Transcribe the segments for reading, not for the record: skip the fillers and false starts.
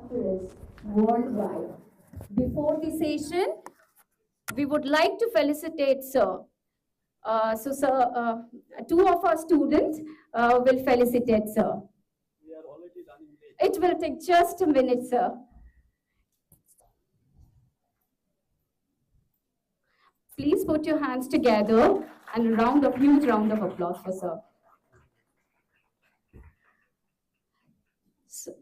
doctorates worldwide. Before the session, we would like to felicitate Sir. Sir, two of our students will felicitate Sir. We are already running late. It will take just a minute, Sir. Please put your hands together and a huge round of applause for Sir.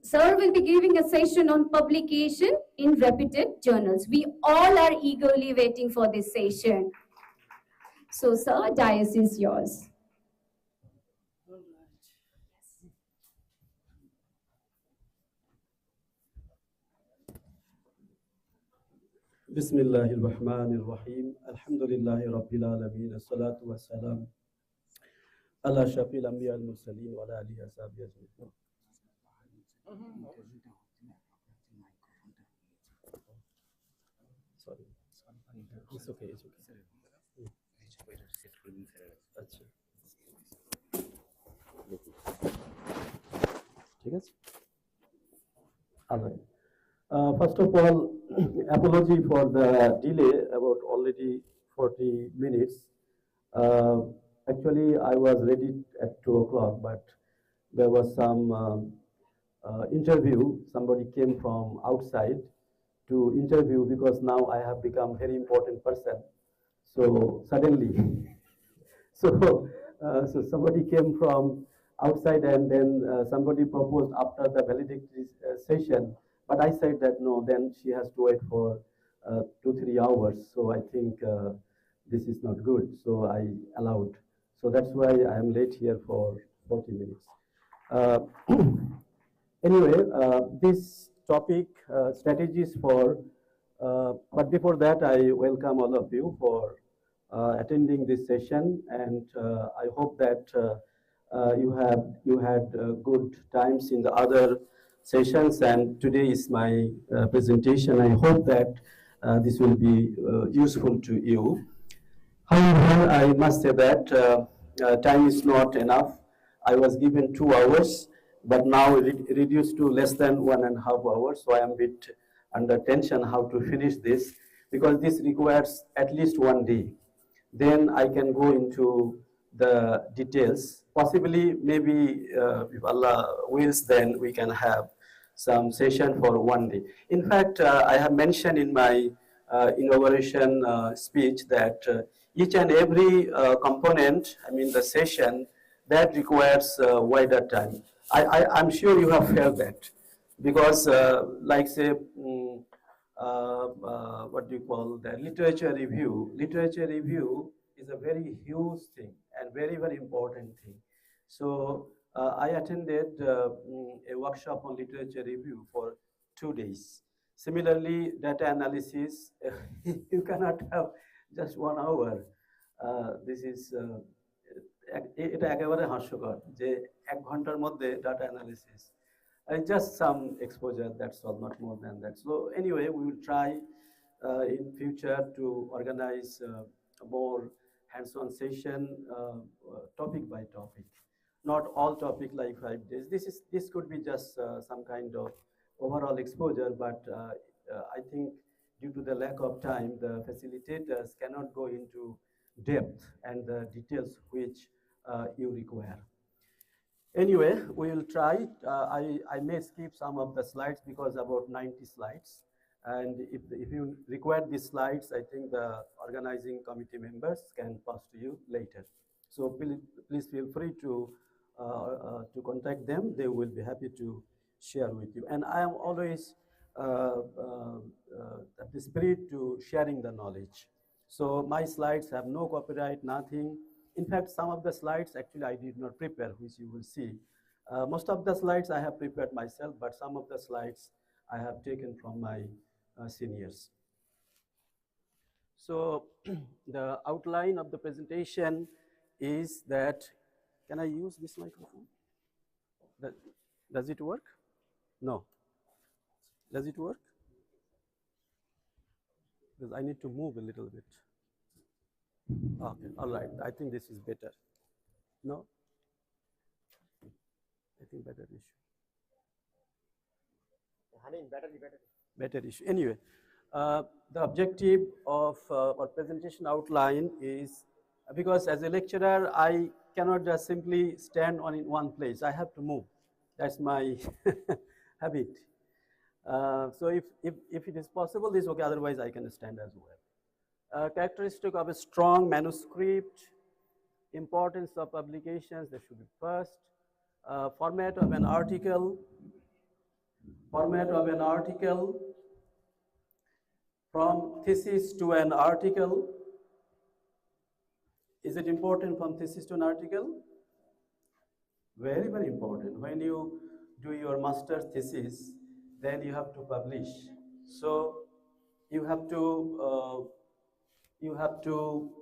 Sir will be giving a session on publication in reputed journals. We all are eagerly waiting for this session. So, Sir, dais is yours. Bismillahir Rahmanir Rahim. Alhamdulillahi Rabbil Alameen. As-salatu was-salam ala shafil anbiya al-mursaleen wa ala alihi wa sahbihi ajma'in. Sorry. It's okay. It's okay. अच्छा ठीक আছে all right. First of all, apology for the delay, about already 40 minutes. Actually, I was ready at 2 o'clock, but there was some interview. Somebody came from outside to interview because now I have become very important person. So suddenly, so somebody came from outside, and then somebody proposed after the valedictory session. But I said that no, then she has to wait for 2-3 hours. So I think this is not good. So I allowed. So that's why I am late here for 40 minutes. Anyway, this topic, strategies for, but before that, I welcome all of you for attending this session, and I hope that you had good times in the other sessions, and today is my presentation. I hope that this will be useful to you. However, I must say that time is not enough. I was given 2 hours, but now reduced to less than 1.5 hours. So I am a bit under tension how to finish this, because this requires at least 1 day. Then I can go into the details. Possibly, maybe if Allah wills, then we can have some session for 1 day. In fact, I have mentioned in my inauguration speech that each and every component, I mean the session, that requires wider time. I'm sure you have felt that, because like say, what do you call the literature review? Literature review is a very huge thing and very, very important thing. So I attended a workshop on literature review for 2 days. Similarly, data analysis, you cannot have just 1 hour. This is এটা একেবারে হাস্যকর যে 1 ঘন্টার মধ্যে data analysis. Just some exposure, that's all, not more than that. So anyway, we will try in future to organize more hands-on session, topic by topic. Not all topic like 5 days. This could be just some kind of overall exposure, but I think due to the lack of time, the facilitators cannot go into depth and the details which you require. Anyway, we will try. I may skip some of the slides because about 90 slides. And if you require these slides, I think the organizing committee members can pass to you later. So please feel free to contact them. They will be happy to share with you. And I am always at the spirit to sharing the knowledge. So my slides have no copyright, nothing. In fact, some of the slides actually I did not prepare, which you will see. Most of the slides I have prepared myself, but some of the slides I have taken from my seniors. So the outline of the presentation is that, can I use this microphone? Does it work? No. Does it work? Because I need to move a little bit. Okay, all right. I think this is better. No? I think better issue. Better issue. Anyway, the objective of our presentation outline is, because as a lecturer, I cannot just simply stand on in one place. I have to move. That's my habit. So if it is possible, this is okay. Otherwise, I can stand as well. Characteristic of a strong manuscript, importance of publications, that should be first. Format of an article, from thesis to an article. Is it important from thesis to an article? Very, very important. When you do your master's thesis, then you have to publish. So you have to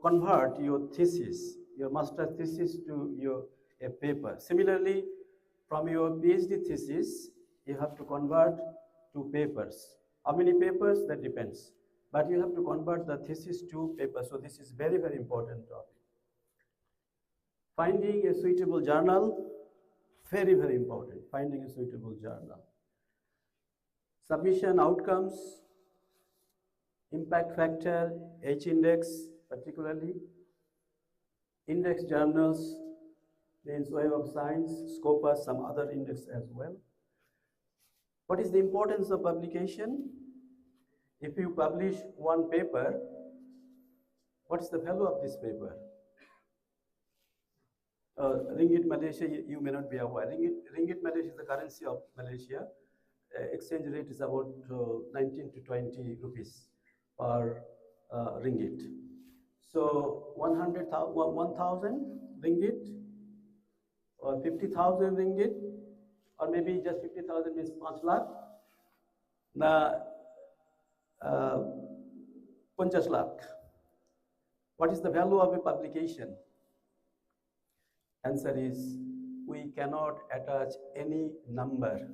convert your thesis, your master's thesis, to a paper. Similarly, from your PhD thesis, you have to convert to papers. How many papers? That depends. But you have to convert the thesis to paper. So this is very, very important topic. Finding a suitable journal, very, very important. Finding a suitable journal. Submission outcomes, impact factor, H-index particularly, index journals, means Web of Science, Scopus, some other index as well. What is the importance of publication? If you publish one paper, what is the value of this paper? Ringgit Malaysia, you may not be aware. Ringgit Malaysia is the currency of Malaysia. Exchange rate is about 19 to 20 rupees per ringgit. So 1,000 ringgit or 50,000 ringgit, or maybe just 50,000 means 5 lakh. Na 50 lakh. What is the value of a publication? Answer is, we cannot attach any number.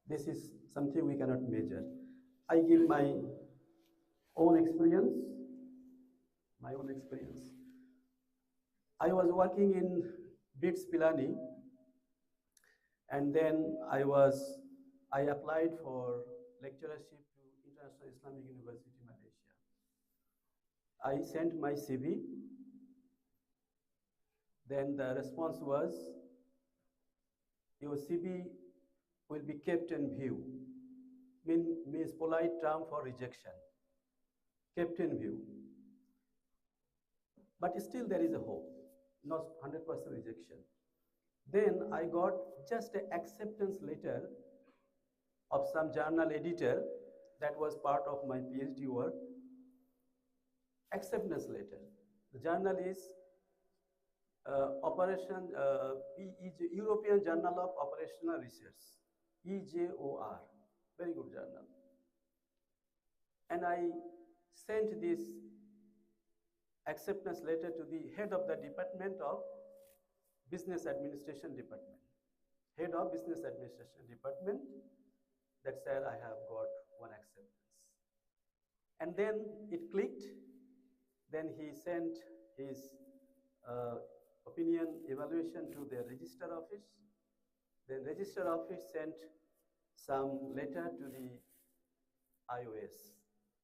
This is something we cannot measure. I give my own experience. I was working in BITS Pilani, and then I applied for lecturership to International Islamic University, Malaysia. I sent my CV. Then the response was, your CV will be kept in view. Means polite term for rejection. Kept in view. But still there is a hope, not 100% rejection. Then I got just an acceptance letter of some journal editor that was part of my PhD work. Acceptance letter. The journal is European Journal of Operational Research, EJOR, very good journal. And I sent this acceptance letter to the head of the Department of Business Administration Department. Head of Business Administration Department, that said I have got one acceptance. And then it clicked. Then he sent his opinion evaluation to the register office. Then register office sent some letter to the IOS.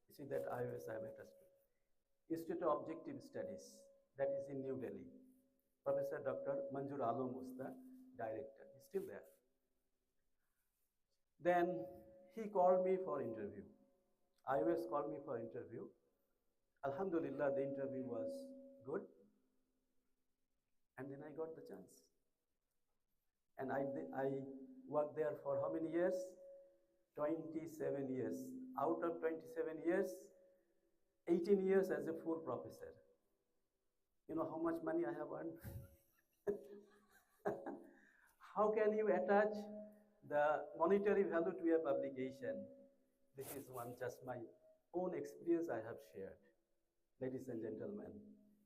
You see that IOS I am attached to. Institute of Objective Studies, that is in New Delhi. Professor Dr. Manjur Alam was the director. He's still there. Then he called me for interview. IOS called me for interview. Alhamdulillah, the interview was good. And then I got the chance. And I worked there for how many years? 27 years. Out of 27 years, 18 years as a full professor. You know how much money I have earned? How can you attach the monetary value to a publication? This is just my own experience I have shared. Ladies and gentlemen,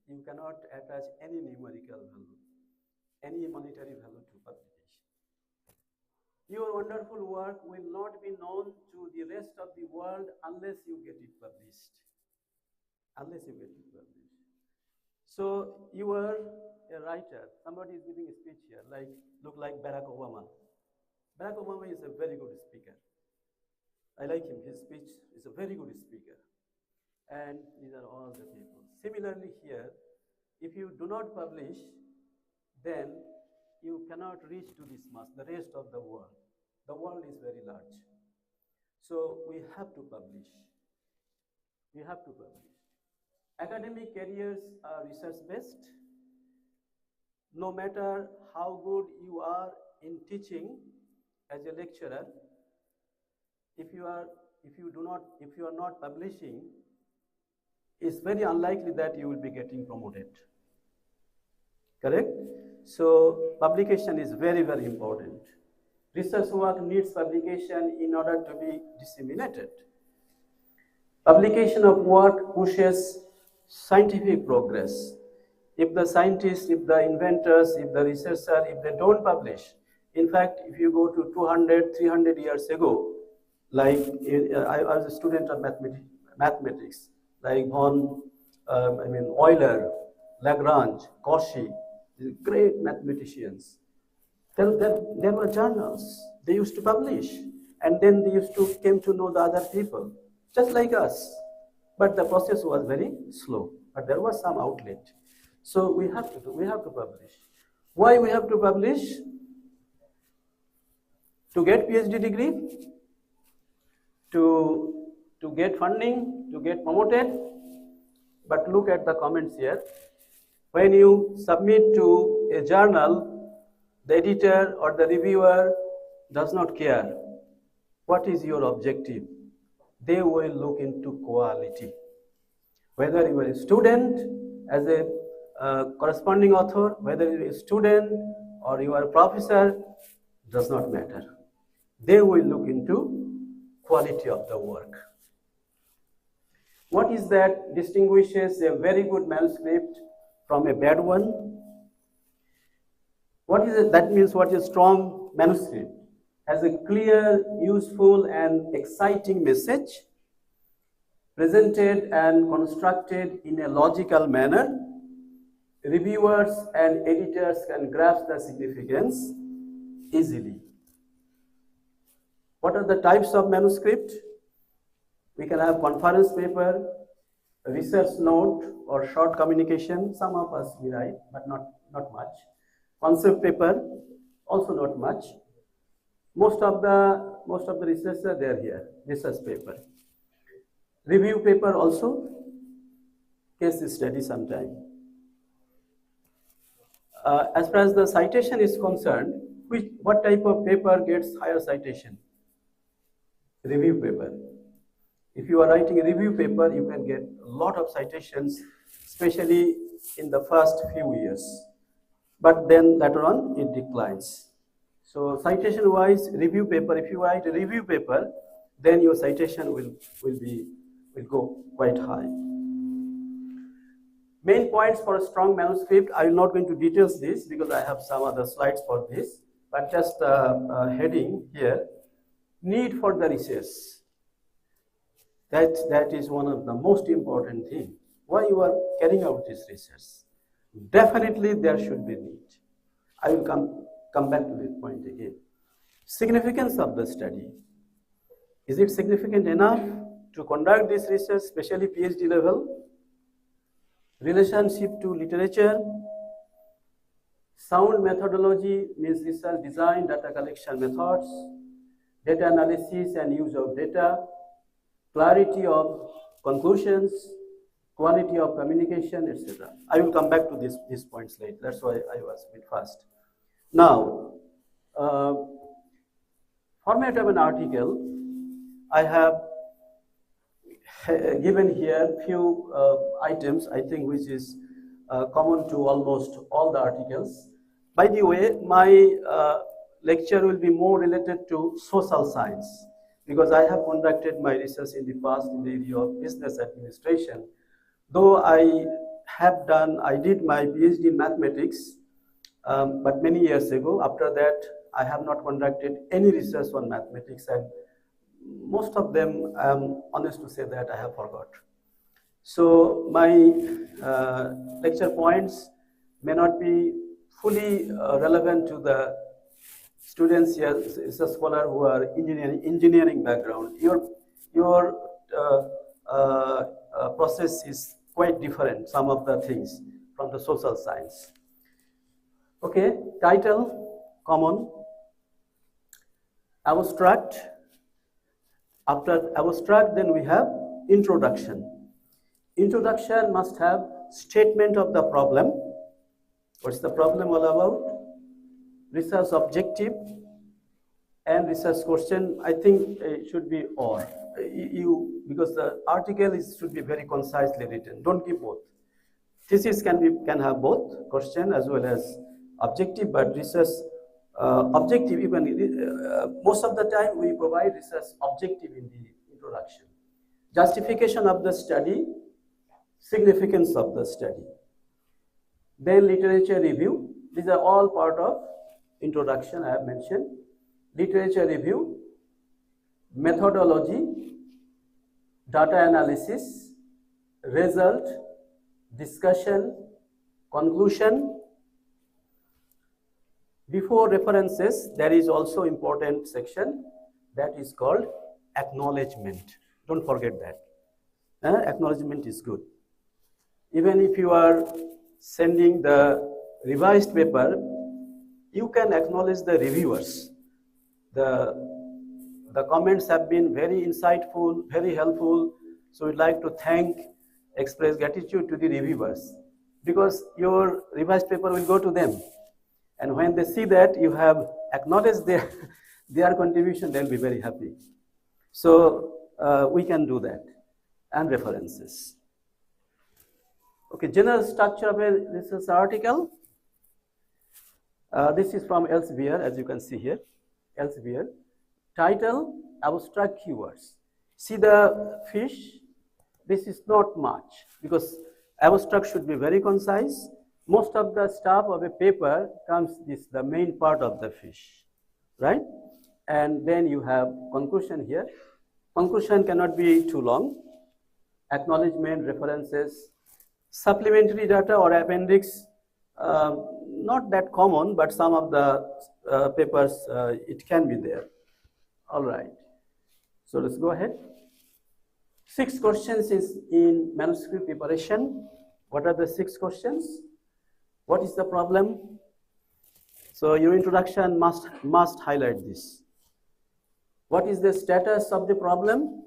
you cannot attach any numerical value, any monetary value to publication. Your wonderful work will not be known to the rest of the world unless you get it published. So you are a writer. Somebody is giving a speech here, look like Barack Obama. Barack Obama is a very good speaker. I like him. His speech is a very good speaker. And these are all the people. Similarly here, if you do not publish, then you cannot reach to this mass, the rest of the world. The world is very large. So we have to publish. We have to publish. Academic careers are research-based. No matter how good you are in teaching as a lecturer, if you are not publishing, it's very unlikely that you will be getting promoted. Correct? So publication is very, very important. Research work needs publication in order to be disseminated. Publication of work pushes scientific progress. If the scientists, if the inventors, if the researchers, if they don't publish, in fact, if you go to 200, 300 years ago, like I was a student of mathematics, like Euler, Lagrange, Cauchy, these great mathematicians. There were journals. They used to publish, and then they used to came to know the other people, just like us. But the process was very slow. But there was some outlet. So we have to publish. Why we have to publish? To get PhD degree, to get funding, to get promoted. But look at the comments here. When you submit to a journal, the editor or the reviewer does not care. What is your objective? They will look into quality. Whether you are a student as a corresponding author, whether you are a student or you are a professor, does not matter. They will look into quality of the work. What is that distinguishes a very good manuscript from a bad one? What is it? That means what is a strong manuscript? Has a clear, useful, and exciting message, presented and constructed in a logical manner. Reviewers and editors can grasp the significance easily. What are the types of manuscript? We can have conference paper, research note, or short communication. Some of us we write, but not much. Concept paper, also not much. Most of the research are there here. Research paper, review paper also, case study sometime. As far as the citation is concerned, what type of paper gets higher citation? Review paper. If you are writing a review paper, you can get a lot of citations, especially in the first few years. But then later on, it declines. So citation-wise, review paper, if you write a review paper, then your citation will go quite high. Main points for a strong manuscript, I will not go into details this because I have some other slides for this, but just heading here, need for the research. That is one of the most important things. Why you are carrying out this research? Definitely there should be need. I will come back to this point again. Significance of the study. Is it significant enough to conduct this research, especially PhD level? Relationship to literature. Sound methodology means research design, data collection methods, data analysis and use of data, clarity of conclusions, quality of communication, etc. I will come back to these points later. That's why I was a bit fast. Now, format of an article, I have given here few items, I think, which is common to almost all the articles. By the way, my lecture will be more related to social science because I have conducted my research in the past in the area of business administration. Though I did my PhD in mathematics, but many years ago. After that, I have not conducted any research on mathematics, and most of them, I'm honest to say that I have forgot. So my lecture points may not be fully relevant to the students here, is a scholar who are engineering background. Your process is quite different, some of the things from the social science. Okay, title, common, abstract. After abstract, then we have introduction. Introduction must have statement of the problem. What's the problem all about? Research objective and research question. I think it should be or. Because the article should be very concisely written. Don't give both. Thesis can have both question as well as objective, but research objective, even most of the time we provide research objective in the introduction. Justification of the study, significance of the study. Then literature review. These are all part of introduction I have mentioned. Literature review, methodology, data analysis, result, discussion, conclusion. Before references, there is also important section that is called acknowledgement. Don't forget that. Acknowledgement is good. Even if you are sending the revised paper, you can acknowledge the reviewers. The comments have been very insightful, very helpful. So we'd like to express gratitude to the reviewers, because your revised paper will go to them. And when they see that you have acknowledged their contribution, they'll be very happy. So we can do that. And references. Okay, general structure of a research article. This is from Elsevier, as you can see here. Elsevier. Title, abstract keywords. See the fish? This is not much, because abstract should be very concise. Most of the stuff of a paper comes the main part of the fish, right? And then you have conclusion here. Conclusion cannot be too long. Acknowledgement, references, supplementary data or appendix, not that common, but some of the papers, it can be there. All right, so let's go ahead. 6 questions is in manuscript preparation. What are the 6 questions? What is the problem? So your introduction must highlight this. What is the status of the problem?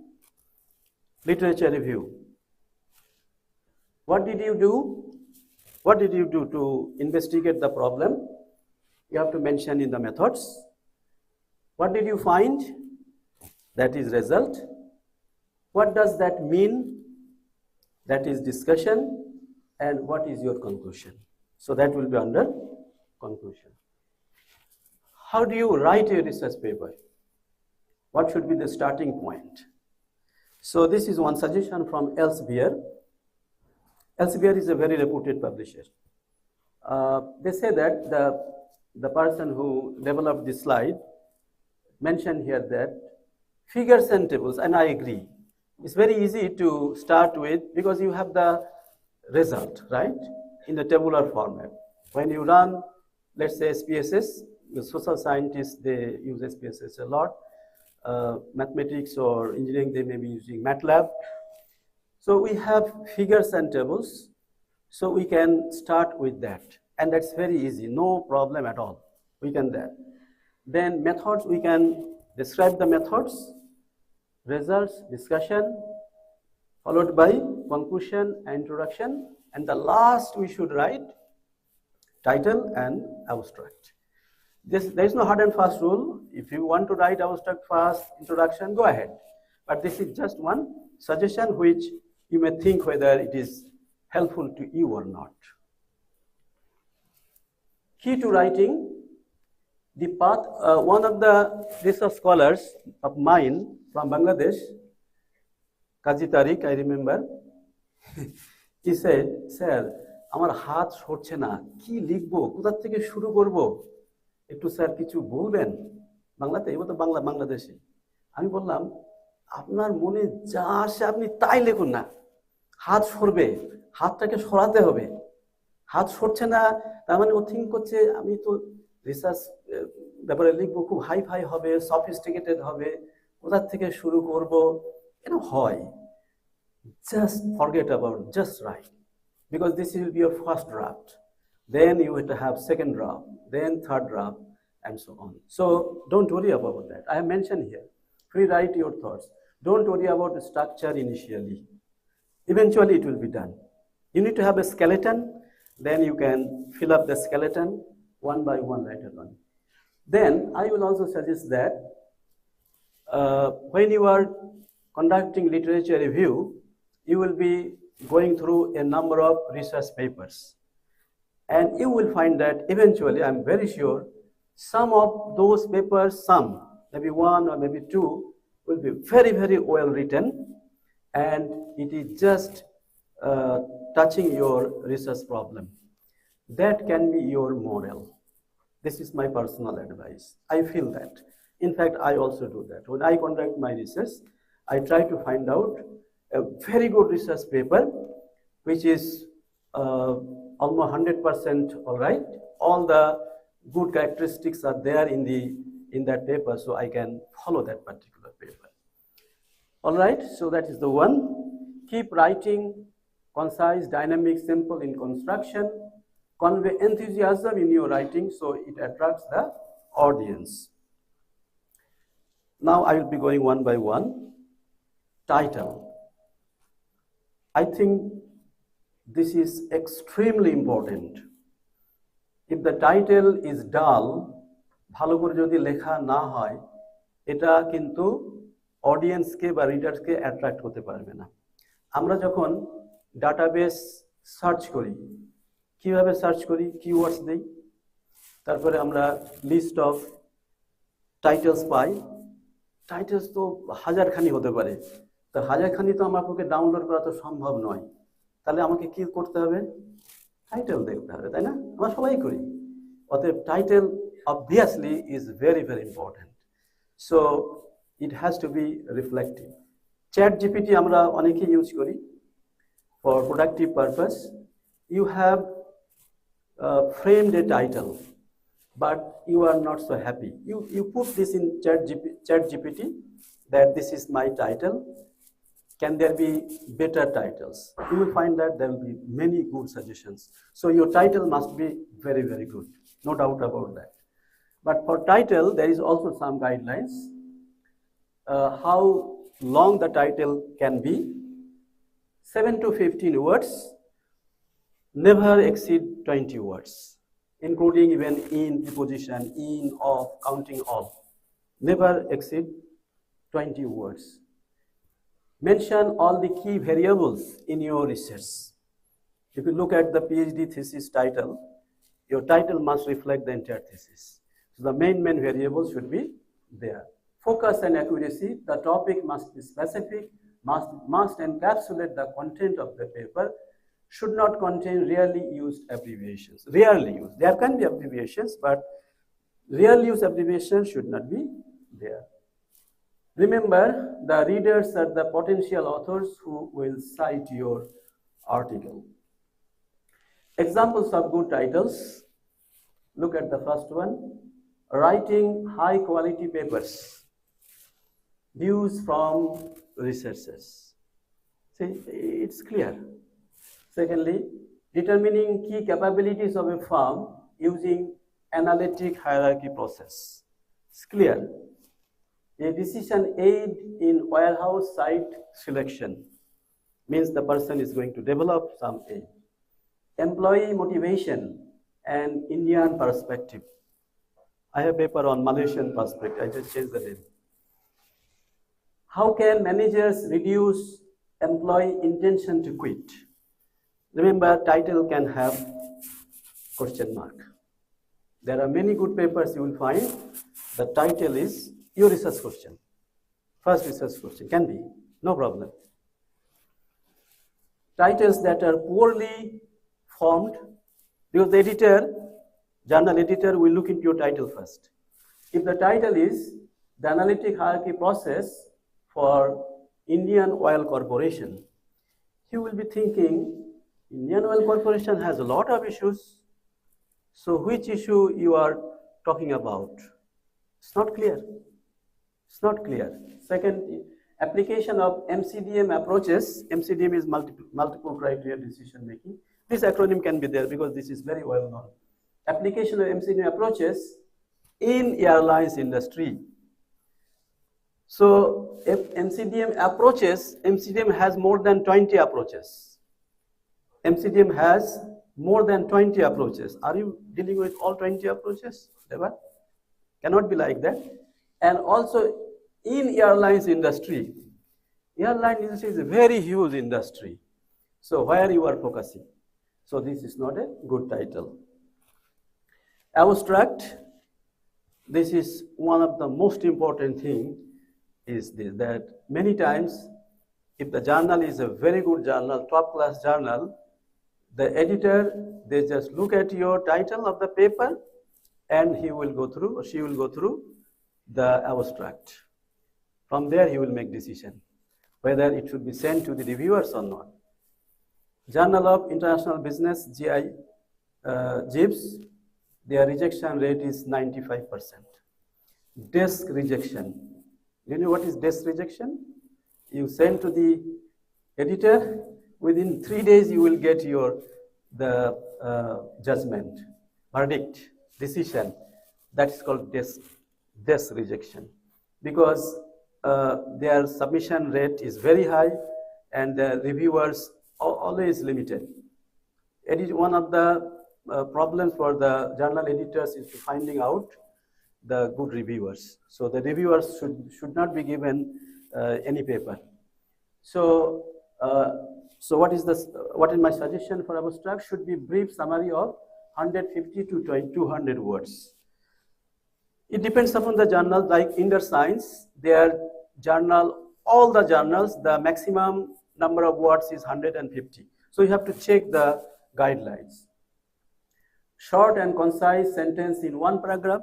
Literature review. What did you do? What did you do to investigate the problem? You have to mention in the methods. What did you find? That is result. What does that mean? That is discussion. And what is your conclusion? So that will be under conclusion. How do you write a research paper? What should be the starting point? So this is one suggestion from Elsevier. Elsevier is a very reputed publisher. They say that the person who developed this slide mentioned here that figures and tables, and I agree. It's very easy to start with because you have the result, right, in the tabular format. When you run, let's say SPSS, the social scientists, they use SPSS a lot. Mathematics or engineering, they may be using MATLAB. So we have figures and tables, so we can start with that. And that's very easy, no problem at all. We can do that. Then methods, we can describe the methods, results, discussion, followed by conclusion and introduction. And the last we should write title and abstract. There is no hard and fast rule. If you want to write abstract first, introduction, go ahead. But this is just one suggestion which you may think whether it is helpful to you or not. Key to writing, the path, one of the research scholars of mine from Bangladesh, Kazi Tariq, I remember, he said, "Sir, আমার হাত সরছে না, কি লিখবো, কোথা থেকে শুরু করব? একটু স্যার কিছু বলবেন?" বাংলাতে, এবার তো বাংলাদেশে। আমি বললাম, আপনার মনে যা আসে আপনি তাই লিখুন না। হাত সরবে, হাতটাকে সরাতে হবে। হাত সরছে না, তার মানে ও থিঙ্ক করছে আমি তো রিসার্চ ব্যাপারে লিখবো, খুব হাই ফাই হবে, সফিস্টিকেটেড হবে, কোথা থেকে শুরু করব, হয়। Just forget about, just write, because this will be your first draft. Then you have to have second draft, then third draft, and so on. So don't worry about that. I have mentioned here, pre-write your thoughts. Don't worry about the structure initially. Eventually it will be done. You need to have a skeleton, then you can fill up the skeleton one by one later on. Then I will also suggest that when you are conducting literature review, you will be going through a number of research papers. And you will find that eventually, I'm very sure, some of those papers, maybe one or maybe two, will be very, very well written, and it is just touching your research problem. That can be your model. This is my personal advice. I feel that. In fact, I also do that. When I conduct my research, I try to find out a very good research paper, which is almost 100% all right. All the good characteristics are there in that paper, so I can follow that particular paper. All right, so that is the one. Keep writing, concise, dynamic, simple in construction. Convey enthusiasm in your writing so it attracts the audience. Now I will be going one by one. Title. I think this is extremely important. If the title is dull, ভালো করে যদি লেখা না হয়, এটা কিন্তু অডিয়েন্সকে বা রিডার্সকে attract করতে পারবে না। আমরা যখন ডাটাবেস সার্চ করি, কিভাবে সার্চ করি? কিওয়ার্ডস দেই, তারপরে আমরা লিস্ট অফ টাইটেলস পাই। টাইটেলস তো হাজারখানি হতে পারে, তো হাজারখানি তো আমার পক্ষে ডাউনলোড করা তো সম্ভব নয়। তাহলে আমাকে কি করতে হবে? টাইটেল দেখতে হবে, তাই না? আমরা সবাই করি। অতএব title obviously is very, very important. So it has to be reflective. ChatGPT আমরা অনেকে ইউজ করি for productive purpose. You have framed a title, but you are not so happy. You put this in ChatGPT that this is my title. Can there be better titles? You will find that there will be many good suggestions. So your title must be very, very good. No doubt about that. But for title, there is also some guidelines. How long the title can be. 7 to 15 words. Never exceed 20 words, including even in, preposition, in, of, counting all. Never exceed 20 words. Mention all the key variables in your research. If you look at the PhD thesis title, your title must reflect the entire thesis. So the main variables should be there. Focus and accuracy. The topic must be specific, must encapsulate the content of the paper, should not contain rarely used abbreviations. Rarely used. There can be abbreviations, but rarely used abbreviations should not be there. Remember, the readers are the potential authors who will cite your article. Examples of good titles. Look at the first one. Writing high quality papers. Views from researchers. See, it's clear. Secondly, determining key capabilities of a firm using analytic hierarchy process. It's clear. A decision aid in warehouse site selection means the person is going to develop some aid. Employee motivation and Indian perspective. I have a paper on Malaysian perspective. I just changed the name. How can managers reduce employee intention to quit? Remember, title can have question mark. There are many good papers you will find. The title is your research question. First research question can be, no problem. Titles that are poorly formed, because the editor, journal editor will look into your title first. If the title is the analytic hierarchy process for Indian Oil Corporation, you will be thinking Indian Oil Corporation has a lot of issues. So which issue you are talking about? It's not clear. It's not clear. Second, application of MCDM approaches. MCDM is multiple criteria decision making. This acronym can be there because this is very well known. Application of MCDM approaches in airlines industry. So if MCDM approaches, MCDM has more than 20 approaches. MCDM has more than 20 approaches. Are you dealing with all 20 approaches? Never. Cannot be like that. And also in airlines industry, airline industry is a very huge industry. So where you are focusing? So this is not a good title. Abstract, this is one of the most important thing is this, that many times if the journal is a very good journal, top class journal, the editor, they just look at your title of the paper and he will go through or she will go through the abstract. From there he will make decision whether it should be sent to the reviewers or not. Journal of International Business, GI, JIBS, their rejection rate is 95%. Desk rejection. You know what is desk rejection? You send to the editor, within 3 days you will get the judgment, verdict, decision. That is called desk rejection, because their submission rate is very high and the reviewers are always limited. One of the problems for the journal editors is finding out the good reviewers. So the reviewers should not be given any paper. So what is my suggestion for abstract? Should be brief summary of 150 to 200 words. It depends upon the journal. Like Inner Science, their journal, all the journals, the maximum number of words is 150. So you have to check the guidelines. Short and concise sentence in one paragraph.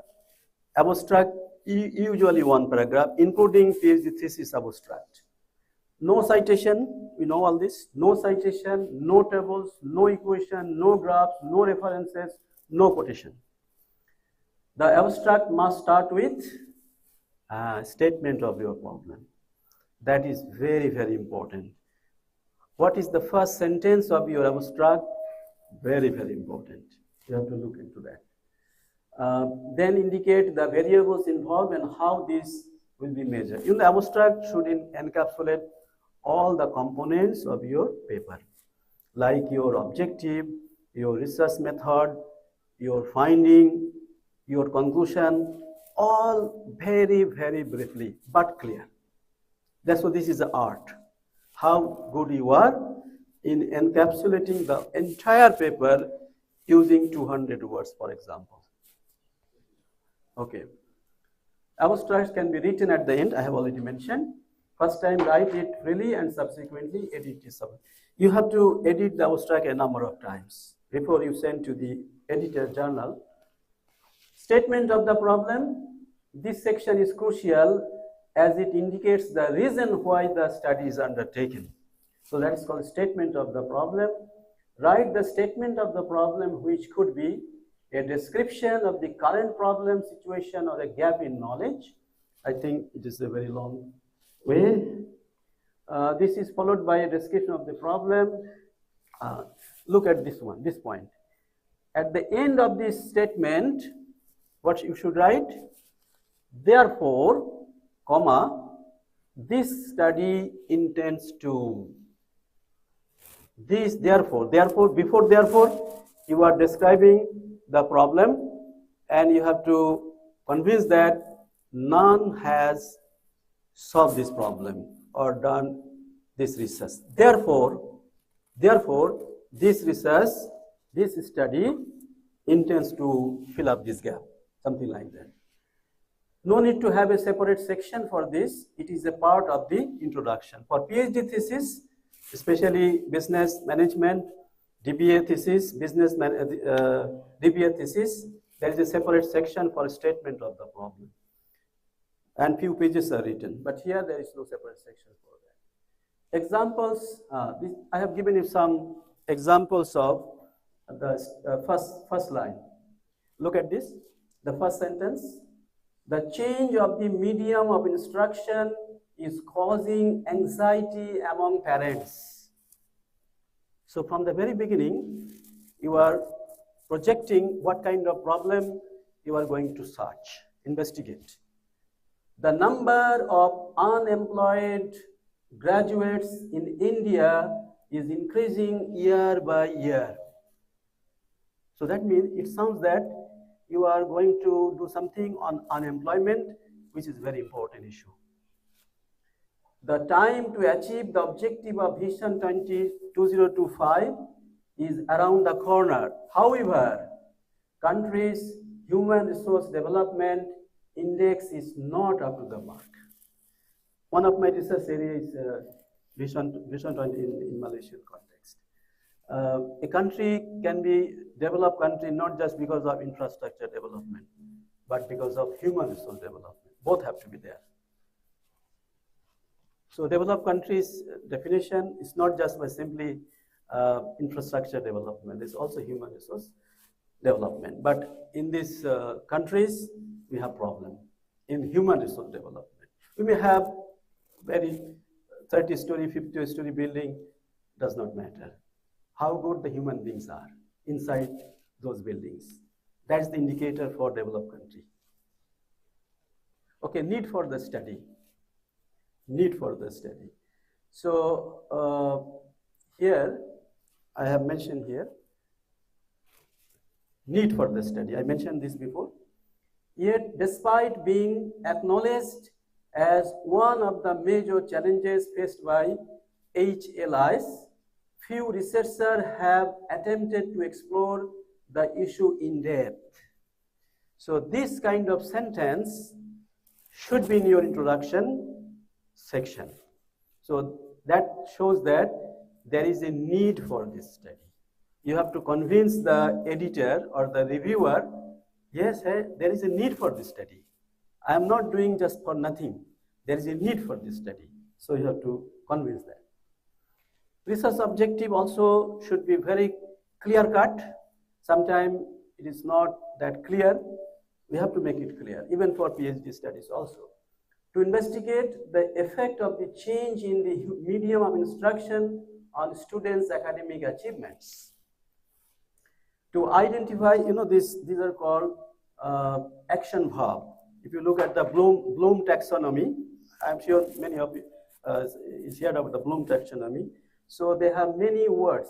Abstract, usually one paragraph, including PhD thesis abstract. No citation, we know all this. No citation, no tables, no equation, no graphs, no references, no quotation. The abstract must start with a statement of your problem. That is very, very important. What is the first sentence of your abstract? Very, very important. You have to look into that. Then indicate the variables involved and how this will be measured. In the abstract should encapsulate all the components of your paper, like your objective, your research method, your finding, your conclusion, all very, very briefly, but clear. That's what this is the art. How good you are in encapsulating the entire paper using 200 words, for example. Okay. Abstracts can be written at the end, I have already mentioned. First time write it freely and subsequently edit it. You have to edit the abstract a number of times before you send to the editor journal. Statement of the problem. This section is crucial as it indicates the reason why the study is undertaken. So that is called statement of the problem. Write the statement of the problem, which could be a description of the current problem situation or a gap in knowledge. I think it is a very long way. This is followed by a description of the problem. Look at this one, this point. At the end of this statement, what you should write? Therefore, comma, this study intends to. This, therefore, before therefore, you are describing the problem and you have to convince that none has solved this problem or done this research. Therefore, this research, this study intends to fill up this gap, something like that. No need to have a separate section for this. It is a part of the introduction. For PhD thesis, especially business management, DBA thesis, DBA thesis, there is a separate section for a statement of the problem. And few pages are written, but here there is no separate section for that. Examples, I have given you some examples of the first line. Look at this. The first sentence, the change of the medium of instruction is causing anxiety among parents. So from the very beginning, you are projecting what kind of problem you are going to search, investigate. The number of unemployed graduates in India is increasing year by year. So that means it sounds that you are going to do something on unemployment, which is a very important issue. The time to achieve the objective of Vision 2025 is around the corner. However, countries' human resource development index is not up to the mark. One of my research areas is Vision 20 in Malaysian context. A country can be developed country not just because of infrastructure development, but because of human resource development. Both have to be there. So developed countries definition is not just by simply infrastructure development, it's also human resource development. But in these countries, we have problem in human resource development. We may have very 30-story, 50-story building, does not matter. How good the human beings are inside those buildings. That's the indicator for developed country. Okay, need for the study. Need for the study. So here, I have mentioned here, need for the study. I mentioned this before. Yet, despite being acknowledged as one of the major challenges faced by HLIs, few researchers have attempted to explore the issue in depth. So this kind of sentence should be in your introduction section. So that shows that there is a need for this study. You have to convince the editor or the reviewer, yes, there is a need for this study. I am not doing just for nothing. There is a need for this study. So you have to convince that. Research objective also should be very clear-cut. Sometimes it is not that clear. We have to make it clear, even for PhD studies also. To investigate the effect of the change in the medium of instruction on students' academic achievements. To identify, these are called action verb. If you look at the Bloom taxonomy, I'm sure many of you heard about the Bloom taxonomy. So they have many words.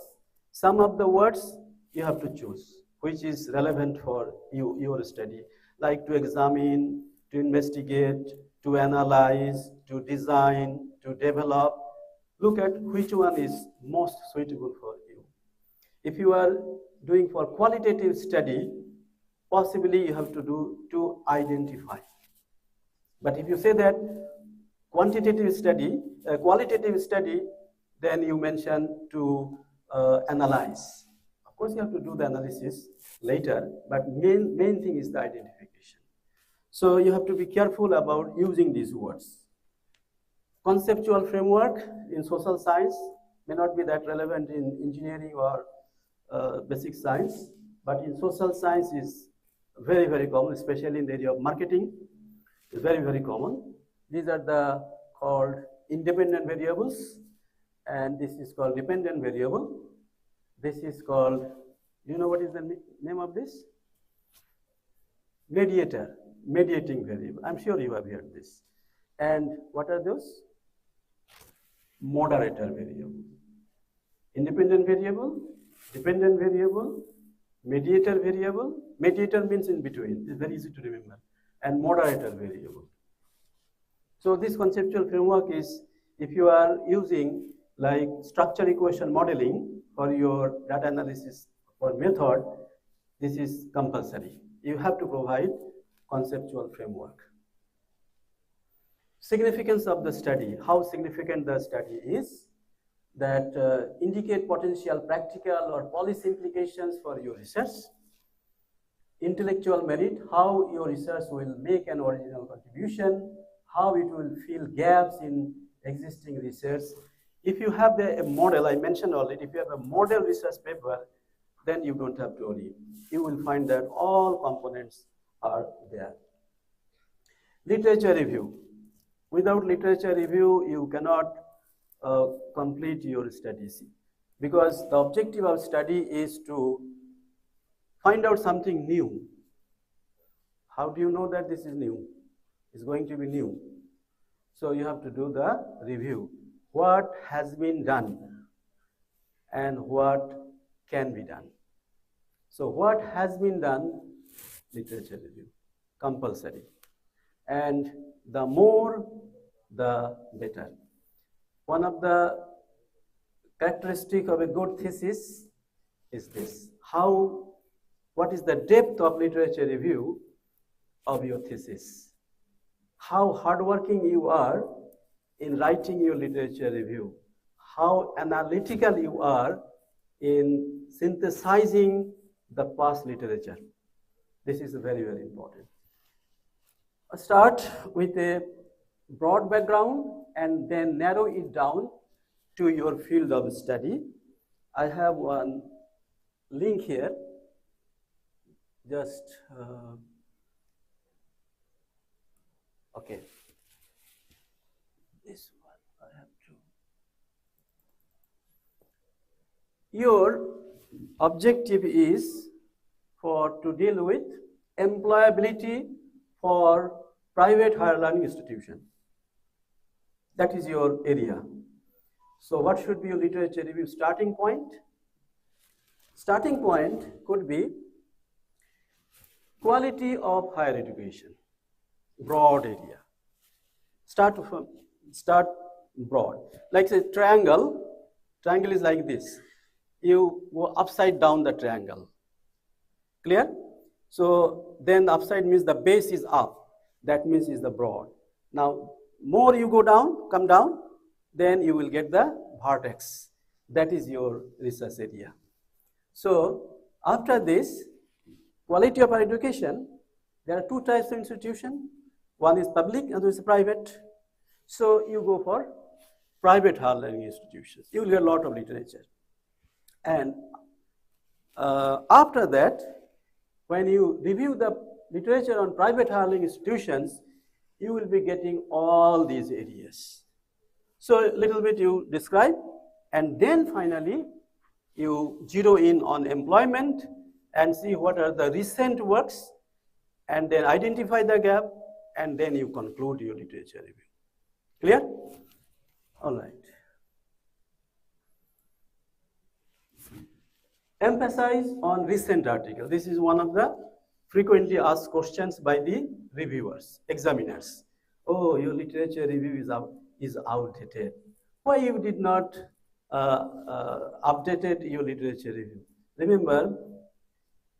Some of the words you have to choose, which is relevant for your study, like to examine, to investigate, to analyze, to design, to develop. Look at which one is most suitable for you. If you are doing for qualitative study, possibly you have to do to identify. But if you say that qualitative study, then you mention to analyze. Of course, you have to do the analysis later, but main thing is the identification. So you have to be careful about using these words. Conceptual framework in social science may not be that relevant in engineering or basic science, but in social science is very, very common, especially in the area of marketing. It's very, very common. These are the called independent variables, and this is called dependent variable. This is called, do you know what is the name of this? Mediator, mediating variable. I'm sure you have heard this. And what are those? Moderator variable. Independent variable, dependent variable, mediator variable. Mediator means in between. It's very easy to remember. And moderator variable. So this conceptual framework is, if you are using like structure equation modeling for your data analysis or method, this is compulsory. You have to provide conceptual framework. Significance of the study, how significant the study is, that indicate potential practical or policy implications for your research. Intellectual merit, how your research will make an original contribution, how it will fill gaps in existing research. If you have a model, I mentioned already, if you have a model research paper, then you don't have to worry. You will find that all components are there. Literature review. Without literature review, you cannot complete your studies, because the objective of study is to find out something new. How do you know that this is new? It's going to be new. So you have to do the review. What has been done and what can be done. So what has been done, literature review, compulsory. And the more, the better. One of the characteristics of a good thesis is this. What is the depth of literature review of your thesis? How hardworking you are in writing your literature review. How analytical you are in synthesizing the past literature. This is very, very important. Start with a broad background and then narrow it down to your field of study. I have one link here. Just, okay. This one I have to. Your objective is to deal with employability for private higher learning institution. That is your area. So what should be your literature review starting point? Starting point could be quality of higher education, broad area. Start broad. Like say triangle is like this. You go upside down the triangle. Clear? So then the upside means the base is up. That means is the broad. Now more you go down, come down, then you will get the vertex. That is your research area. So after this, quality of higher education, there are two types of institution. One is public and one is private. So you go for private higher learning institutions. You will get a lot of literature. And after that, when you review the literature on private higher learning institutions, you will be getting all these areas. So a little bit you describe, and then finally you zero in on employment and see what are the recent works, and then identify the gap, and then you conclude your literature review. Clear? All right. Emphasize on recent article. This is one of the frequently asked questions by the reviewers, examiners. Oh, your literature review is outdated. Why you did not updated your literature review? Remember,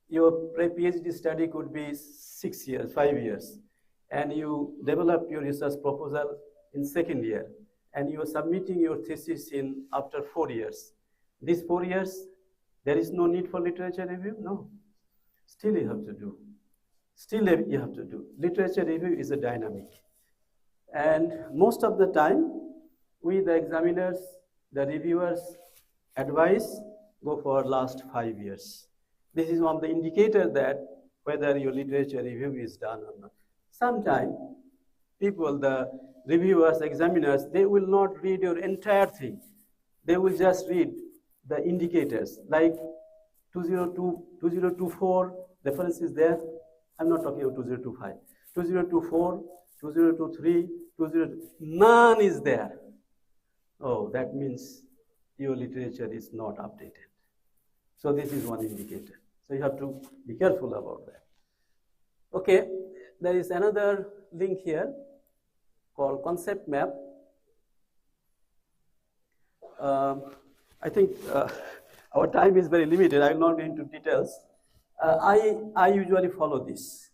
your PhD study could be 6 years, 5 years, and you develop your research proposal in second year, and you are submitting your thesis in after 4 years. These 4 years, there is no need for literature review? No. Still you have to do. Still you have to do. Literature review is a dynamic. And most of the time, we the examiners, the reviewers advise go for last 5 years. This is one of the indicators that whether your literature review is done or not. Sometimes people, the reviewers, examiners, they will not read your entire thing. They will just read the indicators like 202, 2024, reference is there. I'm not talking about 2025. 2024, 2023, 20, none is there. Oh, that means your literature is not updated. So this is one indicator. So you have to be careful about that. Okay, there is another link here called concept map. I think our time is very limited. I will not go into details. I usually follow this.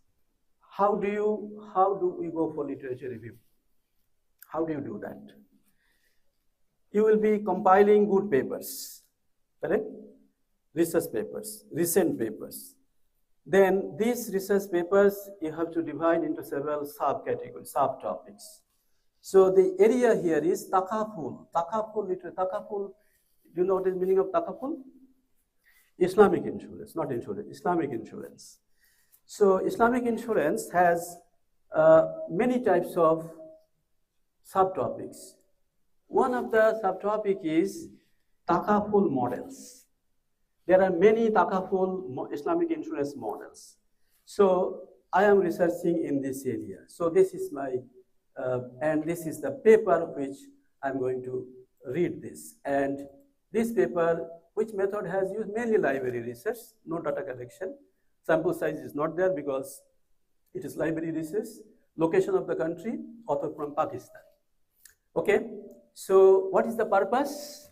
How do we go for literature review? How do you do that? You will be compiling good papers, correct? Research papers, recent papers. Then these research papers, you have to divide into several subcategories, subtopics. So the area here is takaful. Takaful literature. Takaful, do you know what is the meaning of takaful? Islamic insurance, not insurance, Islamic insurance. So Islamic insurance has many types of subtopics. One of the subtopic is takaful models. There are many takaful Islamic insurance models. So I am researching in this area. So this is my, and this is the paper which I'm going to read this. And this paper, which method has used mainly library research, no data collection. Sample size is not there because it is library research. Location of the country, author from Pakistan. Okay, so what is the purpose?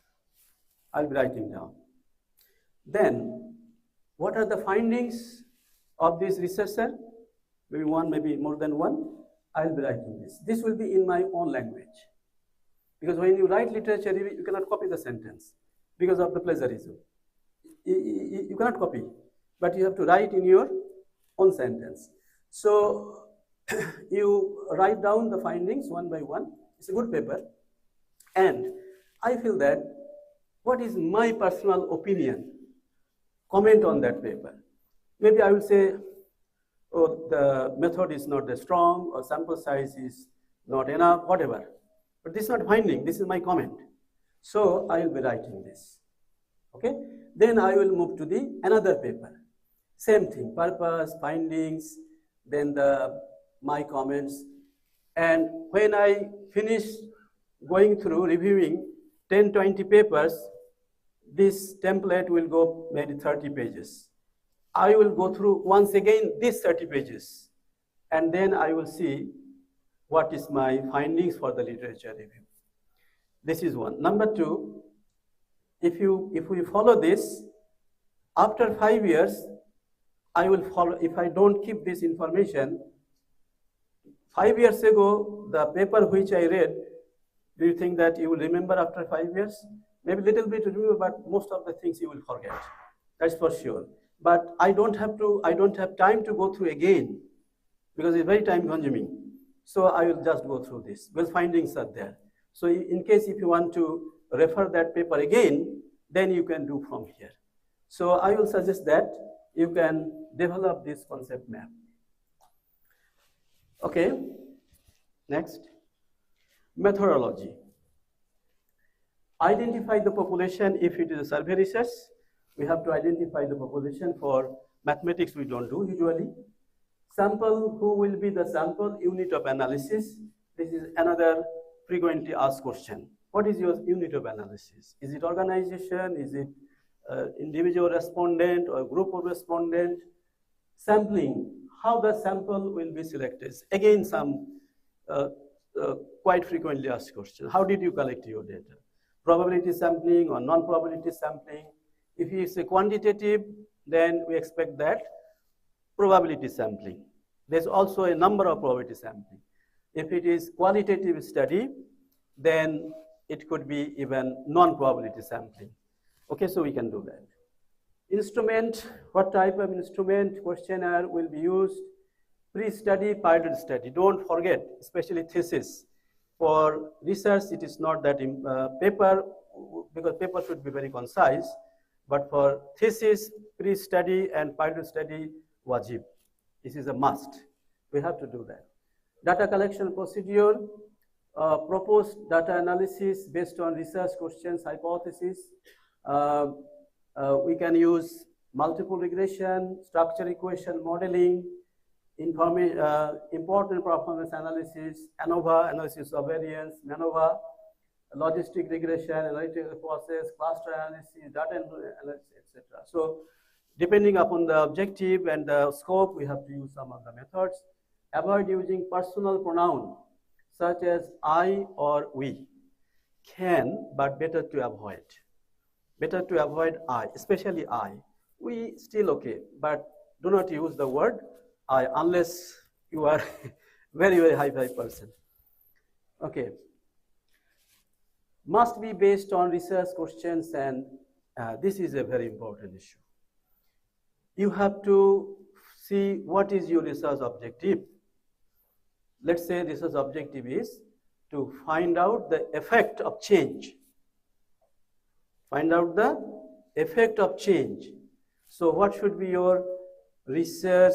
I'll be writing down. Then, what are the findings of this researcher? Maybe one, maybe more than one. I'll be writing this. This will be in my own language. Because when you write literature review, you cannot copy the sentence because of the plagiarism. You cannot copy, but you have to write in your own sentence. So you write down the findings one by one. It's a good paper. And I feel that what is my personal opinion? Comment on that paper. Maybe I will say, oh, the method is not that strong, or sample size is not enough, whatever. But this is not finding, this is my comment. So I will be writing this. Okay? Then I will move to the another paper. Same thing, purpose, findings, then my comments. And when I finish going through reviewing 10, 20 papers, this template will go maybe 30 pages. I will go through once again these 30 pages, and then I will see what is my findings for the literature review. This is one. Number two, if we follow this, after 5 years, I will follow. If I don't keep this information, 5 years ago, the paper which I read, do you think that you will remember after 5 years? Maybe little bit remember, but most of the things you will forget. That's for sure. But I don't have time to go through again because it's very time consuming. So I will just go through this because findings are there. So in case if you want to refer that paper again, then you can do from here. So I will suggest that you can develop this concept map. Okay, next. Methodology. Identify the population. If it is a survey research, we have to identify the population. For mathematics, we don't do usually. Sample, who will be the sample? Unit of analysis. This is another frequently asked question. What is your unit of analysis? Is it organization? Is it individual respondent or group of respondent? Sampling, how the sample will be selected? Again, some quite frequently asked question. How did you collect your data? Probability sampling or non-probability sampling? If it's a quantitative, then we expect that probability sampling. There's also a number of probability sampling. If it is qualitative study, then it could be even non-probability sampling. Okay, so we can do that. Instrument, what type of instrument? Questionnaire will be used. Pre-study, pilot study. Don't forget, especially thesis. For research, it is not that paper, because paper should be very concise. But for thesis, pre-study, and pilot study, wajib. This is a must. We have to do that. Data collection procedure, proposed data analysis based on research questions, hypothesis. We can use multiple regression, structure equation modeling, important performance analysis, ANOVA, analysis of variance, MANOVA, logistic regression, analytical process, cluster analysis, data analysis, etc. So depending upon the objective and the scope, we have to use some of the methods. Avoid using personal pronoun such as I or we. Can, but better to avoid. Better to avoid I, especially I. We still okay, but do not use the word I unless you are very, very high person. Okay. Must be based on research questions, and this is a very important issue. You have to see what is your research objective. Let's say research objective is to find out the effect of change. Find out the effect of change. So what should be your research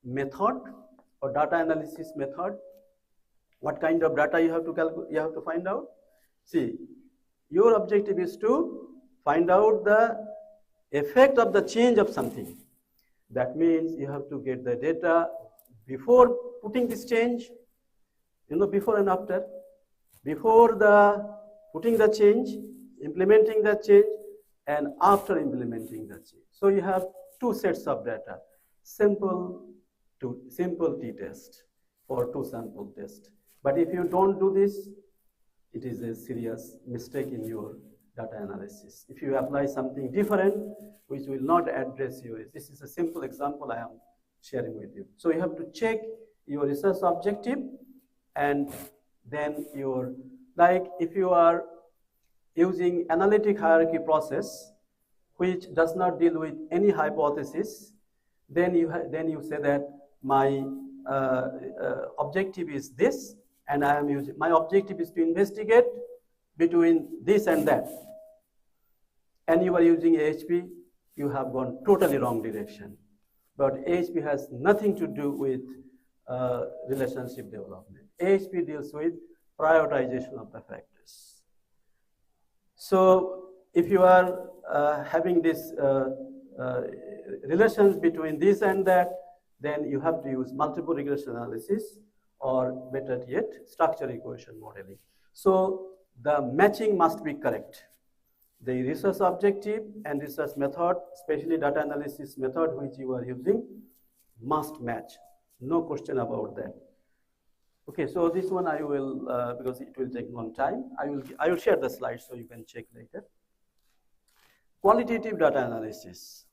method or data analysis method. What kind of data you have to find out? See, your objective is to find out the effect of the change of something. That means you have to get the data before putting this change, before and after, before the putting the change, implementing the change, and after implementing the change. So you have two sets of data, simple t-test or two sample test. But if you don't do this, it is a serious mistake in your data analysis. If you apply something different, which will not address your, this is a simple example I am sharing with you. So you have to check your research objective, and then your, like if you are using analytic hierarchy process, which does not deal with any hypothesis, then you say that my objective is this, and my objective is to investigate between this and that. And you are using AHP, you have gone totally wrong direction. But AHP has nothing to do with relationship development. AHP deals with prioritization of the factors. So if you are having this relations between this and that, then you have to use multiple regression analysis, or better yet, structure equation modeling. So the matching must be correct. The research objective and research method, especially data analysis method which you are using, must match. No question about that. Okay, so this one I will, because it will take long time, I will share the slides so you can check later. Qualitative data analysis.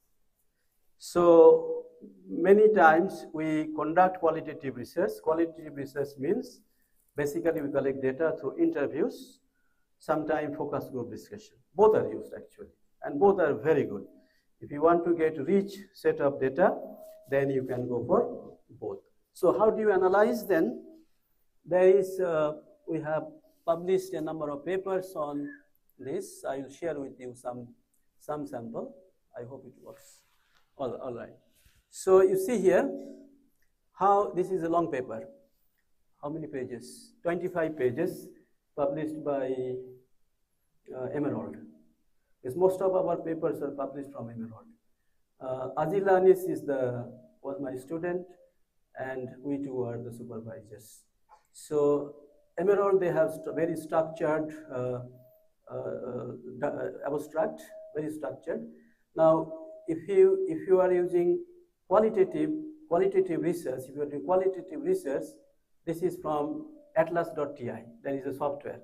So many times we conduct qualitative research. Qualitative research means basically we collect data through interviews, sometimes focus group discussion. Both are used actually, and both are very good. If you want to get rich set of data, then you can go for both. So how do you analyze then? There is, we have published a number of papers on this. I will share with you some sample. I hope it works. All right. So you see here how this is a long paper. How many pages? 25 pages, published by Emerald. Because most of our papers are published from Emerald. Aliah was my student, and we two are the supervisors. So Emerald, they have very structured abstract, very structured. Now, if you are using qualitative research, if you are doing qualitative research, this is from atlas.ti. That is a software.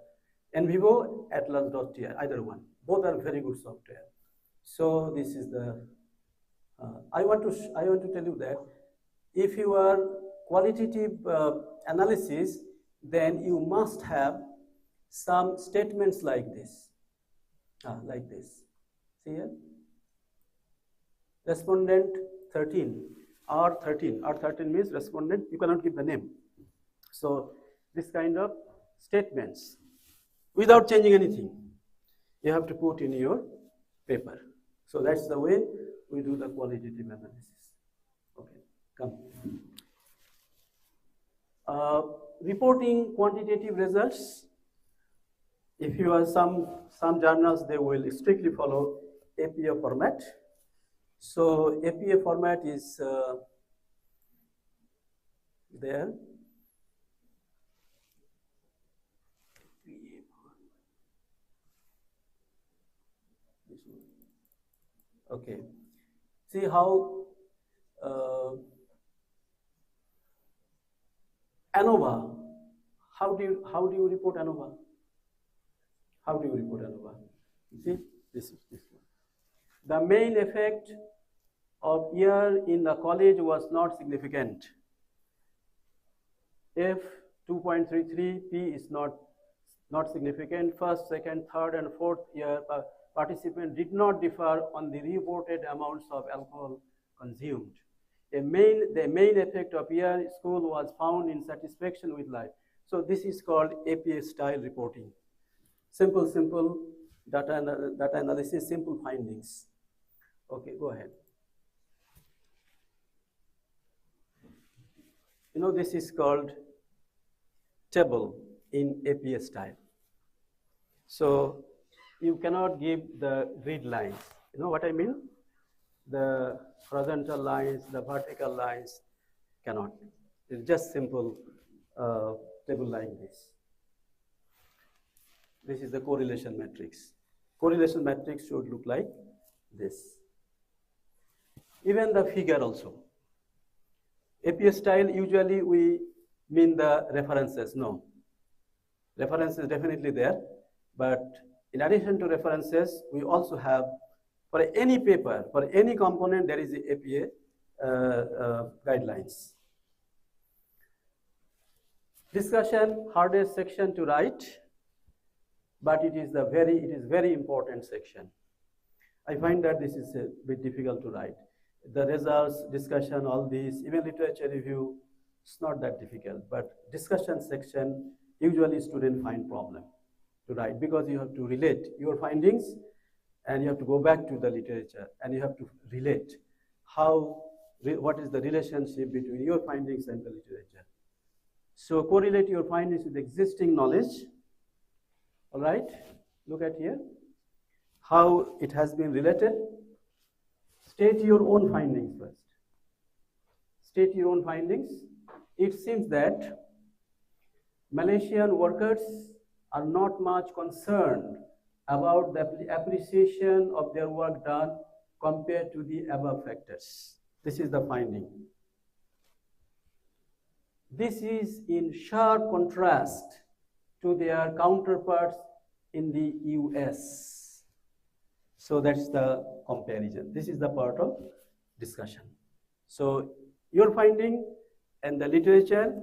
NVivo, atlas.ti, either one. Both are very good software. So this is the. I want to tell you that if you are qualitative analysis, then you must have some statements like this. Like this. See here? Respondent 13, R13. R13 means respondent, you cannot give the name. So this kind of statements, without changing anything, you have to put in your paper. So that's the way we do the qualitative analysis. Okay, come. Reporting quantitative results. If you are some journals, they will strictly follow APA format. So APA format is there. Okay. See how ANOVA. How do you report ANOVA? How do you report ANOVA? You see, this is this one. The main effect of year in the college was not significant. If 2.33 P is not significant, first, second, third, and fourth year participant did not differ on the reported amounts of alcohol consumed. The main effect of year school was found in satisfaction with life. So this is called APA style reporting. Simple data analysis, simple findings. Okay, go ahead. This is called table in APA style. So you cannot give the grid lines. You know what I mean? The horizontal lines, the vertical lines cannot. It's just simple table like this. This is the correlation matrix. Correlation matrix should look like this. Even the figure also. APA style, usually we mean the references. No. Reference is definitely there, but in addition to references, we also have, for any paper, for any component, there is a APA guidelines. Discussion, hardest section to write, but it is very important section. I find that this is a bit difficult to write. The results, discussion, all these, even literature review, it's not that difficult, but discussion section, usually students find problem to write because you have to relate your findings and you have to go back to the literature and you have to relate what is the relationship between your findings and the literature. So correlate your findings with existing knowledge. All right, look at here, how it has been related. State your own findings first. State your own findings. It seems that Malaysian workers are not much concerned about the appreciation of their work done compared to the above factors. This is the finding. This is in sharp contrast to their counterparts in the US. So that's the comparison. This is the part of discussion. So your finding and the literature,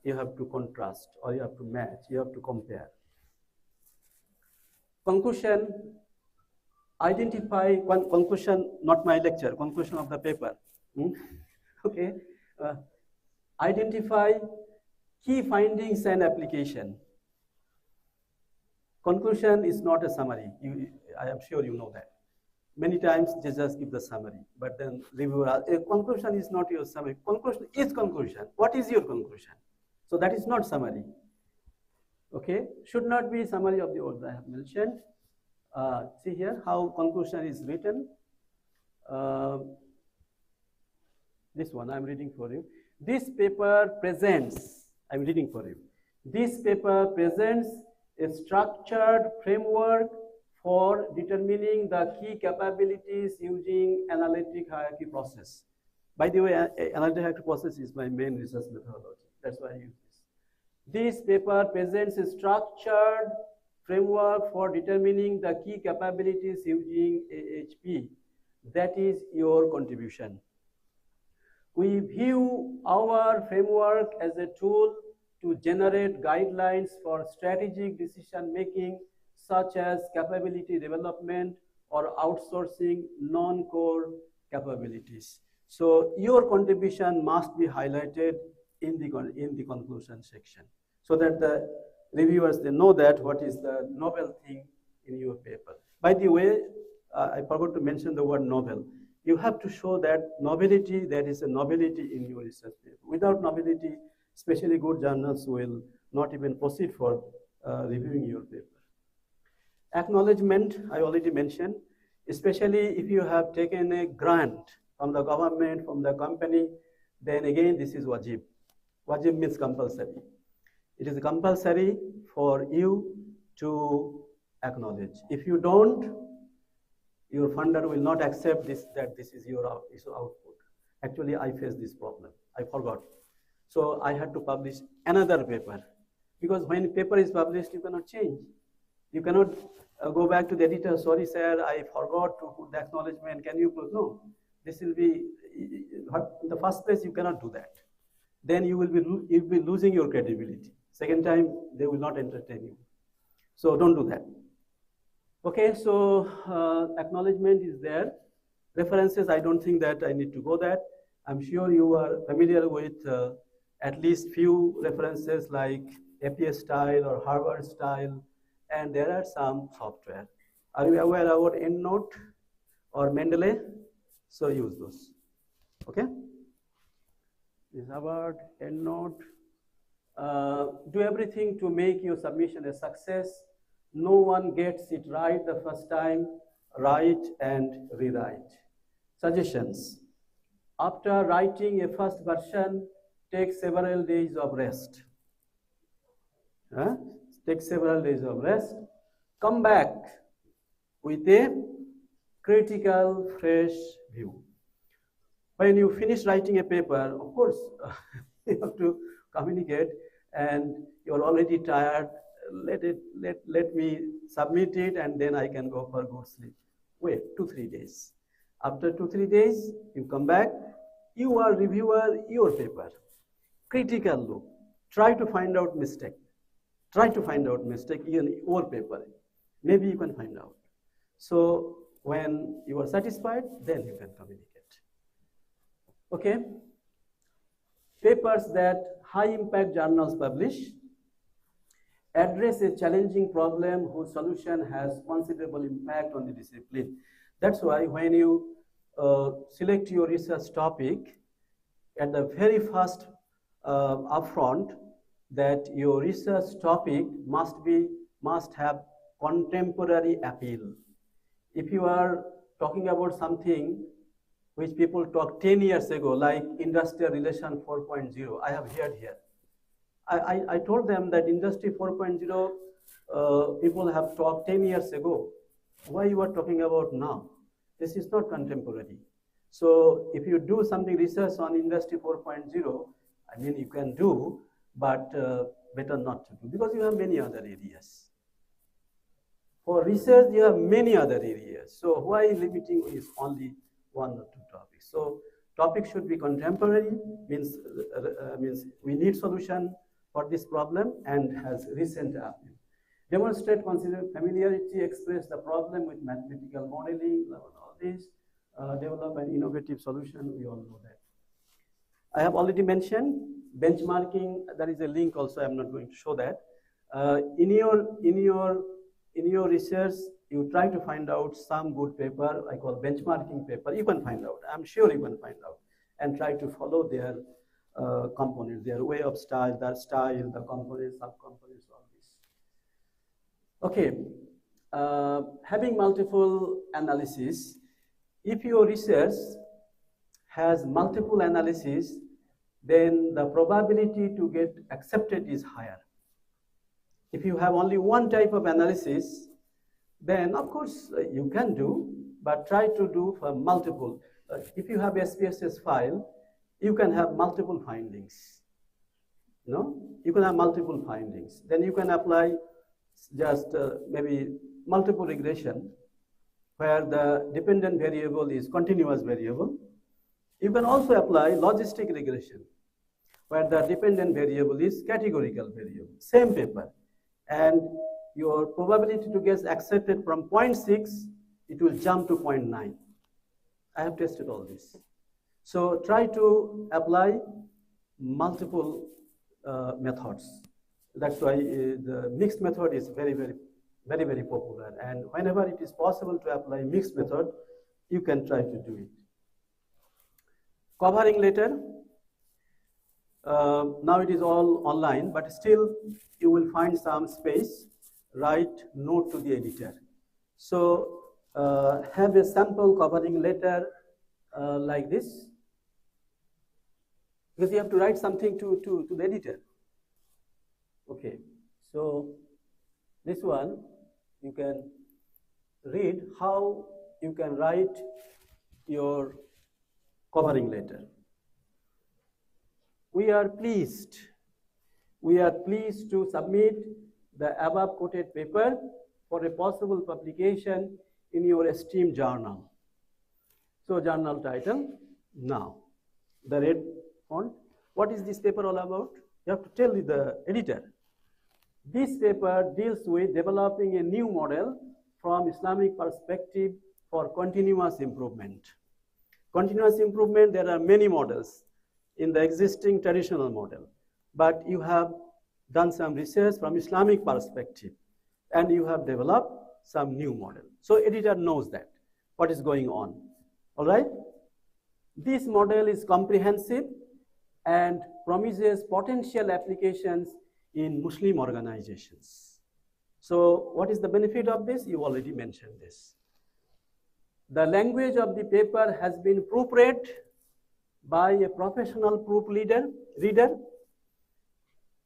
you have to contrast or you have to match, you have to compare. Conclusion, identify one conclusion, not my lecture, conclusion of the paper. Okay. Identify key findings and application. Conclusion is not a summary. I am sure you know that. Many times they just give the summary, but then reviewer, a conclusion is not your summary. Conclusion is conclusion. What is your conclusion? So that is not summary. Okay, should not be summary of the work I have mentioned. See here how conclusion is written. This one I'm reading for you. This paper presents, I'm reading for you. This paper presents a structured framework for determining the key capabilities using analytic hierarchy process. By the way, analytic hierarchy process is my main research methodology. That's why I use this. This paper presents a structured framework for determining the key capabilities using AHP. That is your contribution. We view our framework as a tool to generate guidelines for strategic decision making, such as capability development or outsourcing non-core capabilities. So your contribution must be highlighted in the conclusion section, so that the reviewers, they know that what is the novel thing in your paper. By the way, I forgot to mention the word novel. You have to show that novelty, there is a novelty in your research paper. Without novelty, especially good journals will not even proceed for reviewing your paper. Acknowledgement, I already mentioned, especially if you have taken a grant from the government, from the company, then again this is wajib. Wajib means compulsory. It is compulsory for you to acknowledge. If you don't, your funder will not accept that this is your output. Actually, I faced this problem. I forgot. So I had to publish another paper, because when paper is published, you cannot change. You cannot go back to the editor, sorry sir, I forgot to put the acknowledgement, can you put? No, this will be, in the first place you cannot do that. Then you'll be losing your credibility. Second time, they will not entertain you. So don't do that. Okay, so acknowledgement is there. References, I don't think that I need to go that. I'm sure you are familiar with at least few references like APA style or Harvard style, and there are some software. Are you aware about EndNote or Mendeley? So use those, okay? this award, EndNote. Do everything to make your submission a success. No one gets it right the first time. Write and rewrite. Suggestions. After writing a first version, take several days of rest. Take several days of rest. Come back with a critical, fresh view. When you finish writing a paper, of course, you have to communicate, and you're already tired. Let me submit it, and then I can go for good sleep. Wait 2-3 days. After 2-3 days, you come back. You are reviewer your paper. Critical look. Try to find out mistake. Try to find out mistake in your paper. Maybe you can find out. So when you are satisfied, then you can communicate. Okay. Papers that high impact journals publish address a challenging problem whose solution has considerable impact on the discipline. That's why when you select your research topic, at the very first upfront, that your research topic must have contemporary appeal. If you are talking about something which people talked 10 years ago, like industrial relation 4.0, I have heard here. I told them that industry 4.0 people have talked 10 years ago. Why you are talking about now? This is not contemporary. So if you do something research on industry 4.0, I mean you can do, but better not to do, because you have many other areas. For research, you have many other areas. So why limiting is only 1 or 2 topics? So topic should be contemporary, means we need solution for this problem and has recent appeal. Demonstrate consider familiarity, express the problem with mathematical modeling, all this, develop an innovative solution, we all know that. I have already mentioned benchmarking. There is a link also, I'm not going to show that. In your research, you try to find out some good paper, I call benchmarking paper, you can find out, I'm sure you can find out, and try to follow their components, their way of style, the components, sub-components, all this. Okay, having multiple analysis, if your research has multiple analysis, then the probability to get accepted is higher. If you have only one type of analysis, then of course you can do, but try to do for multiple. If you have SPSS file, you can have multiple findings. You can have multiple findings. Then you can apply just maybe multiple regression, where the dependent variable is continuous variable. You can also apply logistic regression, where the dependent variable is categorical variable, same paper. And your probability to get accepted from 0.6, it will jump to 0.9. I have tested all this. So try to apply multiple methods. That's why the mixed method is very popular. And whenever it is possible to apply mixed method, you can try to do it. Covering letter. Now it is all online, but still you will find some space. Write note to the editor. So have a sample covering letter like this, because you have to write something to the editor. Okay, so this one you can read how you can write your covering letter. We are pleased to submit the above quoted paper for a possible publication in your esteemed journal. So journal title, now, the red font. What is this paper all about? You have to tell the editor. This paper deals with developing a new model from Islamic perspective for continuous improvement. Continuous improvement, there are many models in the existing traditional model, but you have done some research from Islamic perspective, and you have developed some new model. So editor knows that, what is going on, all right? This model is comprehensive and promises potential applications in Muslim organizations. So what is the benefit of this? You already mentioned this. The language of the paper has been proofread by a professional proofreader,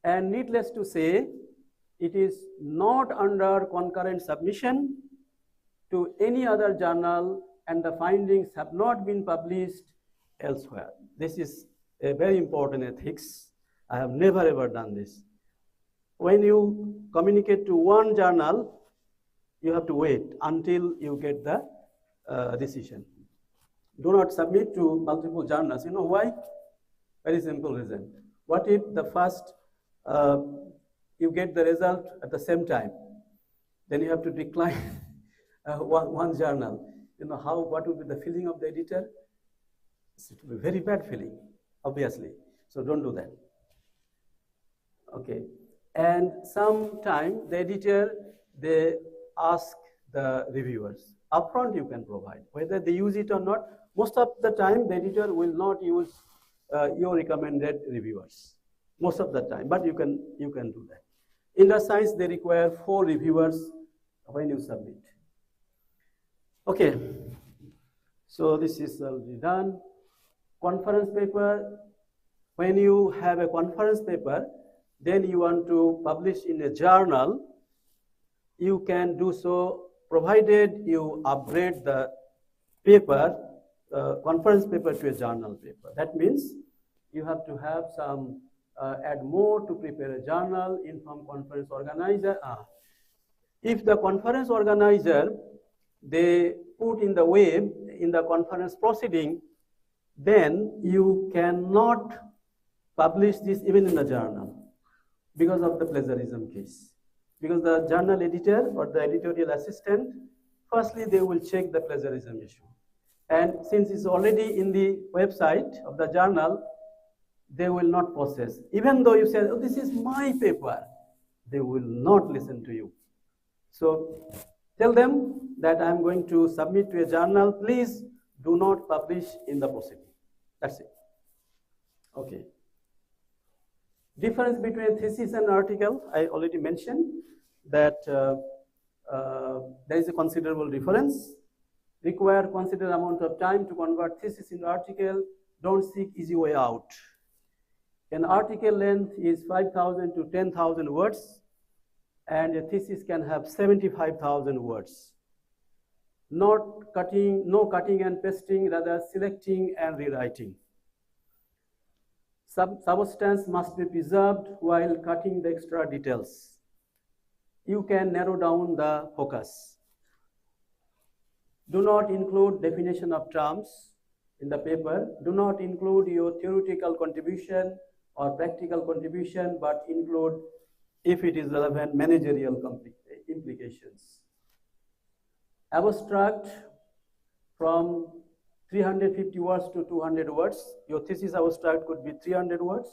and needless to say, it is not under concurrent submission to any other journal, and the findings have not been published elsewhere. This is a very important ethics. I have never ever done this. When you communicate to one journal, you have to wait until you get the decision. Do not submit to multiple journals. You know why? Very simple reason. What if the first you get the result at the same time? Then you have to decline one journal. You know what would be the feeling of the editor? It will be very bad feeling, obviously. So don't do that. Okay. And sometime the editor, they ask the reviewers. Upfront you can provide. Whether they use it or not, most of the time the editor will not use your recommended reviewers. Most of the time, but you can do that. In the science, they require 4 reviewers when you submit. Okay, so this is already done. Conference paper. When you have a conference paper, then you want to publish in a journal, you can do so provided you upgrade the paper, conference paper to a journal paper. That means you have to have some, add more to prepare a journal, inform conference organizer. If the conference organizer, they put in the web, in the conference proceeding, then you cannot publish this even in the journal because of the plagiarism case. Because the journal editor or the editorial assistant, firstly, they will check the plagiarism issue. And since it's already in the website of the journal, they will not process. Even though you say, oh, this is my paper, they will not listen to you. So tell them that I'm going to submit to a journal. Please do not publish in the proceeding. That's it. Okay. Difference between thesis and article, I already mentioned that there is a considerable difference. Require considerable amount of time to convert thesis into article. Don't seek easy way out. An article length is 5,000 to 10,000 words, and a thesis can have 75,000 words. No cutting and pasting, rather selecting and rewriting. Substance must be preserved while cutting the extra details. You can narrow down the focus. Do not include definition of terms in the paper. Do not include your theoretical contribution or practical contribution, but include, if it is relevant, managerial implications. Abstract from 350 words to 200 words. Your thesis abstract could be 300 words,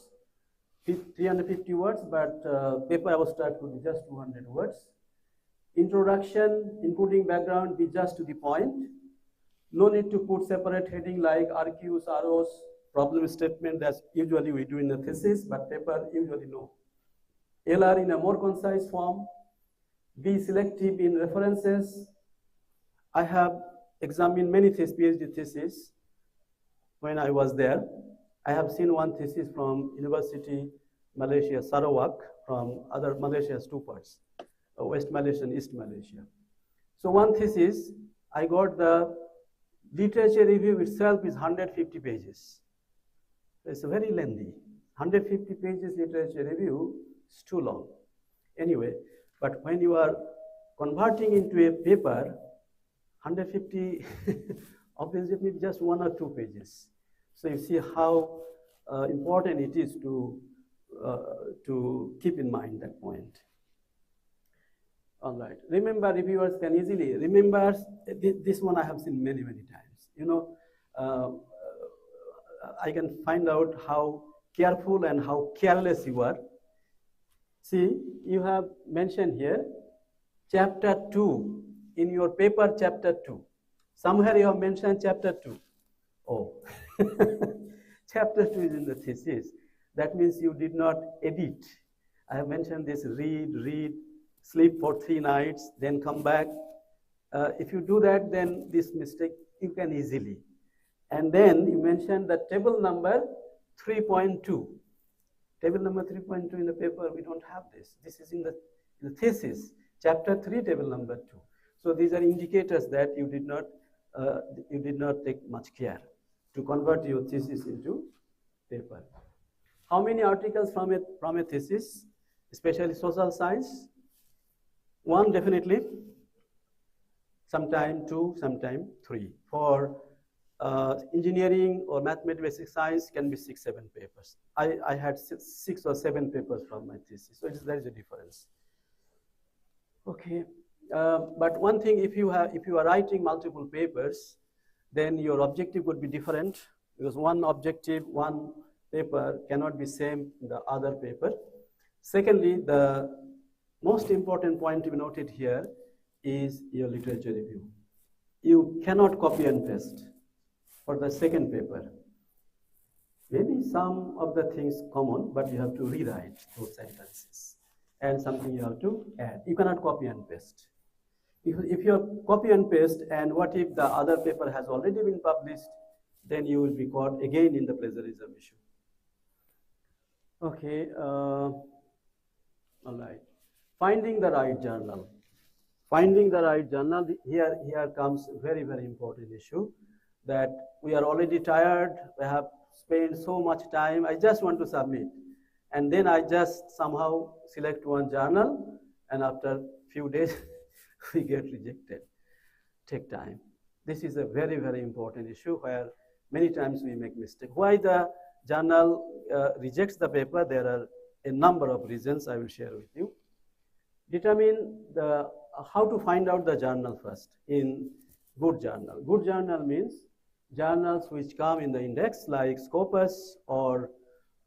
350 words, but paper abstract could be just 200 words. Introduction, including background, be just to the point. No need to put separate heading like RQs, ROs, problem statement, that's usually we do in the thesis, but paper usually no. LR in a more concise form. Be selective in references. I have examined many PhD theses when I was there. I have seen one thesis from University Malaysia, Sarawak, from other Malaysia has 2 parts, West Malaysia and East Malaysia. So one thesis, I got the literature review itself is 150 pages. It's very lengthy. 150 pages literature review is too long. Anyway, but when you are converting into a paper, 150 obviously just 1 or 2 pages. So you see how important it is to keep in mind that point. All right. Remember, reviewers can easily remember. This one I have seen many times. You know, I can find out how careful and how careless you are. See, you have mentioned here chapter 2 in your paper, chapter 2. Somewhere you have mentioned chapter 2. Oh, Chapter 2 is in the thesis. That means you did not edit. I have mentioned this: read, sleep for 3 nights, then come back. If you do that, then this mistake you can easily. And then you mentioned the table number 3.2. Table number 3.2 in the paper, we don't have this. This is in the thesis, chapter 3, table number 2. So these are indicators that you did not take much care to convert your thesis into paper. How many articles from a thesis, especially social science? 1 definitely, sometime 2, sometime 3. For engineering or mathematics, basic science can be 6, 7 papers. I had 6 or 7 papers from my thesis, so there is a difference. Okay, but one thing, if you are writing multiple papers, then your objective would be different, because one objective, one paper cannot be same in the other paper. Secondly, the most important point to be noted here is your literature review. You cannot copy and paste for the second paper. Maybe some of the things common, but you have to rewrite those sentences, and something you have to add. You cannot copy and paste. If you copy and paste, and what if the other paper has already been published, then you will be caught again in the plagiarism issue. Okay, all right. Finding the right journal. Finding the right journal, here comes very, very important issue, that we are already tired, we have spent so much time, I just want to submit. And then I just somehow select one journal, and after few days, we get rejected. Take time. This is a very, very important issue where many times we make mistake. Why the journal rejects the paper? There are a number of reasons I will share with you. Determine how to find out the journal first in good journal. Good journal means journals which come in the index like Scopus or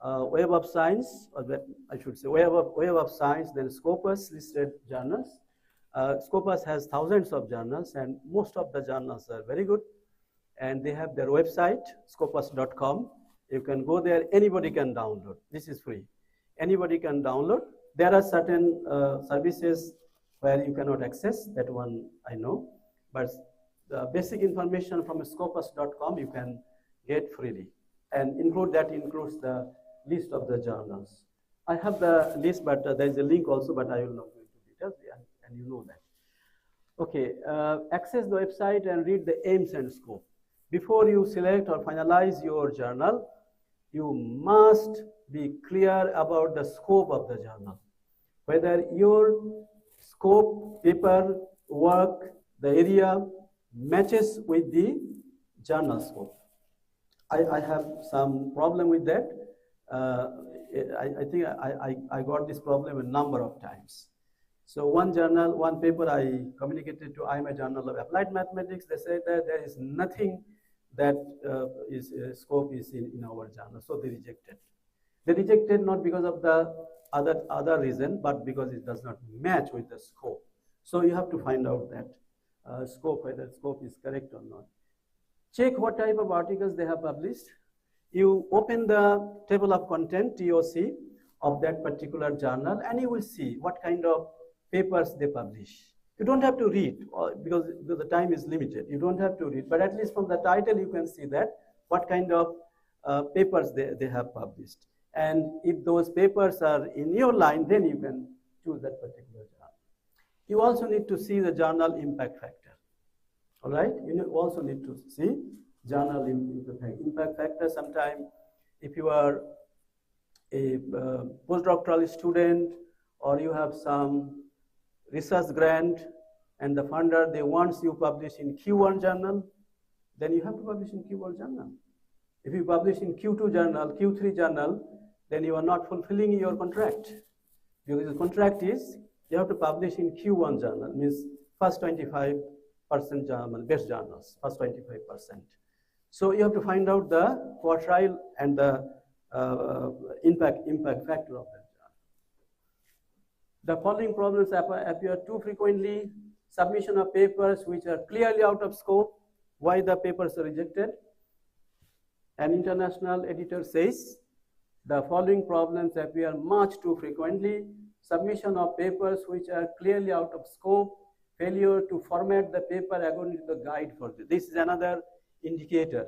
Web of Science, or I should say Web of Science, then Scopus listed journals. Scopus has thousands of journals, and most of the journals are very good, and they have their website, scopus.com. You can go there, anybody can download. This is free. Anybody can download. There are certain services where you cannot access, that one I know, but the basic information from scopus.com you can get freely, and includes the list of the journals. I have the list, but there is a link also, but I will not go into details, and you know that. Okay, access the website and read the aims and scope. Before you select or finalize your journal, you must be clear about the scope of the journal. Whether your scope, paper, work, the area matches with the journal scope. I have some problem with that. I think I got this problem a number of times. So one journal, one paper I communicated to IMA Journal of Applied Mathematics. They said that there is nothing that scope is in our journal, so they rejected. They rejected not because of the other reason, but because it does not match with the scope. So you have to find out that scope, whether scope is correct or not. Check what type of articles they have published. You open the table of content, TOC, of that particular journal, and you will see what kind of papers they publish. You don't have to read, because the time is limited. You don't have to read, but at least from the title you can see that what kind of papers they have published. And if those papers are in your line, then you can choose that particular journal. You also need to see the journal impact factor. All right? You also need to see journal impact factor. Sometimes if you are a postdoctoral student, or you have some research grant, and the funder, they want you publish in Q1 journal, then you have to publish in Q1 journal. If you publish in Q2 journal, Q3 journal, then you are not fulfilling your contract. Because the contract is, you have to publish in Q1 journal, means first 25% journal, best journals, first 25%. So you have to find out the quartile and the impact factor of that journal. The following problems appear too frequently: submission of papers which are clearly out of scope. Why the papers are rejected? An international editor says, the following problems appear much too frequently: submission of papers which are clearly out of scope, failure to format the paper according to the guide for this. This is another indicator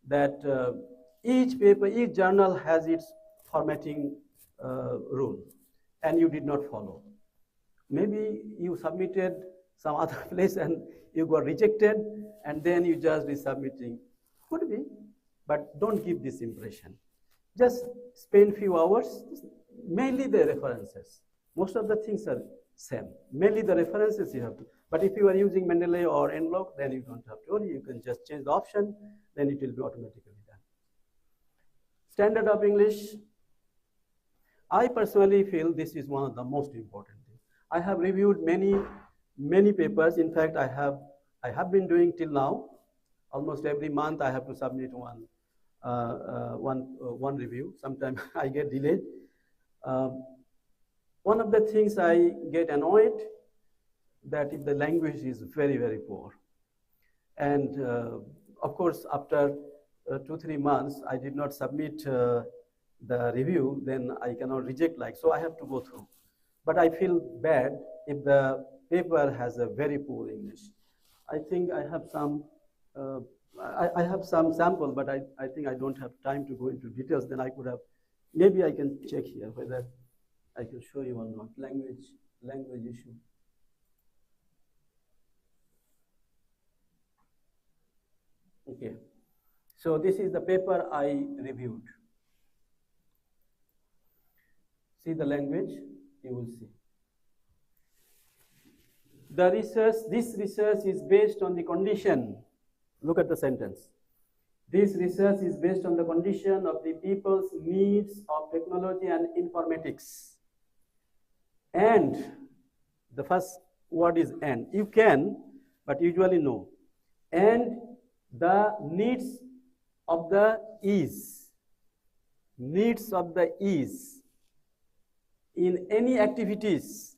that each paper, each journal has its formatting rule, and you did not follow. Maybe you submitted some other place and you got rejected, and then you just resubmitting. Could be, but don't give this impression. Just spend few hours, mainly the references. Most of the things are same. Mainly the references you have to. But if you are using Mendeley or Nlog, then you don't have to worry. You can just change the option, then it will be automatically done. Standard of English. I personally feel this is one of the most important things. I have reviewed many papers. In fact, I have been doing till now. Almost every month I have to submit one review. Sometimes I get delayed. One of the things I get annoyed that if the language is very, very poor. And of course, after 2-3 months, I did not submit the review, then I cannot reject so I have to go through. But I feel bad if the paper has a very poor English. I think I have some I have some sample, but I think I don't have time to go into details. Then I could have, maybe I can check here whether I can show you or not. Language issue. Okay, so this is the paper I reviewed. See the language, you will see. The research, this research is based on the condition. Look at the sentence. This research is based on the condition of the people's needs of technology and informatics. And the first word is and. You can, but usually no. And the needs of the ease. Needs of the ease. In any activities,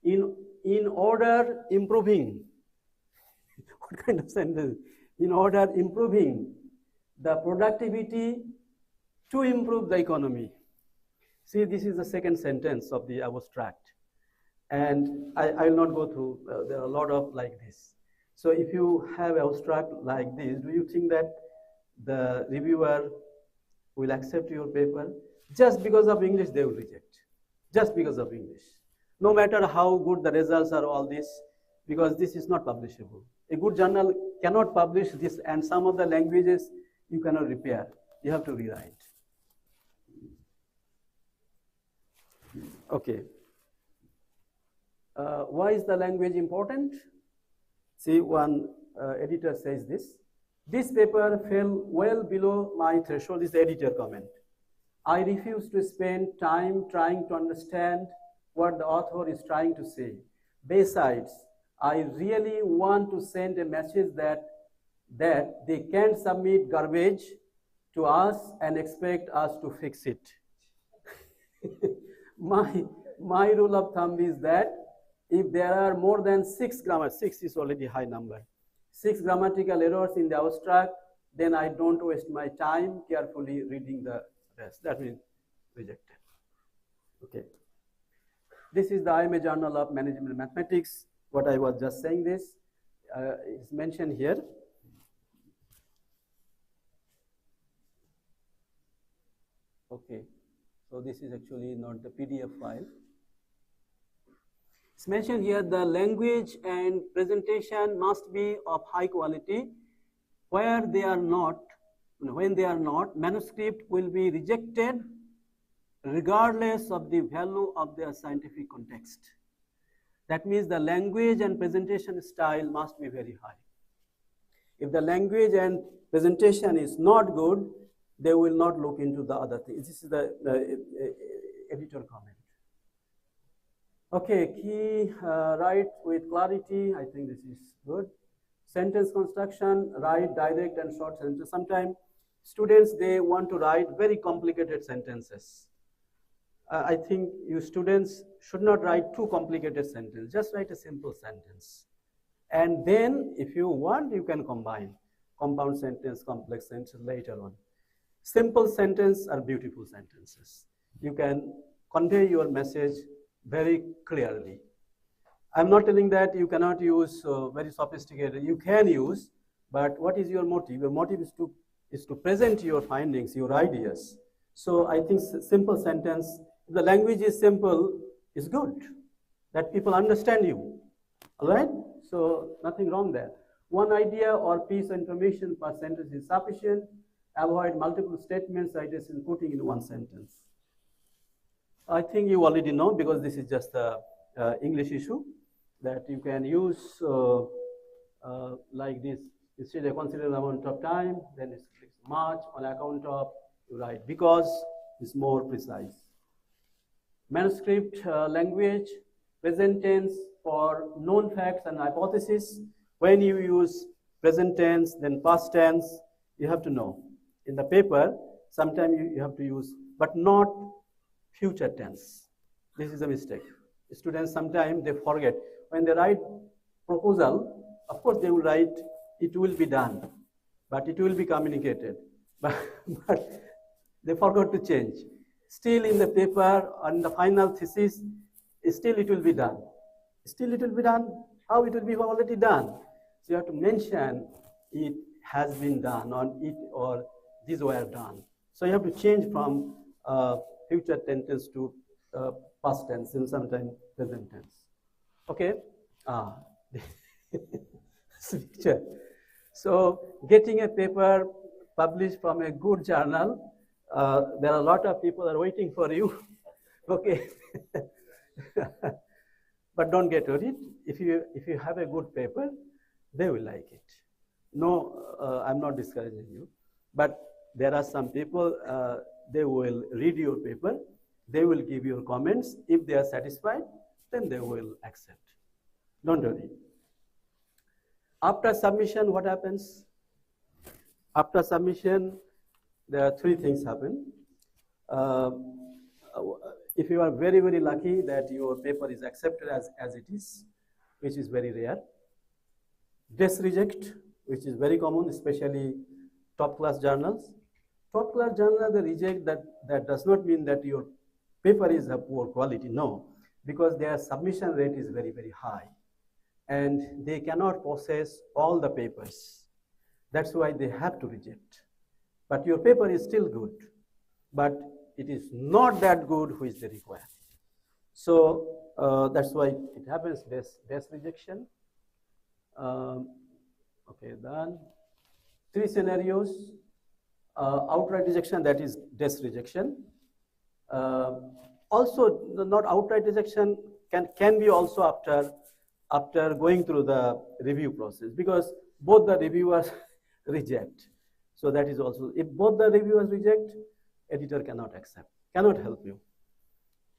in order improving. What kind of sentence? In order improving the productivity to improve the economy. See, this is the second sentence of the abstract. And I will not go through, there are a lot of like this. So if you have abstract like this, do you think that the reviewer will accept your paper? Just because of English, they will reject. Just because of English. No matter how good the results are, all this, because this is not publishable. A good journal cannot publish this, and some of the languages you cannot repair. You have to rewrite. Okay. Why is the language important? See, one editor says this. This paper fell well below my threshold, is the editor comment. I refuse to spend time trying to understand what the author is trying to say. Besides, I really want to send a message that they can't submit garbage to us and expect us to fix it. My rule of thumb is that if there are more than 6 is already high number, 6 grammatical errors in the abstract, then I don't waste my time carefully reading the rest. That means rejected. Okay. This is the IMA Journal of Management Mathematics. What I was just saying this is mentioned here. Okay, so this is actually not the PDF file. It's mentioned here the language and presentation must be of high quality. Where they are not, when they are not, manuscript will be rejected regardless of the value of their scientific context. That means the language and presentation style must be very high. If the language and presentation is not good, they will not look into the other things. This is the editor comment. Okay, key, write with clarity. I think this is good. Sentence construction, write direct and short sentences. Sometimes students, they want to write very complicated sentences. I think you students should not write too complicated sentences. Just write a simple sentence. And then if you want, you can combine compound sentence, complex sentence later on. Simple sentences are beautiful sentences. You can convey your message very clearly. I'm not telling that you cannot use very sophisticated. You can use, but what is your motive? Your motive is to present your findings, your ideas. So I think simple sentence, if the language is simple, is good, that people understand you. All right? So nothing wrong there. One idea or piece of information per sentence is sufficient. Avoid multiple statements, ideas in putting in one sentence. I think you already know, because this is just the English issue, that you can use like this. Instead of considerable amount of time, then it's much, on account of, you write because, it's more precise. Manuscript language, present tense for known facts and hypotheses. When you use present tense, then past tense, you have to know. In the paper, sometimes you have to use, but not future tense. This is a mistake. Students sometimes they forget. When they write proposal, of course they will write, it will be done, but it will be communicated. But they forgot to change. Still in the paper, on the final thesis, still it will be done. Still it will be done. How it will be already done? So you have to mention it has been done, or these were done. So you have to change from future tense to past tense and sometimes present tense. Okay? Picture. So getting a paper published from a good journal, there are a lot of people are waiting for you. Okay? But don't get worried. If you have a good paper, they will like it. No, I'm not discouraging you. But there are some people, they will read your paper, they will give your comments. If they are satisfied, then they will accept. Don't worry. After submission, what happens? After submission, there are three things happen. If you are very, very lucky that your paper is accepted as it is, which is very rare. Desk reject, which is very common, especially top class journals. Top class journals, they reject that does not mean that your paper is of poor quality, no, because their submission rate is very, very high. And they cannot process all the papers. That's why they have to reject. But your paper is still good, but it is not that good which they require. So that's why it happens, desk rejection. Okay, done. Three scenarios. Outright rejection, that is desk rejection. Also, not outright rejection can be also after going through the review process, because both the reviewers reject. So that is also, if both the reviewers reject, editor cannot accept, cannot help you.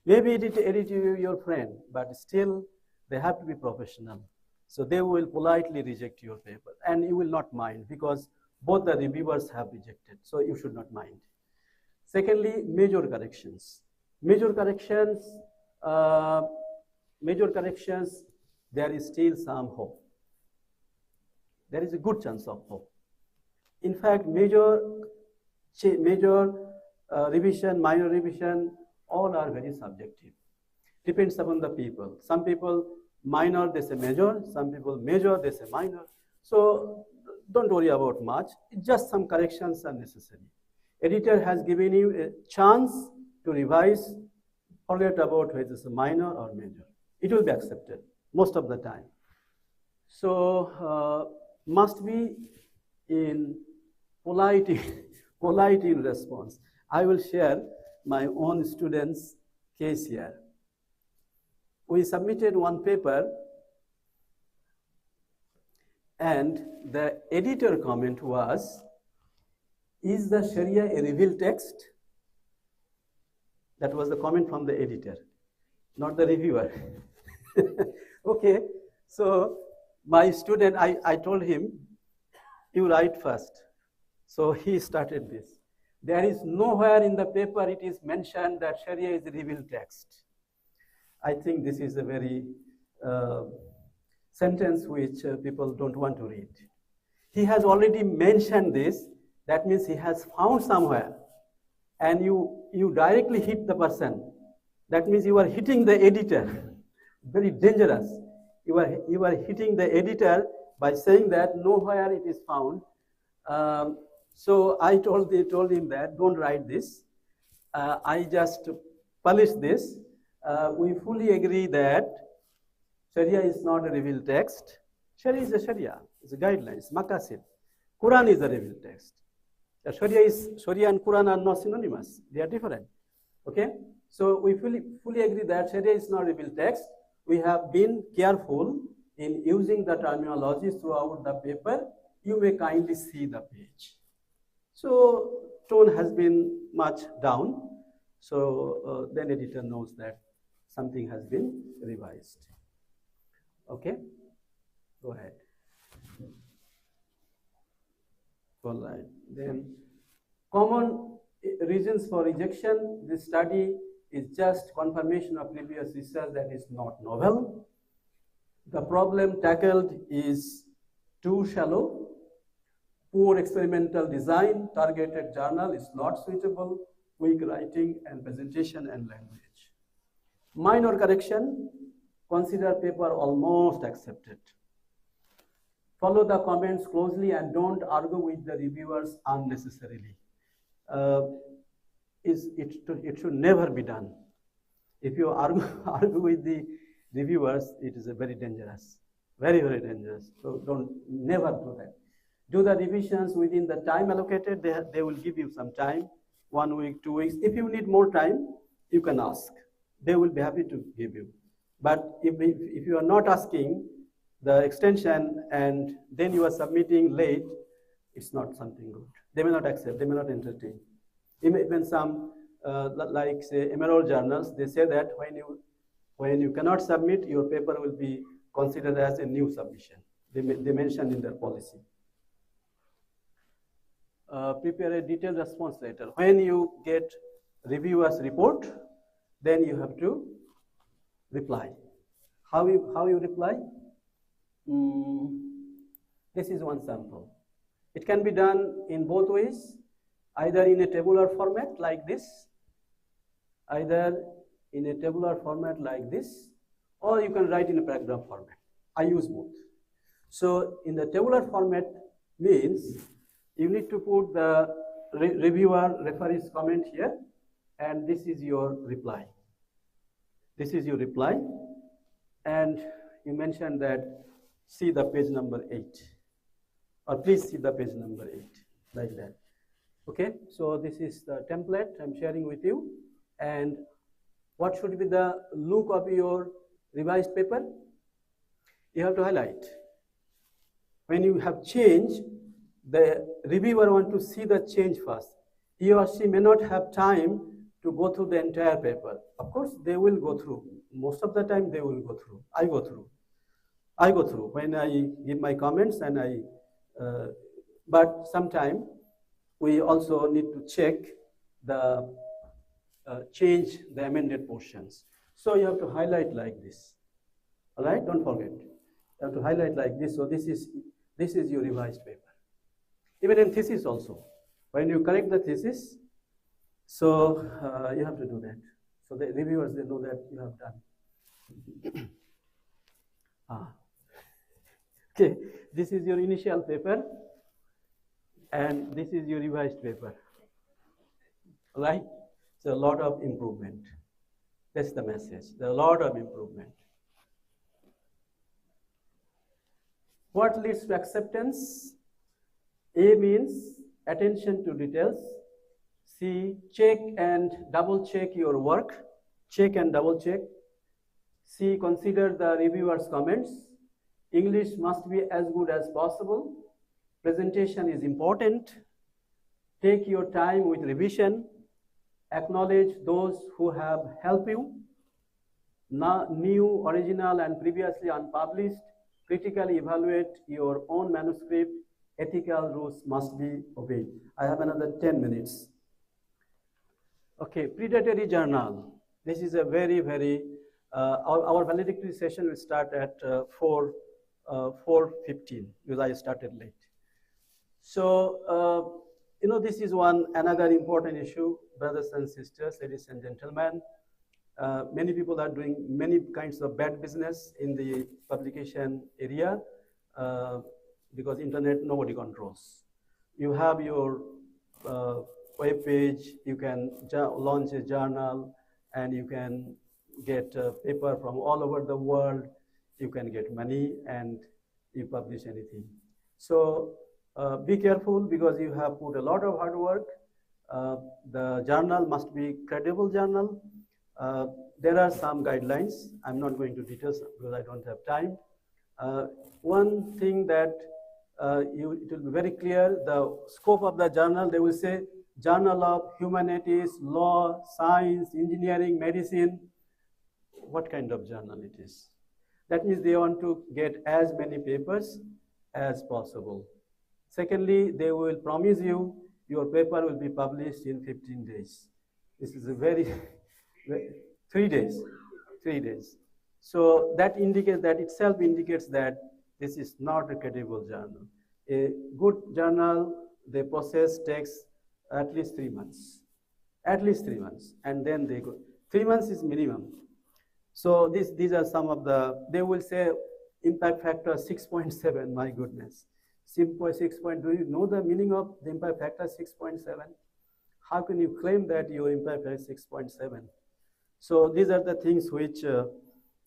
Maybe edit your friend, but still they have to be professional. So they will politely reject your paper, and you will not mind, because both the reviewers have rejected, so you should not mind. Secondly, major corrections. Major corrections, there is still some hope. There is a good chance of hope. In fact, major revision, minor revision, all are very subjective. Depends upon the people. Some people minor, they say major. Some people major, they say minor. So don't worry about much. Just some corrections are necessary. Editor has given you a chance to revise. Forget about whether it's a minor or major. It will be accepted most of the time. So must be in polite in response. I will share my own student's case here. We submitted one paper, and the editor comment was, is the Sharia a revealed text? That was the comment from the editor, not the reviewer. Okay, so my student, I told him, you write first. So he started this. There is nowhere in the paper it is mentioned that Sharia is a revealed text. I think this is a very sentence which people don't want to read. He has already mentioned this That means he has found somewhere, and you directly hit the person. That means you are hitting the editor. Very dangerous. You are hitting the editor by saying that nowhere it is found. So I told him that don't write this. I just publish this. We fully agree that Sharia is not a revealed text. Sharia is a Sharia. It's a guidelines, maqasid. Quran is a revealed text. Sharia and Quran are not synonymous. They are different. Okay? So we fully agree that Sharia is not a revealed text. We have been careful in using the terminologies throughout the paper. You may kindly see the page. So tone has been much down. So then editor knows that something has been revised. Okay? Go ahead. All right. Then common reasons for rejection. This study is just confirmation of previous research that is not novel. The problem tackled is too shallow. Poor experimental design, targeted journal is not suitable, weak writing and presentation and language. Minor correction, consider paper almost accepted. Follow the comments closely and don't argue with the reviewers unnecessarily. It should never be done. If you argue with the reviewers, it is a very dangerous, very, very dangerous. So never do that. Do the revisions within the time allocated. They will give you some time, 1 week, 2 weeks. If you need more time, you can ask. They will be happy to give you. But if you are not asking the extension and then you are submitting late, it's not something good. They may not accept, they may not entertain. Even some, like say Emerald journals, they say that when you cannot submit, your paper will be considered as a new submission. They mentioned in their policy. Prepare a detailed response letter. When you get reviewer's report, then you have to reply. How you reply? This is one sample. It can be done in both ways, either in a tabular format like this, or you can write in a paragraph format. I use both. So in the tabular format means you need to put the reviewer referee's comment here, and this is your reply. This is your reply, and you mentioned that see the page number 8, or please see the page number 8, like that. Okay, so this is the template I'm sharing with you. And what should be the look of your revised paper? You have to highlight. When you have change, the reviewer wants to see the change first. He or she may not have time to go through the entire paper. Of course, they will go through. Most of the time, they will go through. I go through when I give my comments, and but sometimes we also need to check the change the amended portions. So you have to highlight like this. All right, don't forget. You have to highlight like this. So this is your revised paper. Even in thesis also, when you correct the thesis, so you have to do that. So the reviewers, they know that you have done. Okay, this is your initial paper, and this is your revised paper. Right? So a lot of improvement. That's the message. There are a lot of improvement. What leads to acceptance? A means attention to details. C, check and double check your work. Check and double check. C, consider the reviewer's comments. English must be as good as possible. Presentation is important. Take your time with revision. Acknowledge those who have helped you. New, original, and previously unpublished. Critically evaluate your own manuscript. Ethical rules must be obeyed. I have another 10 minutes. Okay, predatory journal. This is a very, very, our valedictory session will start at 4:15 because I started late. So This is another important issue, brothers and sisters, ladies and gentlemen. Many people are doing many kinds of bad business in the publication area because internet nobody controls. You have your web page, you can launch a journal, and you can get paper from all over the world. You can get money and you publish anything. So be careful because you have put a lot of hard work. The journal must be credible journal. There are some guidelines. I'm not going to details because I don't have time. One thing that it will be very clear, the scope of the journal, they will say Journal of Humanities, Law, Science, Engineering, Medicine. What kind of journal it is? That means they want to get as many papers as possible. Secondly, they will promise you your paper will be published in 15 days. This is a very 3 days. So that itself indicates that this is not a credible journal. A good journal, the process takes at least 3 months. And then they go. 3 months is minimum. So these are some of they will say impact factor 6.7, my goodness. 6. Do you know the meaning of the impact factor 6.7? How can you claim that your impact factor is 6.7? So these are the things which are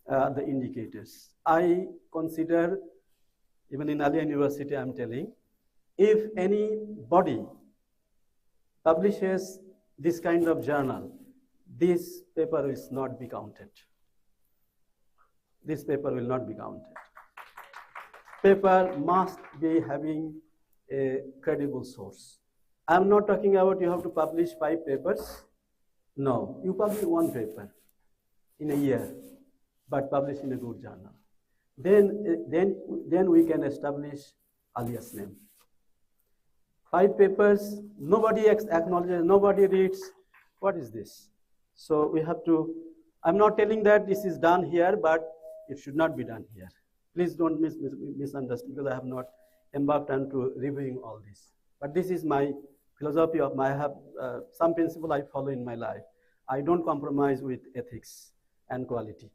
the indicators. I consider, even in Aliah University, I'm telling, if anybody publishes this kind of journal, this paper will not be counted. This paper will not be counted. Paper must be having a credible source. I'm not talking about you have to publish 5 papers. No, you publish 1 paper in a year, but publish in a good journal. Then we can establish Aliah's name. 5 papers, nobody acknowledges, nobody reads. What is this? So we have to, I'm not telling that this is done here, but it should not be done here. Please don't misunderstand because I have not embarked onto reviewing all this. But this is my philosophy of I have some principle I follow in my life. I don't compromise with ethics and quality.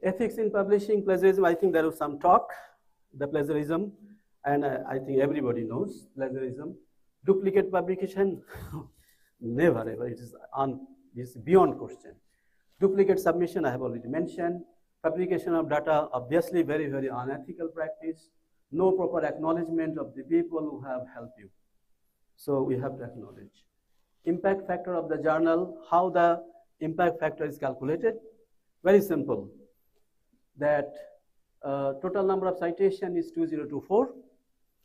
Ethics in publishing, plagiarism, I think there was some talk, the plagiarism, and I think everybody knows plagiarism. Duplicate publication, never ever, it is beyond question. Duplicate submission, I have already mentioned. Publication of data, obviously very, very unethical practice. No proper acknowledgement of the people who have helped you. So we have to acknowledge. Impact factor of the journal, how the impact factor is calculated? Very simple. That total number of citation is 2024.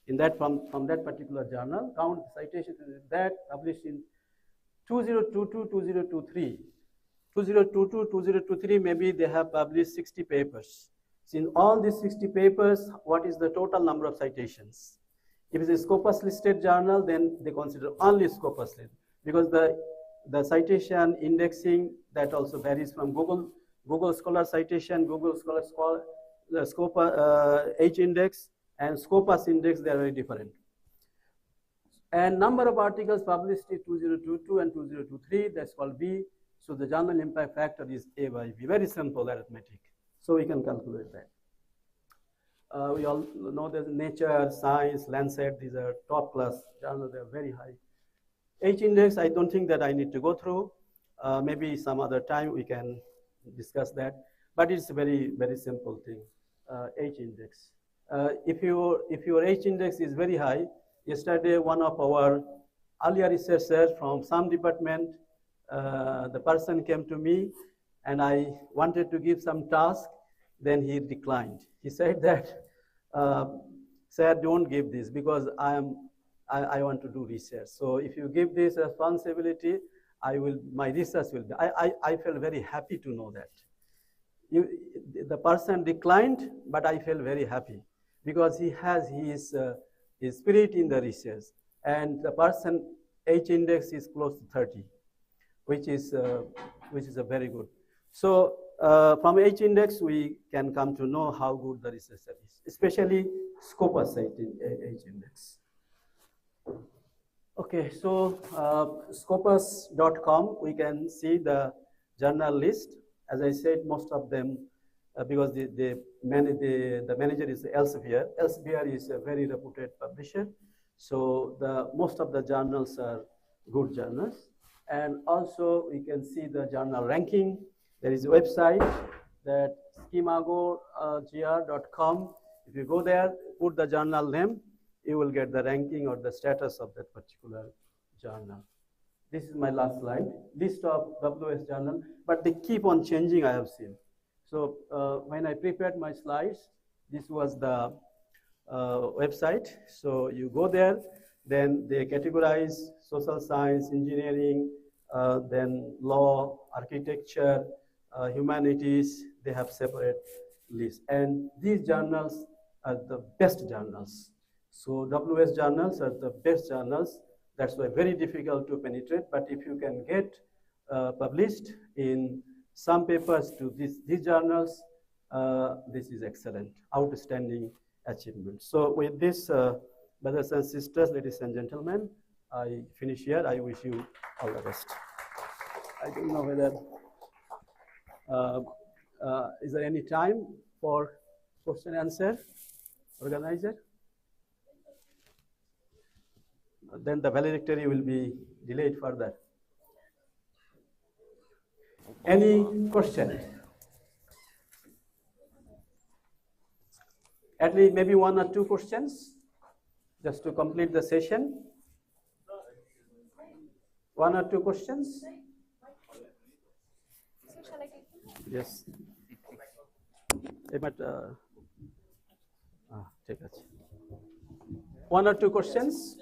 In that, from that particular journal, count citations that published in 2022, 2023. 2022, 2023, maybe they have published 60 papers. So in all these 60 papers, what is the total number of citations? If it's a Scopus listed journal, then they consider only Scopus listed because the citation indexing that also varies from Google Scholar citation, Google Scholar the Scopus H index and Scopus index, they are very different. And number of articles published in 2022 and 2023, that's called B. So the journal impact factor is A by B, very simple arithmetic. So we can calculate that. We all know there's Nature, Science, Lancet, these are top class journals, they're very high. H index, I don't think that I need to go through. Maybe some other time we can discuss that, but it's a very, very simple thing, H index. If your H index is very high, yesterday one of our Aliah researchers from some department, the person came to me and I wanted to give some task, then he declined. He said that, sir, don't give this because I want to do research. So if you give this responsibility, my research will be, I felt very happy to know that. The person declined, but I felt very happy because he has his spirit in the research. And the person H index is close to 30. Which is a very good. So from H index, we can come to know how good the researcher is, especially Scopus H index. Okay, so scopus.com, we can see the journal list. As I said, most of them, because the manager is Elsevier. Elsevier is a very reputed publisher. So most of the journals are good journals. And also we can see the journal ranking. There is a website that schemagogr.com. If you go there, put the journal name, you will get the ranking or the status of that particular journal. This is my last slide, list of WS journal, but they keep on changing, I have seen. So when I prepared my slides, this was the website. So you go there, then they categorize social science, engineering, then law, architecture, humanities, they have separate lists. And these journals are the best journals. So WS journals are the best journals. That's why very difficult to penetrate. But if you can get published in some papers to these journals, this is excellent, outstanding achievement. So with this, brothers and sisters, ladies and gentlemen, I finish here. I wish you all the best. I don't know whether is there any time for question and answer, organizer? Then the valedictory will be delayed further. Any question? At least maybe one or two questions, just to complete the session. One or two questions? Yes. Take it. One or two questions?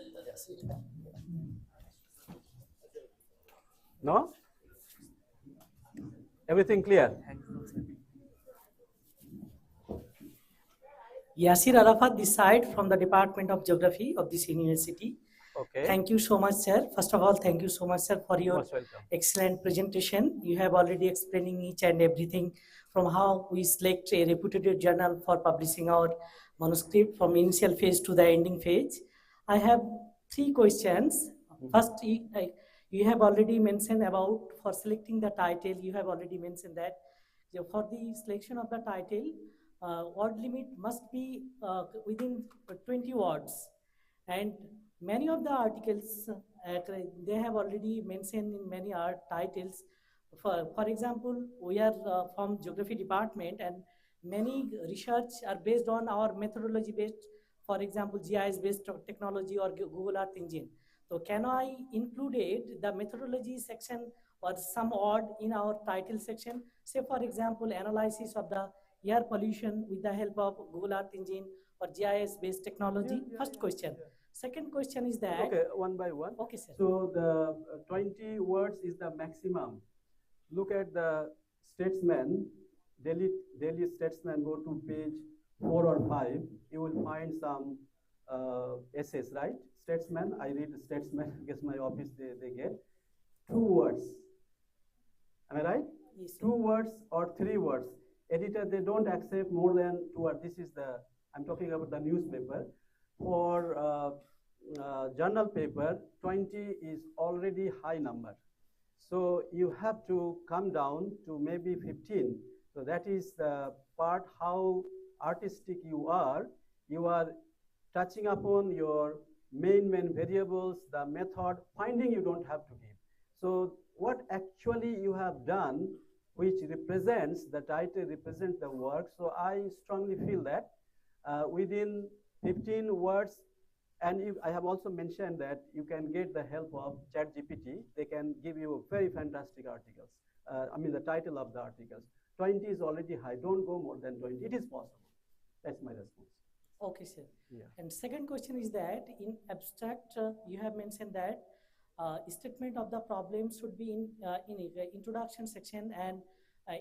No? Everything clear? Yasir Arafat this side from the Department of Geography of this university. Okay. Thank you so much, sir. First of all, thank you so much, sir, for your excellent presentation. You have already explaining each and everything from how we select a reputed journal for publishing our manuscript from initial phase to the ending phase. I have three questions. First, you have already mentioned about for selecting the title. You have already mentioned that for the selection of the title, word limit must be within 20 words. And many of the articles, they have already mentioned in many art titles. For example, we are from Geography department, and many research are based on our methodology based, for example, GIS based technology or Google Earth Engine. So can I include the methodology section or some word in our title section? Say, for example, analysis of the air pollution with the help of Google Earth Engine or GIS based technology. First question. Second question is that. Okay, one by one. Okay, sir. So the 20 words is the maximum. Look at the Statesman, Daily Statesman, go to page 4 or 5. You will find some essays, right? Statesman, I read Statesman, guess my office they get. 2 words. Am I right? Yes, sir. 2 words or 3 words. Editor, they don't accept more than 2 words. This is the, I'm talking about the newspaper. For journal paper, 20 is already high number. So you have to come down to maybe 15. So that is the part how artistic you are. You are touching upon your main variables, the method, finding you don't have to give. So what actually you have done, which represents, the title represents the work. So I strongly feel that within 15 words, and I have also mentioned that you can get the help of ChatGPT. They can give you very fantastic articles. I mean the title of the articles. 20 is already high. Don't go more than 20. It is possible. That's my response. Okay, sir. Yeah. And second question is that in abstract, you have mentioned that statement of the problem should be in introduction section and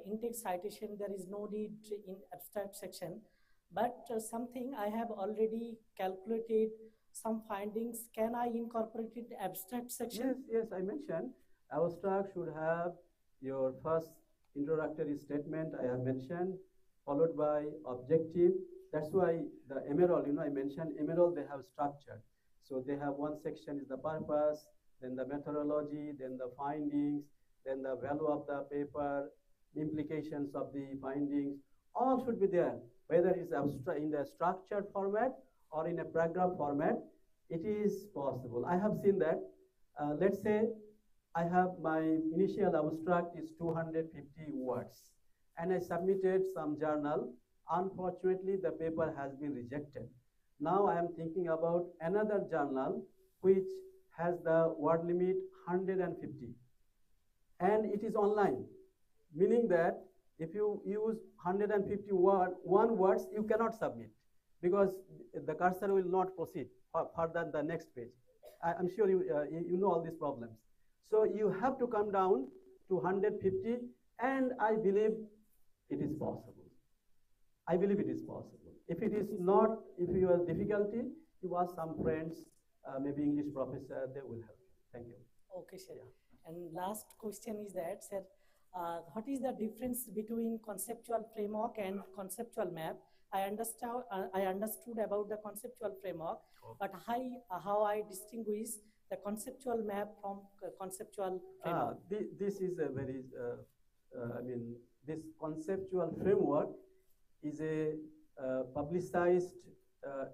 intake citation. There is no need in abstract section. But something I have already calculated some findings. Can I incorporate it abstract section? Yes, I mentioned abstract should have your first introductory statement I have mentioned, followed by objective. That's why the emerald, I mentioned emerald, they have structure. So they have one section is the purpose, then the methodology, then the findings, then the value of the paper, implications of the findings, all should be there. Whether it's in the structured format or in a paragraph format, it is possible. I have seen that. Let's say I have my initial abstract is 250 words, and I submitted some journal. Unfortunately, the paper has been rejected. Now I am thinking about another journal which has the word limit 150, and it is online, meaning that if you use 150 words, you cannot submit because the cursor will not proceed further than the next page. I'm sure you know all these problems. So you have to come down to 150, and I believe it is possible. I believe it is possible. If it is not, if you have difficulty, you ask some friends, maybe English professor, they will help you. Thank you. Okay, sir. Yeah. And last question is that, sir, what is the difference between conceptual framework and conceptual map? I understood about the conceptual framework, but how I distinguish the conceptual map from conceptual framework? This is a very, this conceptual framework is a publicized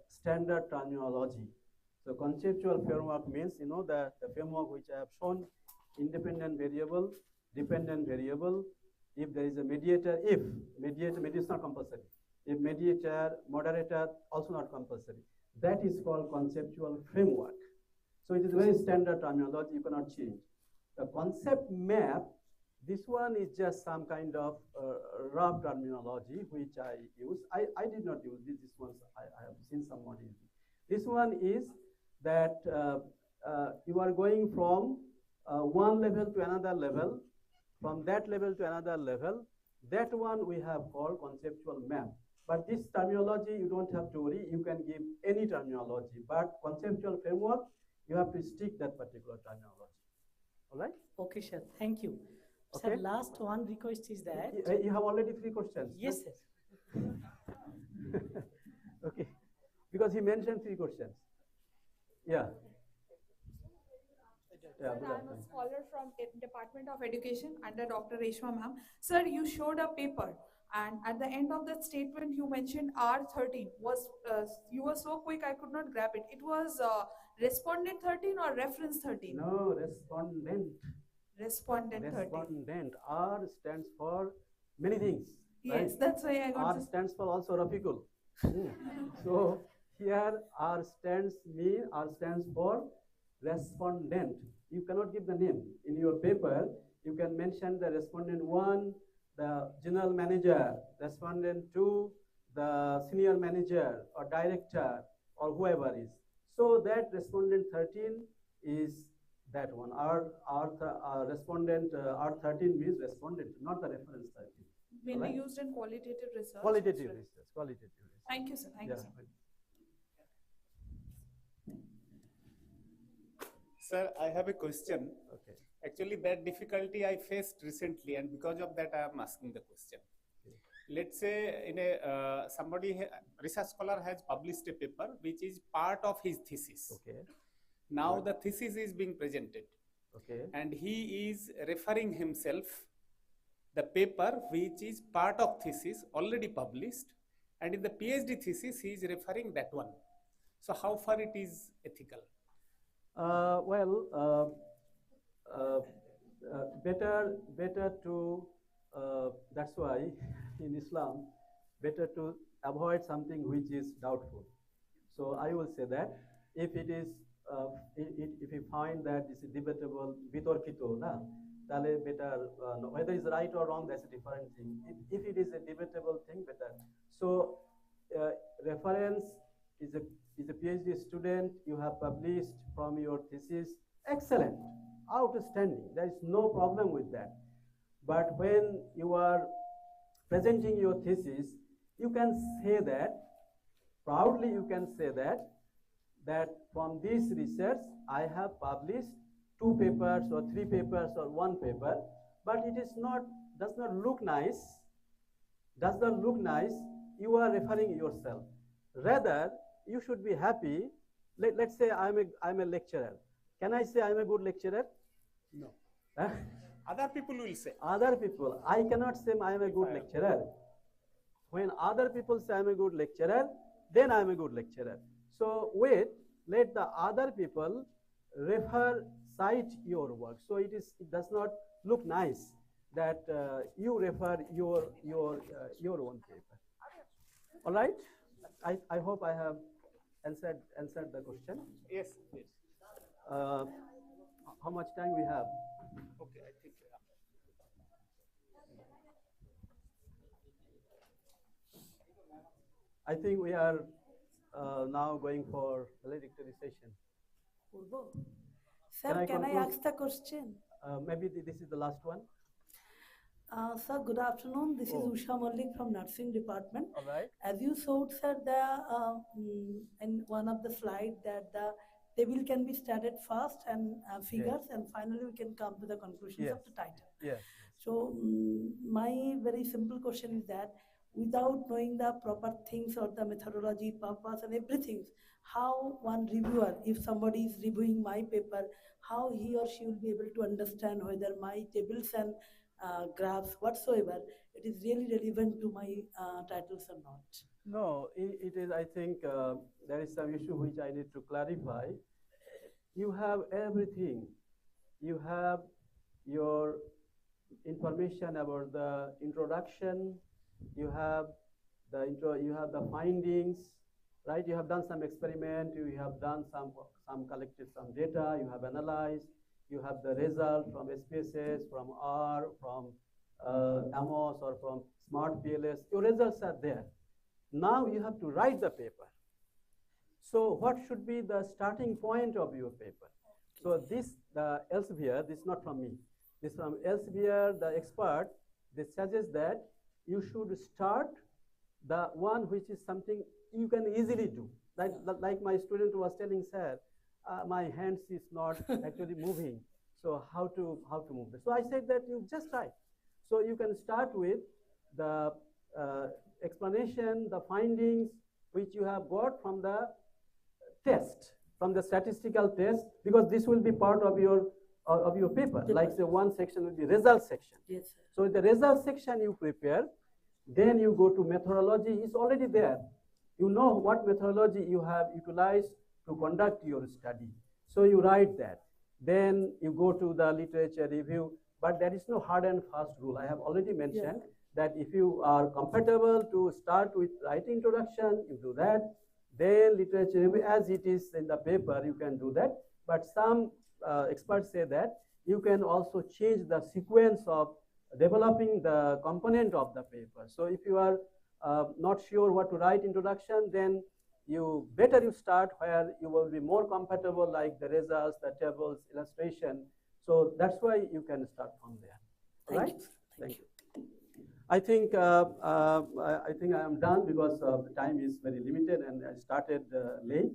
standard terminology. So conceptual framework means, the framework which I have shown, independent variable, dependent variable, if there is a mediator, mediator is not compulsory. If mediator, moderator, also not compulsory. That is called conceptual framework. So it is very standard terminology, you cannot change. The concept map, this one is just some kind of rough terminology which I use. I did not use this one, I have seen someone using. This one is that you are going from one level to another level, from that level to another level. That one we have called conceptual map. But this terminology, you don't have to worry, you can give any terminology. But conceptual framework, you have to stick that particular terminology. All right? Okay, sir. Thank you. Okay. Sir, last one request is that... You have already 3 questions. Yes, sir. Okay. Because he mentioned 3 questions. Yeah. Sir, I'm a scholar from Department of Education under Dr. Reshma ma'am. Sir, you showed a paper, and at the end of that statement, you mentioned R13 was, you were so quick I could not grab it. It was respondent 13 or reference 13? No, respondent. Respondent 13. Respondent. R stands for many things. Yes, right? that's why I got R stands for also Rafiqul. So here R stands for respondent. You cannot give the name. In your paper, you can mention the respondent 1, the general manager, respondent 2, the senior manager or director or whoever is. So that respondent 13 is that one. Respondent R13 means respondent, not the reference 13. Mainly used in qualitative research. Qualitative research. Qualitative research. Thank you, sir. Thank you, sir. Sir, I have a question. Okay. Actually, that difficulty I faced recently, and because of that, I am asking the question. Okay. Let's say in a research scholar has published a paper which is part of his thesis. Okay. Now the thesis is being presented. Okay. And he is referring himself the paper which is part of thesis already published, and in the PhD thesis he is referring that one. So how far it is ethical? Better to, that's why in Islam, better to avoid something which is doubtful. So I will say that if it is, if you find that this is debatable, bitorkito, tale better, whether it's right or wrong, that's a different thing. If it is a debatable thing, better. So reference is a PhD student, you have published from your thesis, excellent, outstanding, there is no problem with that. But when you are presenting your thesis, you can say that, proudly you can say that from this research, I have published 2 papers or 3 papers or 1 paper, but it is not, does not look nice, you are referring yourself. Rather, you should be happy let's say I'm a lecturer. Can I say I'm a good lecturer? No. Huh? Other people will say. Other people, I cannot say I am a good lecturer. When other people say I'm a good lecturer, then I'm a good lecturer. So wait, let the other people cite your work. So it does not look nice that you refer your own paper. All right? I hope I have answered the question. Yes, yes. How much time we have? Okay, I think. I think we are now going for valedictory session. Purvo. Can Sir, I can I conclude? ask the question? Maybe this is the last one. Sir, good afternoon. This Oh. is Usha Mallik from Nursing Department. All right. As you showed, sir, in one of the slides that the table can be started first and figures, and finally we can come to the conclusions of the title. Yes. So my very simple question is that without knowing the proper things or the methodology, purpose and everything, how one reviewer, if somebody is reviewing my paper, how he or she will be able to understand whether my tables and graphs whatsoever, it is really relevant to my titles or not? No, it is, I think there is some issue which I need to clarify. You have everything. You have your information about the introduction, you have the findings, right? You have done some experiment, you have done collected some data, you have analyzed, you have the result from SPSS, from R, from AMOS or from Smart PLS. Your results are there. Now you have to write the paper. So what should be the starting point of your paper? So the Elsevier, this is not from me. This from Elsevier, the expert, they suggest that you should start the one which is something you can easily do. Like my student was telling, sir, my hands is not actually moving. So how to move this? So I said that you just try. So you can start with the explanation, the findings which you have got from the test, from the statistical test, because this will be part of your paper. Like the one section will be result section. Yes, sir. So the result section you prepare, then you go to methodology. It's already there. You know what methodology you have utilized to conduct your study. So you write that. Then you go to the literature review, but there is no hard and fast rule. I have already mentioned that if you are comfortable to start with writing introduction, you do that. Then literature review, as it is in the paper, you can do that. But some experts say that you can also change the sequence of developing the component of the paper. So if you are not sure what to write introduction, then better you start where you will be more compatible, like the results, the tables, illustration. So that's why you can start from there. Thank Right? you. Thank you. I think I am done because time is very limited, and I started late.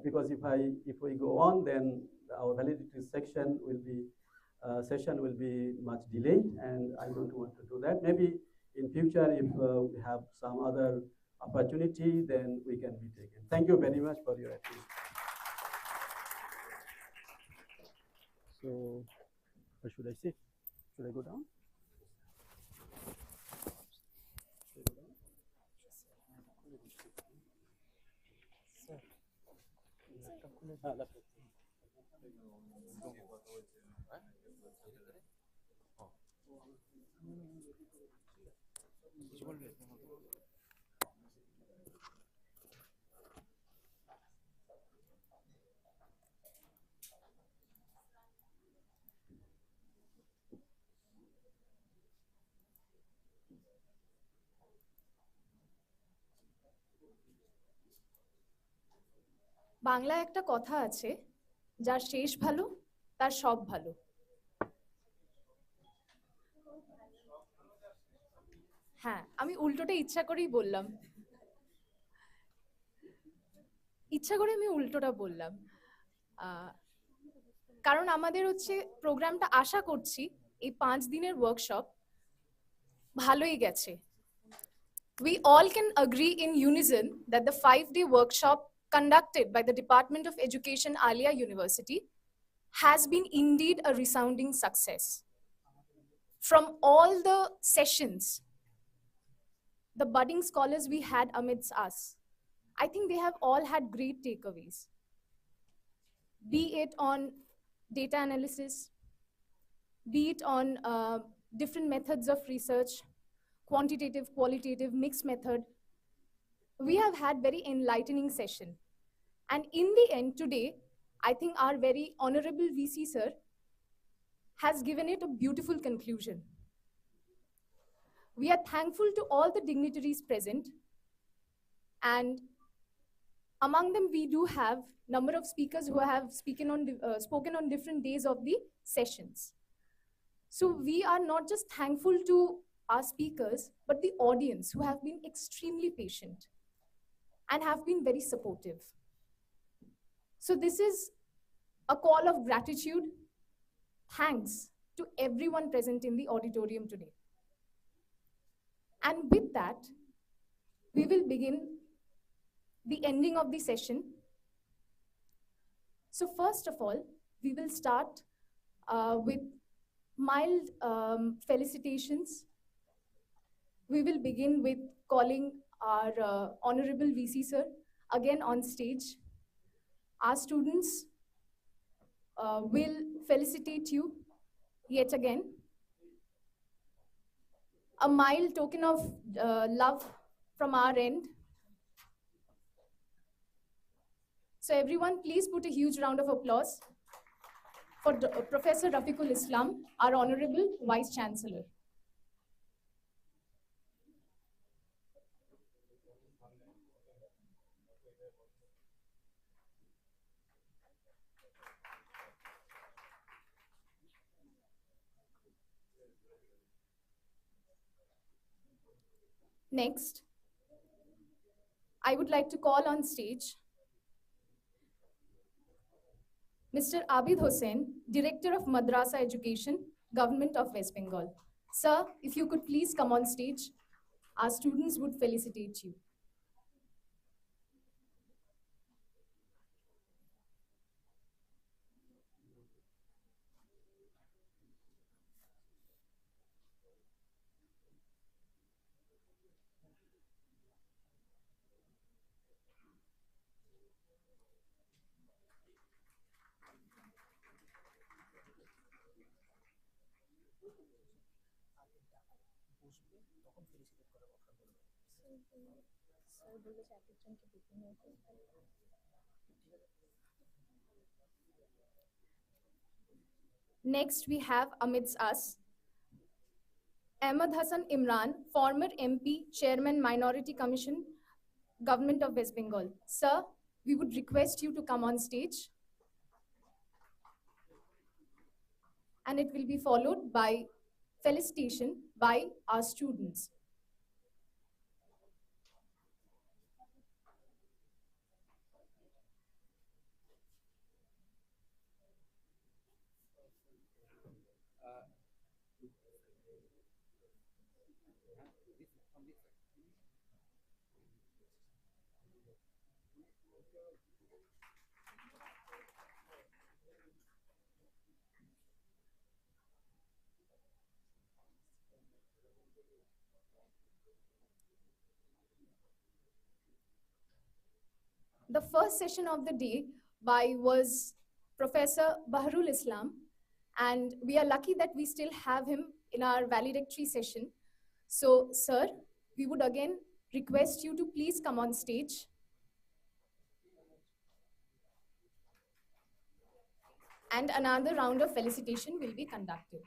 Because if we go on, then our validity session will be much delayed, and I don't want to do that. Maybe in future, if we have some other opportunity, then we can be taken. Thank you very much for your attention. So, where should I sit? Should I go down? বাংলায় একটা কথা আছে, যার শেষ ভালো তার সব ভালো। হ্যাঁ, আমি উল্টোটা ইচ্ছা করেই বললাম। ইচ্ছা করে আমি উল্টোটা বললাম, কারণ আমাদের হচ্ছে প্রোগ্রামটা আশা করছি এই 5 দিনের ওয়ার্কশপ ভালোই গেছে। We all can agree in unison that the 5-day workshop conducted by the Department of Education, Aliah University, has been indeed a resounding success. From all the sessions, the budding scholars we had amidst us, I think they have all had great takeaways, be it on data analysis, be it on different methods of research, quantitative, qualitative, mixed method. We have had very enlightening session. And in the end today, I think our very honorable VC sir has given it a beautiful conclusion. We are thankful to all the dignitaries present, and among them we do have number of speakers who have spoken on different days of the sessions. So we are not just thankful to our speakers, but the audience who have been extremely patient and have been very supportive. So this is a call of gratitude. Thanks to everyone present in the auditorium today. And with that, we will begin the ending of the session. So first of all, we will start with mild felicitations. We will begin with calling our honorable VC sir again on stage. Our students will felicitate you yet again. A mild token of love from our end. So everyone, please put a huge round of applause for Professor Rafiqul Islam, our Honorable Vice Chancellor. Next, I would like to call on stage Mr. Abid Hussain, Director of Madrasa Education, Government of West Bengal. Sir, if you could please come on stage, our students would felicitate you. Next, we have amidst us Ahmed Hassan Imran, former MP, Chairman, Minority Commission, Government of West Bengal. Sir, we would request you to come on stage. And it will be followed by felicitation by our students. The first session of the day was Professor Baharul Islam, and we are lucky that we still have him in our valedictory session. So, sir, we would again request you to please come on stage. And another round of felicitation will be conducted.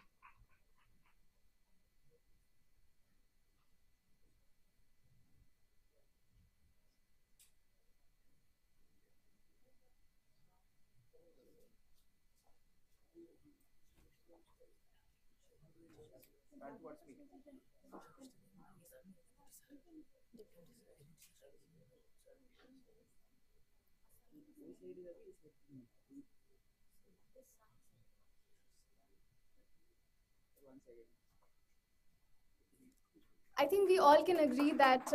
I think we all can agree that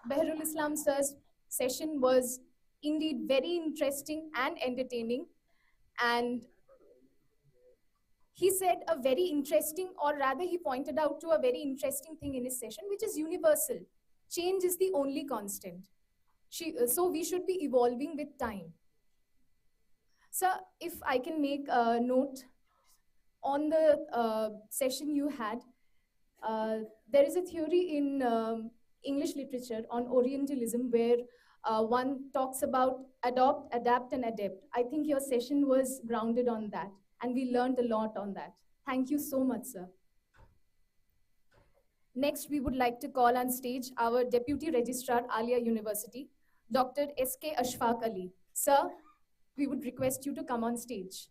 Baharul Islam sir's session was indeed very interesting and entertaining. And he said a very interesting, or rather he pointed out to a very interesting thing in his session, which is universal. Change is the only constant. So we should be evolving with time. Sir, if I can make a note on the session you had, there is a theory in English literature on Orientalism where one talks about adopt, adapt, and adapt. I think your session was grounded on that, and we learned a lot on that. Thank you so much, sir. Next, we would like to call on stage our Deputy Registrar, Aliah University, Dr. S.K. Ashfaq Ali. Sir, we would request you to come on stage.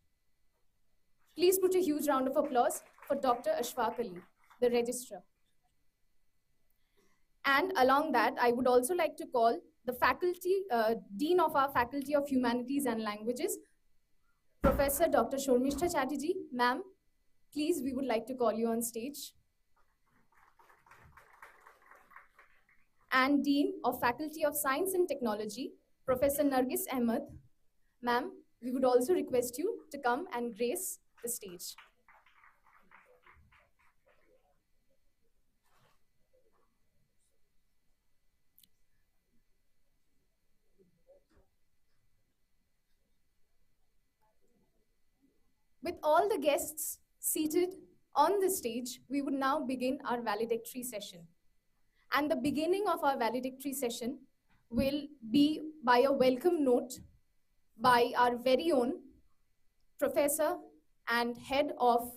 Please put a huge round of applause for Dr. Ashfaq Ali, the Registrar. And along that, I would also like to call the faculty, Dean of our Faculty of Humanities and Languages, Professor Dr. Shormishta Chatterjee. Ma'am, please, we would like to call you on stage. And Dean of Faculty of Science and Technology, Professor Nargis Ahmed. Ma'am, we would also request you to come and grace the stage. With all the guests seated on the stage, we would now begin our valedictory session. And the beginning of our valedictory session will be by a welcome note by our very own Professor and Head of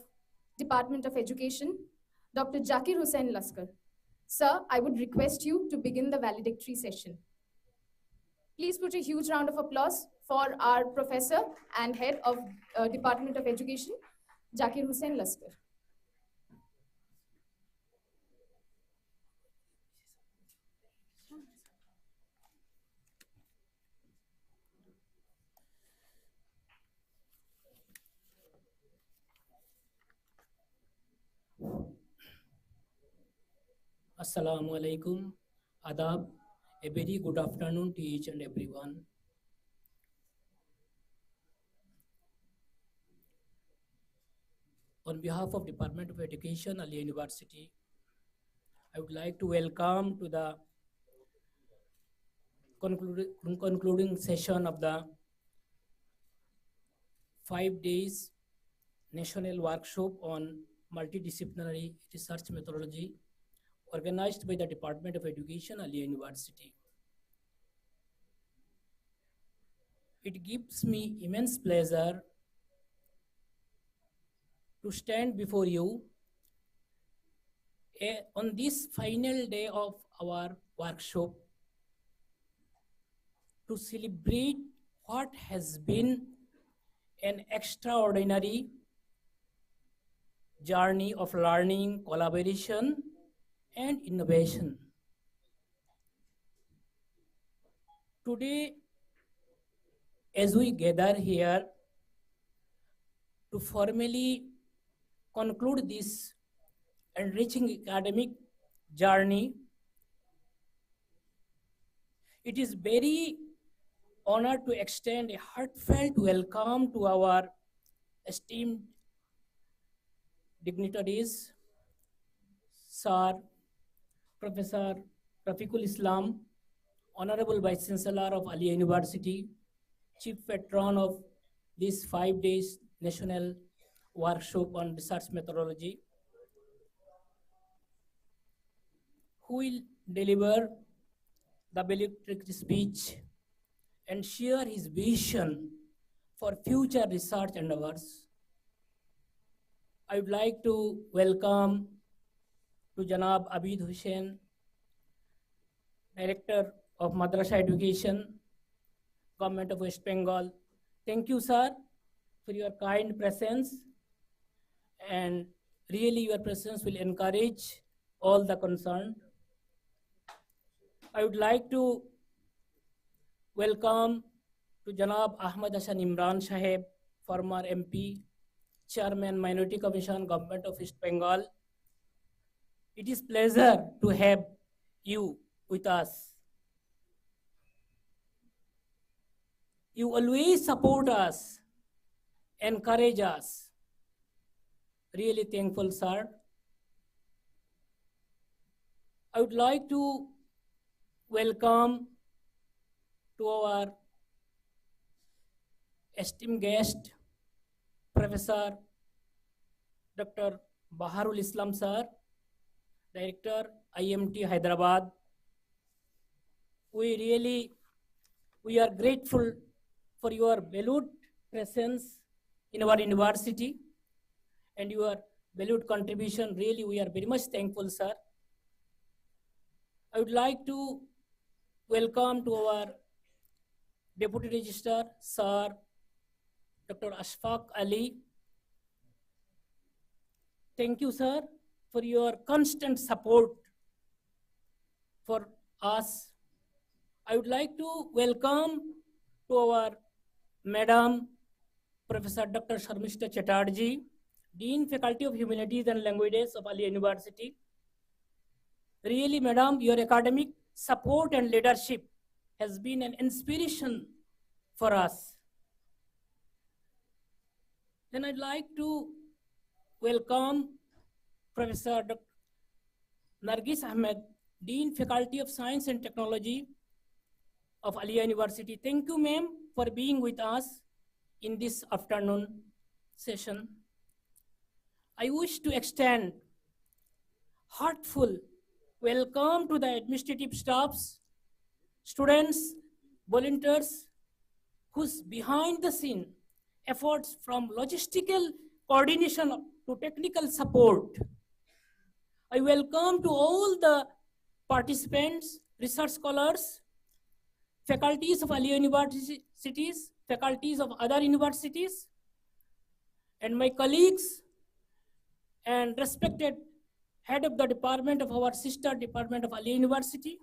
Department of Education, Dr. Zakir Hussain Laskar. Sir, I would request you to begin the valedictory session. Please put a huge round of applause for our Professor and Head of Department of Education, Zakir Hussain Laskar. Assalamu alaikum, adab, a very good afternoon to each and everyone. On behalf of Department of Education, Aliah University, I would like to welcome to the concluding session of the 5 days national workshop on multidisciplinary research methodology organized by the Department of Education, Aliah University. It gives me immense pleasure to stand before you on this final day of our workshop to celebrate what has been an extraordinary journey of learning, collaboration, and innovation. Today, as we gather here to formally conclude this enriching academic journey, it is very honored to extend a heartfelt welcome to our esteemed dignitaries, Sir Professor Rafiqul Islam, Honorable Vice Chancellor of Aliah University, Chief Patron of this 5 days national workshop on research methodology, who will deliver the valedictory speech and share his vision for future research endeavors. I would like to welcome to Janab Abid Hussain, Director of Madrasa Education, Government of West Bengal. Thank you, sir, for your kind presence, and really your presence will encourage all the concerned. I would like to welcome to Janab Ahmad Hassan Imran Saheb, former MP, Chairman Minority Commission, Government of East Bengal. It is pleasure to have you with us. You always support us, encourage us. Really thankful, sir. I would like to welcome to our esteemed guest, Professor Dr. Baharul Islam, sir, Director, IMT Hyderabad. We are grateful for your valued presence in our university and your valued contribution. Really, we are very much thankful, sir. I would like to welcome to our Deputy Registrar, Sir Dr. Ashfaq Ali. Thank you, sir, for your constant support for us. I would like to welcome to our Madam Professor Dr. Sharmishta Chatterjee, Dean Faculty of Humanities and Languages of Aliah University. Really, Madam, your academic support and leadership has been an inspiration for us. Then I'd like to welcome Professor Dr. Nargis Ahmed, Dean Faculty of Science and Technology of Aliah University. Thank you, ma'am, for being with us in this afternoon session. I wish to extend heartful welcome to the administrative staffs, students, volunteers, whose behind the scene efforts from logistical coordination to technical support. I welcome to all the participants, research scholars, faculties of Aliah universities, faculties of other universities, and my colleagues and respected head of the department of our sister department of Aliah University.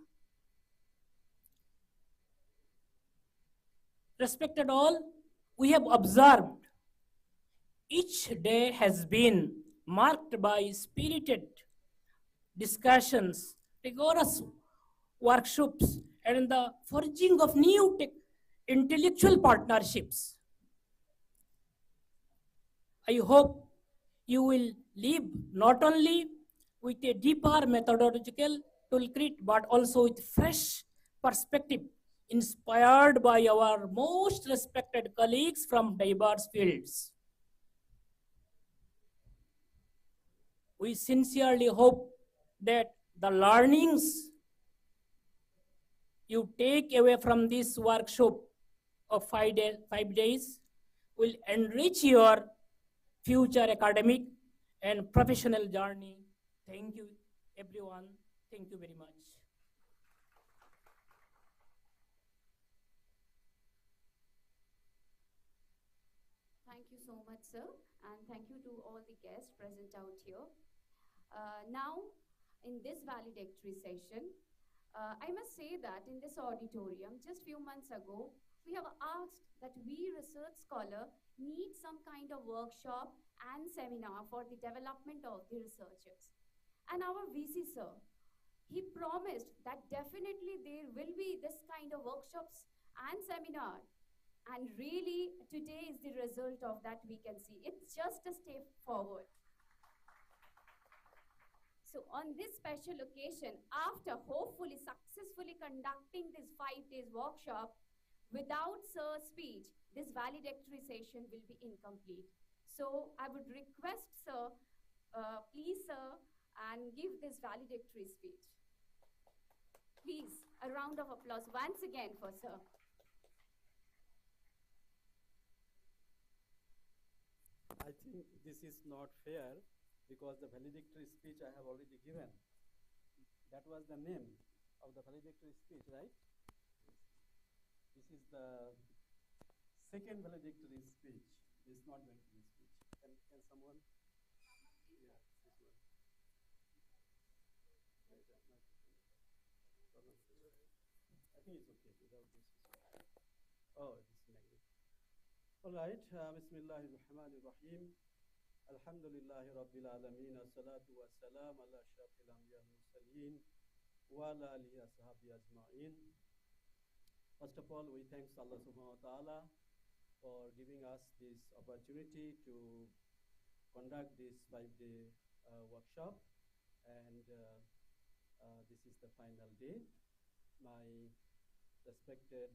Respected all, we have observed each day has been marked by spirited discussions, rigorous workshops, and the forging of new intellectual partnerships. I hope you will live not only with a deeper methodological toolkit, but also with fresh perspective inspired by our most respected colleagues from diverse fields. We sincerely hope that the learnings you take away from this workshop of 5 days will enrich your future academic and professional journey. Thank you, everyone. Thank you very much. Thank you so much, sir, and thank you to all the guests present out here. Now, in this valedictory session, I must say that in this auditorium, just few months ago, we have asked that we research scholar need some kind of workshop and seminar for the development of the researchers. And our VC sir, he promised that definitely there will be this kind of workshops and seminar. And really, today is the result of that we can see. It's just a step forward. So on this special occasion, after hopefully successfully conducting this 5 days workshop, without sir's speech, this valedictory session will be incomplete. So I would request sir, please sir, and give this valedictory speech. Please, a round of applause once again for sir. I think this is not fair because the valedictory speech I have already given. That was the name of the valedictory speech, right? This is the second valedictory speech. This is not valedictory speech. Can someone? Yeah, this one. I think it's okay without this. Oh, this is negative. All right. Bismillahirrahmanirrahim. Alhamdulillahi Rabbil Alameen. As-salatu was-salam ala ashrafil anbiya al-mursaleen wa ala alihi ashabi ajma'in. First of all, we thank Allah subhanahu wa ta'ala for giving us this opportunity to conduct this 5-day workshop. And this is the final day. My respected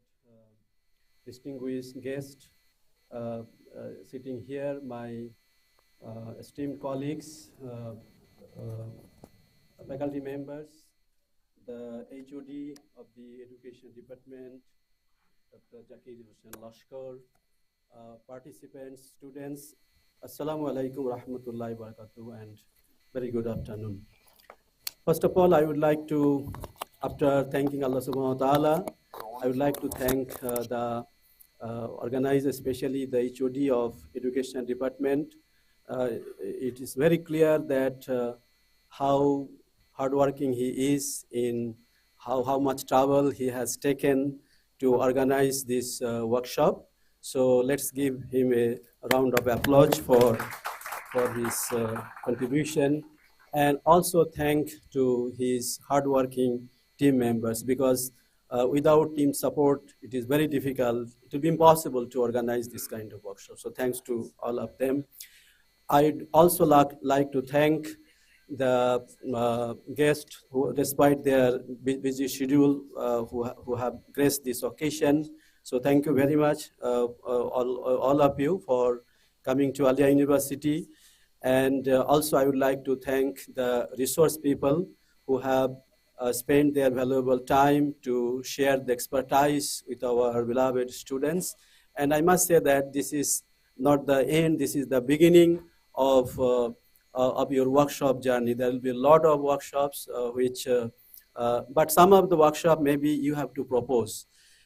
distinguished guest sitting here, my esteemed colleagues, faculty members, the HOD of the Education Department, Dr. Zakir Hussain Lashkar, participants, students, Assalamu alaikum rahmatullahi wa barakatuh, and very good afternoon. First of all, I would like to, after thanking Allah subhanahu wa ta'ala, I would like to thank the organizer, especially the HOD of Education Department. It is very clear that how hardworking he is, in how much trouble he has taken to organize this workshop. So let's give him a round of applause for his contribution, and also thank to his hardworking team members, because without team support, it is very difficult. It will be impossible to organize this kind of workshop. So thanks to all of them. I'd also like to thank the guests who, despite their busy schedule, who have graced this occasion. So thank you very much, all of you, for coming to Aliah University. And also I would like to thank the resource people who have spent their valuable time to share the expertise with our beloved students. And I must say that this is not the end, this is the beginning of your workshop journey. There will be a lot of workshops, but some of the workshop maybe you have to propose,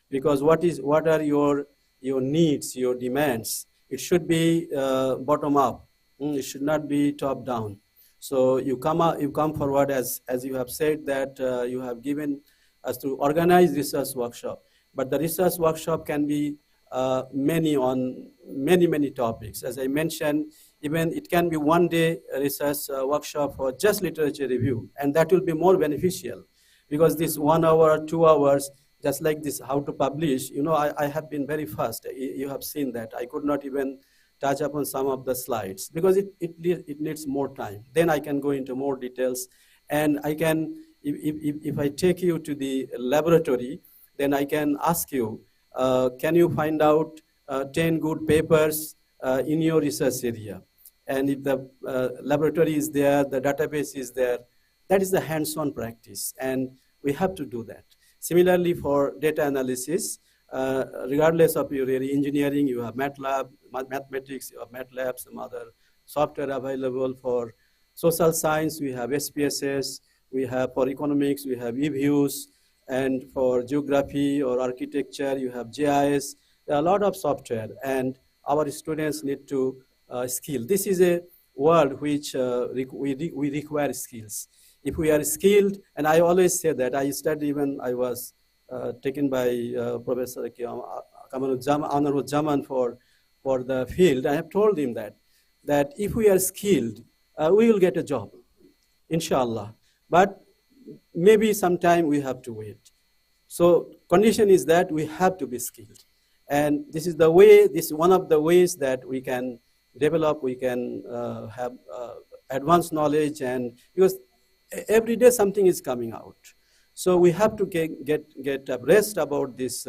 because what are your needs, your demands? It should be bottom up. It should not be top down. So you come forward, as you have said that you have given us to organize research workshop, but the research workshop can be many topics. As I mentioned, even it can be one-day research workshop for just literature review, and that will be more beneficial, because this 1 hour, 2 hours, just like this, how to publish, I have been very fast. You have seen that. I could not even touch upon some of the slides, because it needs more time. Then I can go into more details, and I can, if I take you to the laboratory, then I can ask you, can you find out 10 good papers in your research area? And if the laboratory is there, the database is there, that is the hands-on practice, and we have to do that. Similarly, for data analysis, regardless of your area, engineering, you have MATLAB, mathematics, you have MATLAB, some other software available. For social science, we have SPSS, we have for economics, we have eViews, and for geography or architecture, you have GIS. There are a lot of software, and our students need to skill. This is a world which we require skills. If we are skilled, and I always say that, I studied when I was taken by Professor Anurudzaman for the field. I have told him that if we are skilled, we will get a job, inshallah. But maybe sometime we have to wait. So condition is that we have to be skilled. And this is the way, this is one of the ways that we can develop, we can have advanced knowledge, and because every day something is coming out. So we have to get abreast about this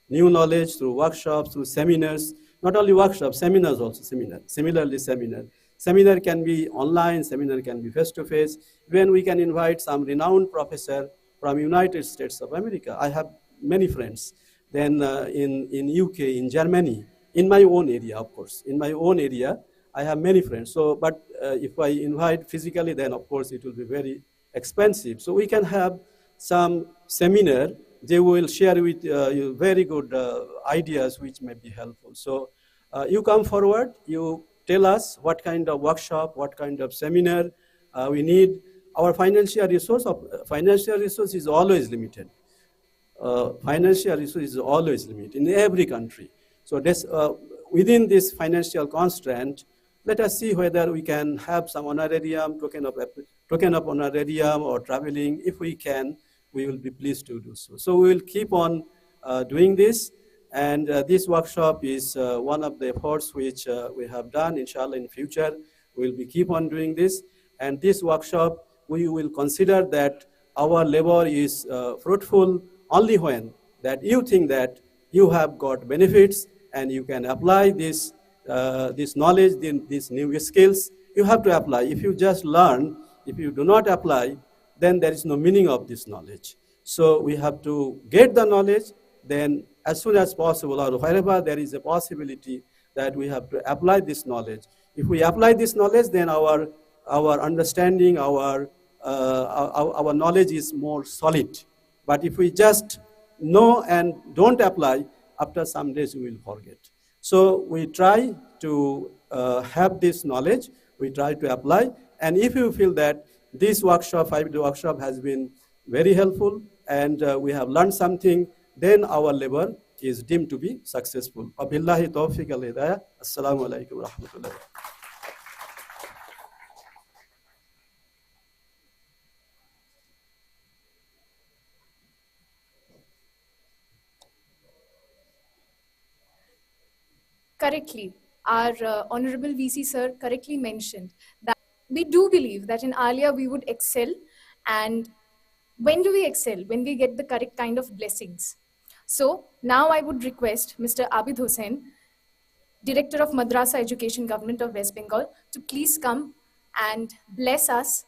new knowledge through workshops, through seminars, not only workshops, seminars also, similarly seminar. Seminar can be online, seminar can be face-to-face. When we can invite some renowned professor from United States of America. I have many friends. Then in UK, in Germany, in my own area, of course. In my own area, I have many friends. So, but if I invite physically, then of course it will be very expensive. So we can have some seminar. They will share with you very good ideas which may be helpful. So you come forward, you tell us what kind of workshop, what kind of seminar we need. Our financial resource is always limited. Financial resource is always limited in every country. So this, within this financial constraint, let us see whether we can have some honorarium, token of honorarium or traveling. If we can, we will be pleased to do so. So we will keep on doing this. And this workshop is one of the efforts which we have done. Inshallah, in future, we'll be keep on doing this. And this workshop, we will consider that our labor is fruitful only when that you think that you have got benefits and you can apply this knowledge, these new skills. You have to apply. If you just learn, if you do not apply, then there is no meaning of this knowledge. So we have to get the knowledge, then as soon as possible, or wherever there is a possibility that we have to apply this knowledge. If we apply this knowledge, then our understanding, our knowledge is more solid. But if we just know and don't apply, after some days we will forget. So we try to have this knowledge, we try to apply, and if you feel that this workshop, 5-day workshop, has been very helpful and we have learned something, then our labor is deemed to be successful. Wabillahi tawfiq wal hidayah. Assalamu alaikum wa rahmatullah. Correctly, our Honorable VC sir correctly mentioned that we do believe that in Aliah we would excel. And when do we excel? When we get the correct kind of blessings. So now I would request Mr. Abid Hussain, Director of Madrasa Education, Government of West Bengal, to please come and bless us,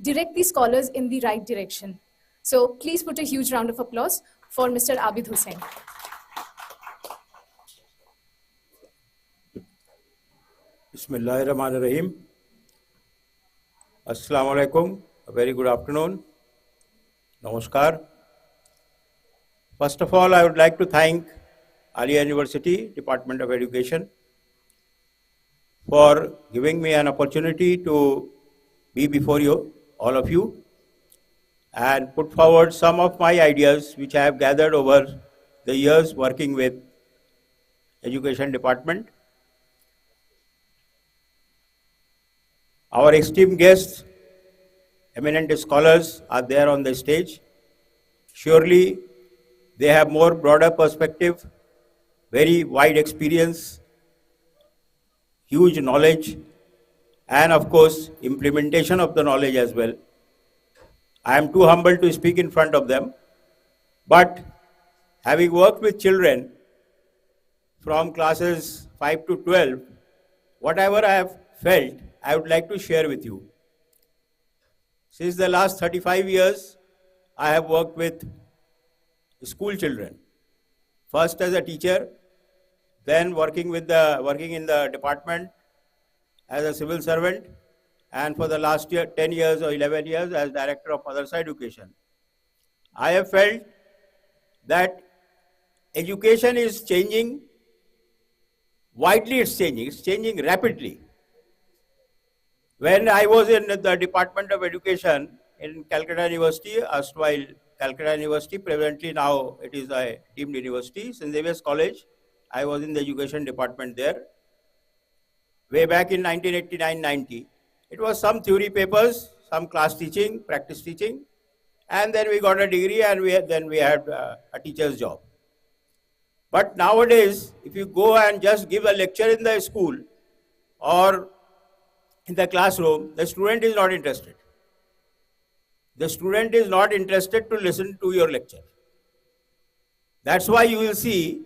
direct the scholars in the right direction. So please put a huge round of applause for Mr. Abid Hussain. Bismillahirrahmanirrahim. Assalamu alaikum. A very good afternoon. Namaskar. First of all, I would like to thank Aliah University, Department of Education, for giving me an opportunity to be before you, all of you, and put forward some of my ideas which I have gathered over the years working with Education Department. Our esteemed guests, eminent scholars are there on the stage. Surely they have more broader perspective, very wide experience, huge knowledge, and of course, implementation of the knowledge as well. I am too humble to speak in front of them, but having worked with children from classes 5 to 12, whatever I have felt, I would like to share with you. Since the last 35 years, I have worked with school children. First as a teacher, then working in the department as a civil servant, and for the last 10 years or 11 years as Director of Madrasa Education. I have felt that education is changing, widely it's changing rapidly. When I was in the Department of Education in Calcutta University, erstwhile Calcutta University, presently now it is a deemed university, St. Xavier's College, I was in the education department there. Way back in 1989-90, it was some theory papers, some class teaching, practice teaching, and then we got a degree and then we had a teacher's job. But nowadays, if you go and just give a lecture in the school or in the classroom, the student is not interested. The student is not interested to listen to your lecture. That's why you will see,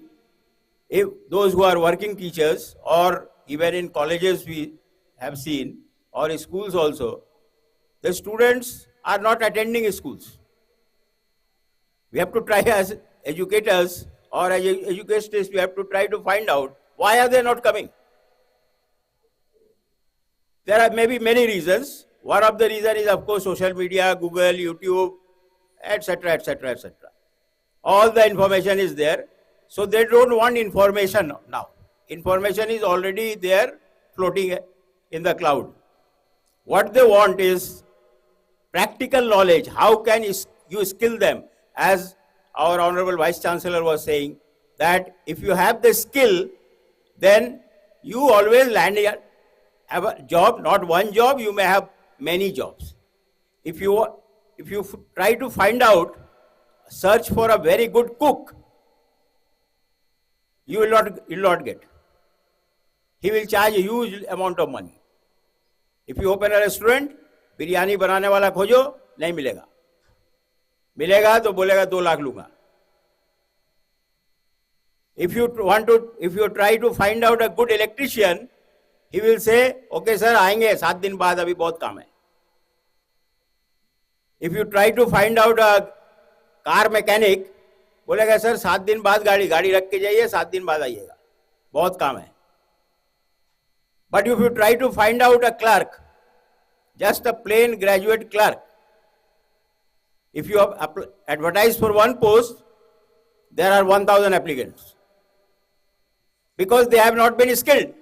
if those who are working teachers, or even in colleges we have seen, or in schools also, the students are not attending schools. We have to try as educators or as educators, we have to try to find out why are they not coming. There are maybe many reasons. One of the reasons is, of course, social media, Google, YouTube, etc., etc., etc. All the information is there. So they don't want information now. Information is already there, floating in the cloud. What they want is practical knowledge. How can you skill them? As our Honorable Vice Chancellor was saying, that if you have the skill, then you always land here. Have a job, not one job, you may have many jobs. If you try to find out, search for a very good cook, you will not get. He will charge a huge amount of money. If you open a restaurant, biryani बनाने वाला खोजो, नहीं मिलेगा. मिलेगा तो बोलेगा 2 लाख लूंगा. If you try to find out a good electrician, he will say, okay sir, आएंगे 7 दिन बाद, अभी बहुत काम है. If you try to find out a car mechanic, बोलेगा सर 7 दिन बाद गाड़ी रख के जाइए, 7 दिन बाद आइएगा, बहुत काम है. But if you try to find out a clerk, just a plain graduate clerk, if you advertise for one post, there are 1,000 applicants because they have not been skilled.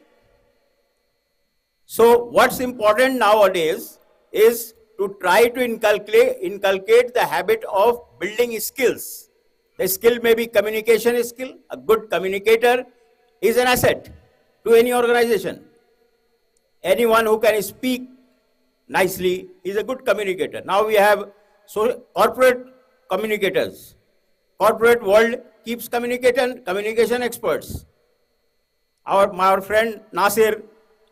So what's important nowadays is to try to inculcate the habit of building skills. The skill may be communication skill. A good communicator is an asset to any organization. Anyone who can speak nicely is a good communicator. Now we have corporate communicators. Corporate world keeps communication experts. Our friend Nasir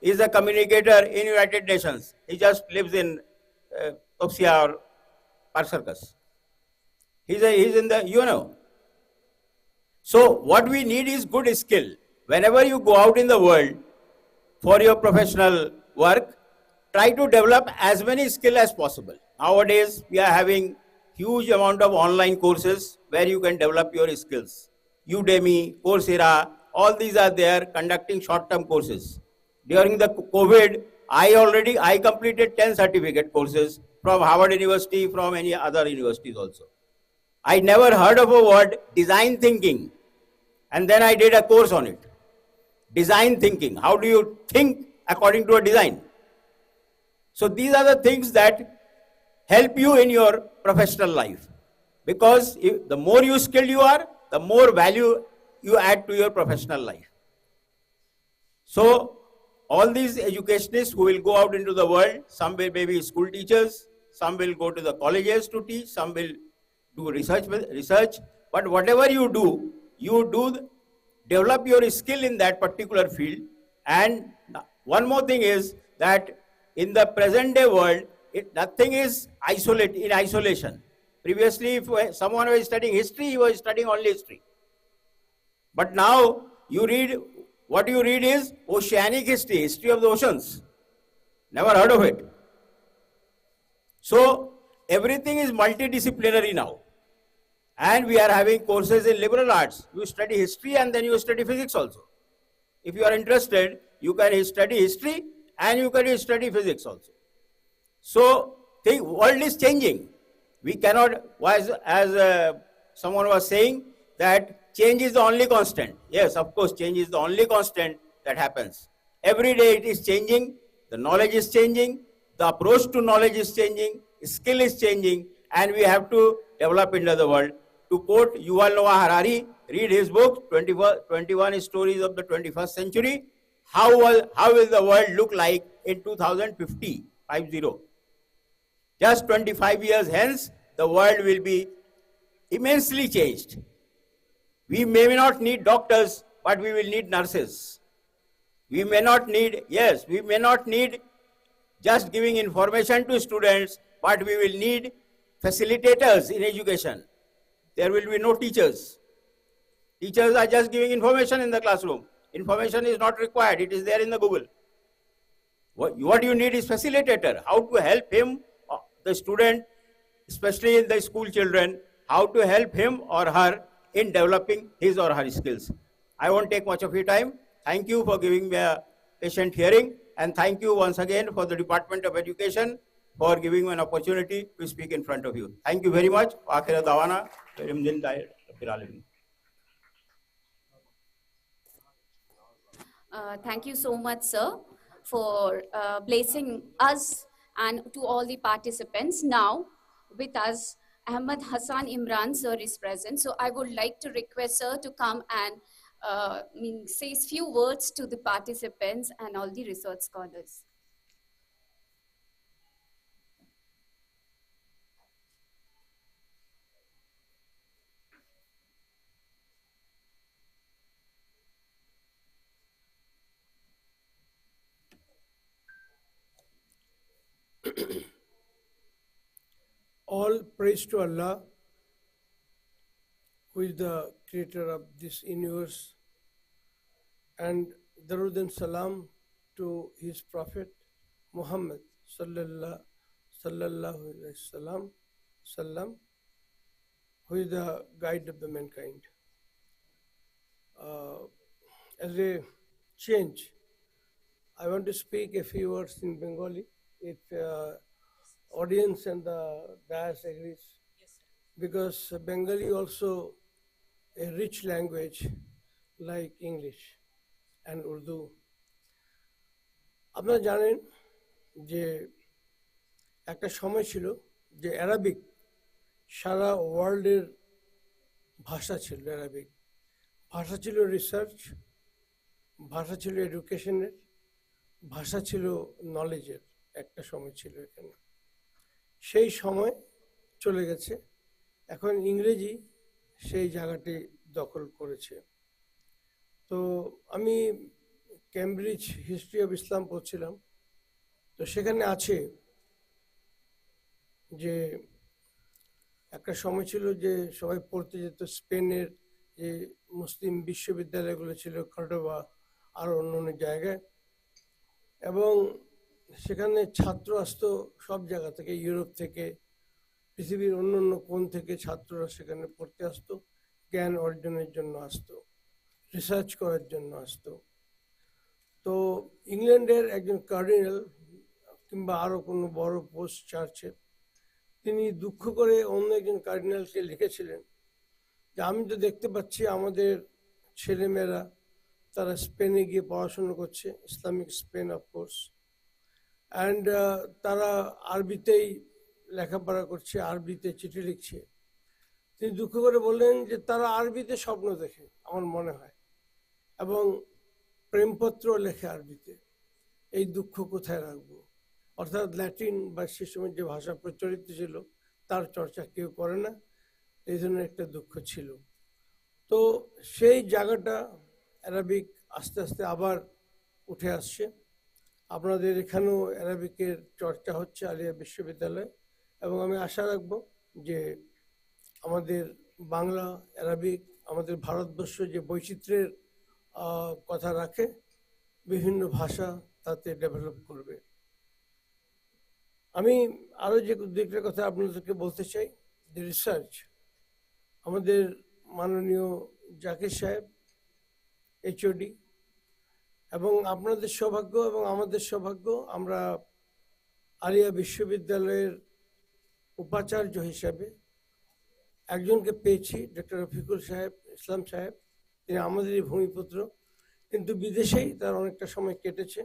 is a communicator in United Nations. He just lives in Topsia or Park Circus. He's in the UNO. So what we need is good skill. Whenever you go out in the world for your professional work, try to develop as many skills as possible. Nowadays, we are having huge amount of online courses where you can develop your skills. Udemy, Coursera, all these are there conducting short-term courses. During the COVID, I completed 10 certificate courses from Harvard University, from any other universities also. I never heard of a word design thinking, and then I did a course on it. Design thinking, how do you think according to a design? So these are the things that help you in your professional life, because the more you skilled you are, the more value you add to your professional life. So all these educationists who will go out into the world, some will maybe school teachers, some will go to the colleges to teach, some will do research, but whatever you do develop your skill in that particular field. And one more thing is that in the present day world, nothing is in isolation. Previously, if someone was studying history, he was studying only history. But now what you read is oceanic history of the oceans. Never heard of it. So everything is multidisciplinary now. And we are having courses in liberal arts. You study history and then you study physics also. If you are interested, you can study history and you can study physics also. So the world is changing. We cannot, as someone was saying, that change is the only constant. Yes, of course, change is the only constant that happens. Every day it is changing, the knowledge is changing, the approach to knowledge is changing, skill is changing, and we have to develop into the world. To quote Yuval Noah Harari, read his book, 21 Stories of the 21st Century. How will the world look like in 2050? Just 25 years hence, the world will be immensely changed. We may not need doctors, but we will need nurses. We may not need just giving information to students, but we will need facilitators in education. There will be no teachers. Teachers are just giving information in the classroom. Information is not required. It is there in the Google. What you need is facilitator. How to help him, the student, especially in the school children, how to help him or her in developing his or her skills. I won't take much of your time. Thank you for giving me a patient hearing, and thank you once again for the Department of Education for giving me an opportunity to speak in front of you. Thank you very much. Akhira dawana. Thank you so much, sir, for blessing us and to all the participants. Now, with us, Ahmed Hassan Imran, sir, is present. So I would like to request sir to come and say a few words to the participants and all the research scholars. All praise to Allah, who is the creator of this universe, and darud and salam to his prophet Muhammad sallallahu alaihi wasallam, who is the guide of the mankind. As a change, I want to speak a few words in Bengali, if audience and the dais agrees, because Bengali also a rich language like English and Urdu. আপনারা জানেন যে একটা সময় ছিল যে Arabic সারা ওয়ার্ল্ডের ভাষা ছিল। অ্যারাবিক ভাষা ছিল রিসার্চ, ভাষা ছিল এডুকেশনের, ভাষা ছিল নলেজের। একটা সময় ছিল এখানে, সেই সময় চলে গেছে। এখন ইংরেজি সেই জায়গাটি দখল করেছে। তো আমি ক্যামব্রিজ হিস্ট্রি অফ ইসলাম পড়ছিলাম, তো সেখানে আছে যে একটা সময় ছিল যে সবাই পড়তে যেত স্পেনের যে মুসলিম বিশ্ববিদ্যালয়গুলো ছিল, কর্ডোবা আর অন্য অন্য জায়গায়, এবং সেখানে ছাত্র আসতো সব জায়গা থেকে, ইউরোপ থেকে, পৃথিবীর অন্য অন্য কোণ থেকে ছাত্ররা সেখানে পড়তে আসতো, জ্ঞান অর্জনের জন্য আসতো, রিসার্চ করার জন্য আসতো। তো ইংল্যান্ডের একজন কার্ডিনাল কিংবা আরও কোনো বড় পোস্ট চার্চের, তিনি দুঃখ করে অন্য একজন কার্ডিনালকে লিখেছিলেন যে আমি তো দেখতে পাচ্ছি আমাদের ছেলেমেয়েরা তারা স্পেনে গিয়ে পড়াশুনো করছে, ইসলামিক স্পেন অফকোর্স, অ্যান্ড তারা আরবিতেই লেখাপড়া করছে, আরবিতে চিঠি লিখছে। তিনি দুঃখ করে বললেন যে তারা আরবিতে স্বপ্ন দেখে আমার মনে হয়, এবং প্রেমপত্র লেখে আরবিতে, এই দুঃখ কোথায় রাখবো? অর্থাৎ ল্যাটিন বা সে সময় যে ভাষা প্রচলিত ছিল তার চর্চা কেউ করে না, এই ধরনের একটা দুঃখ ছিল। তো সেই জায়গাটা অ্যারাবিক আস্তে আস্তে আবার উঠে আসছে। আপনাদের এখানেও অ্যারাবিকের চর্চা হচ্ছে আলিয়া বিশ্ববিদ্যালয়ে, এবং আমি আশা রাখবো যে আমাদের বাংলা, অ্যারাবিক, আমাদের ভারতবর্ষ যে বৈচিত্র্যের কথা রাখে, বিভিন্ন ভাষা তাতে ডেভেলপ করবে। আমি আরও যে দুইটা কথা আপনাদেরকে বলতে চাই, যে রিসার্চ আমাদের মাননীয় জাকির সাহেব এইচওডি, এবং আপনাদের সৌভাগ্য এবং আমাদের সৌভাগ্য, আমরা আলিয়া বিশ্ববিদ্যালয়ের উপাচার্য হিসাবে একজনকে পেয়েছি, ডক্টর রফিকুল সাহেব ইসলাম সাহেব। তিনি আমাদেরই ভূমিপুত্র, কিন্তু বিদেশেই তার অনেকটা সময় কেটেছে,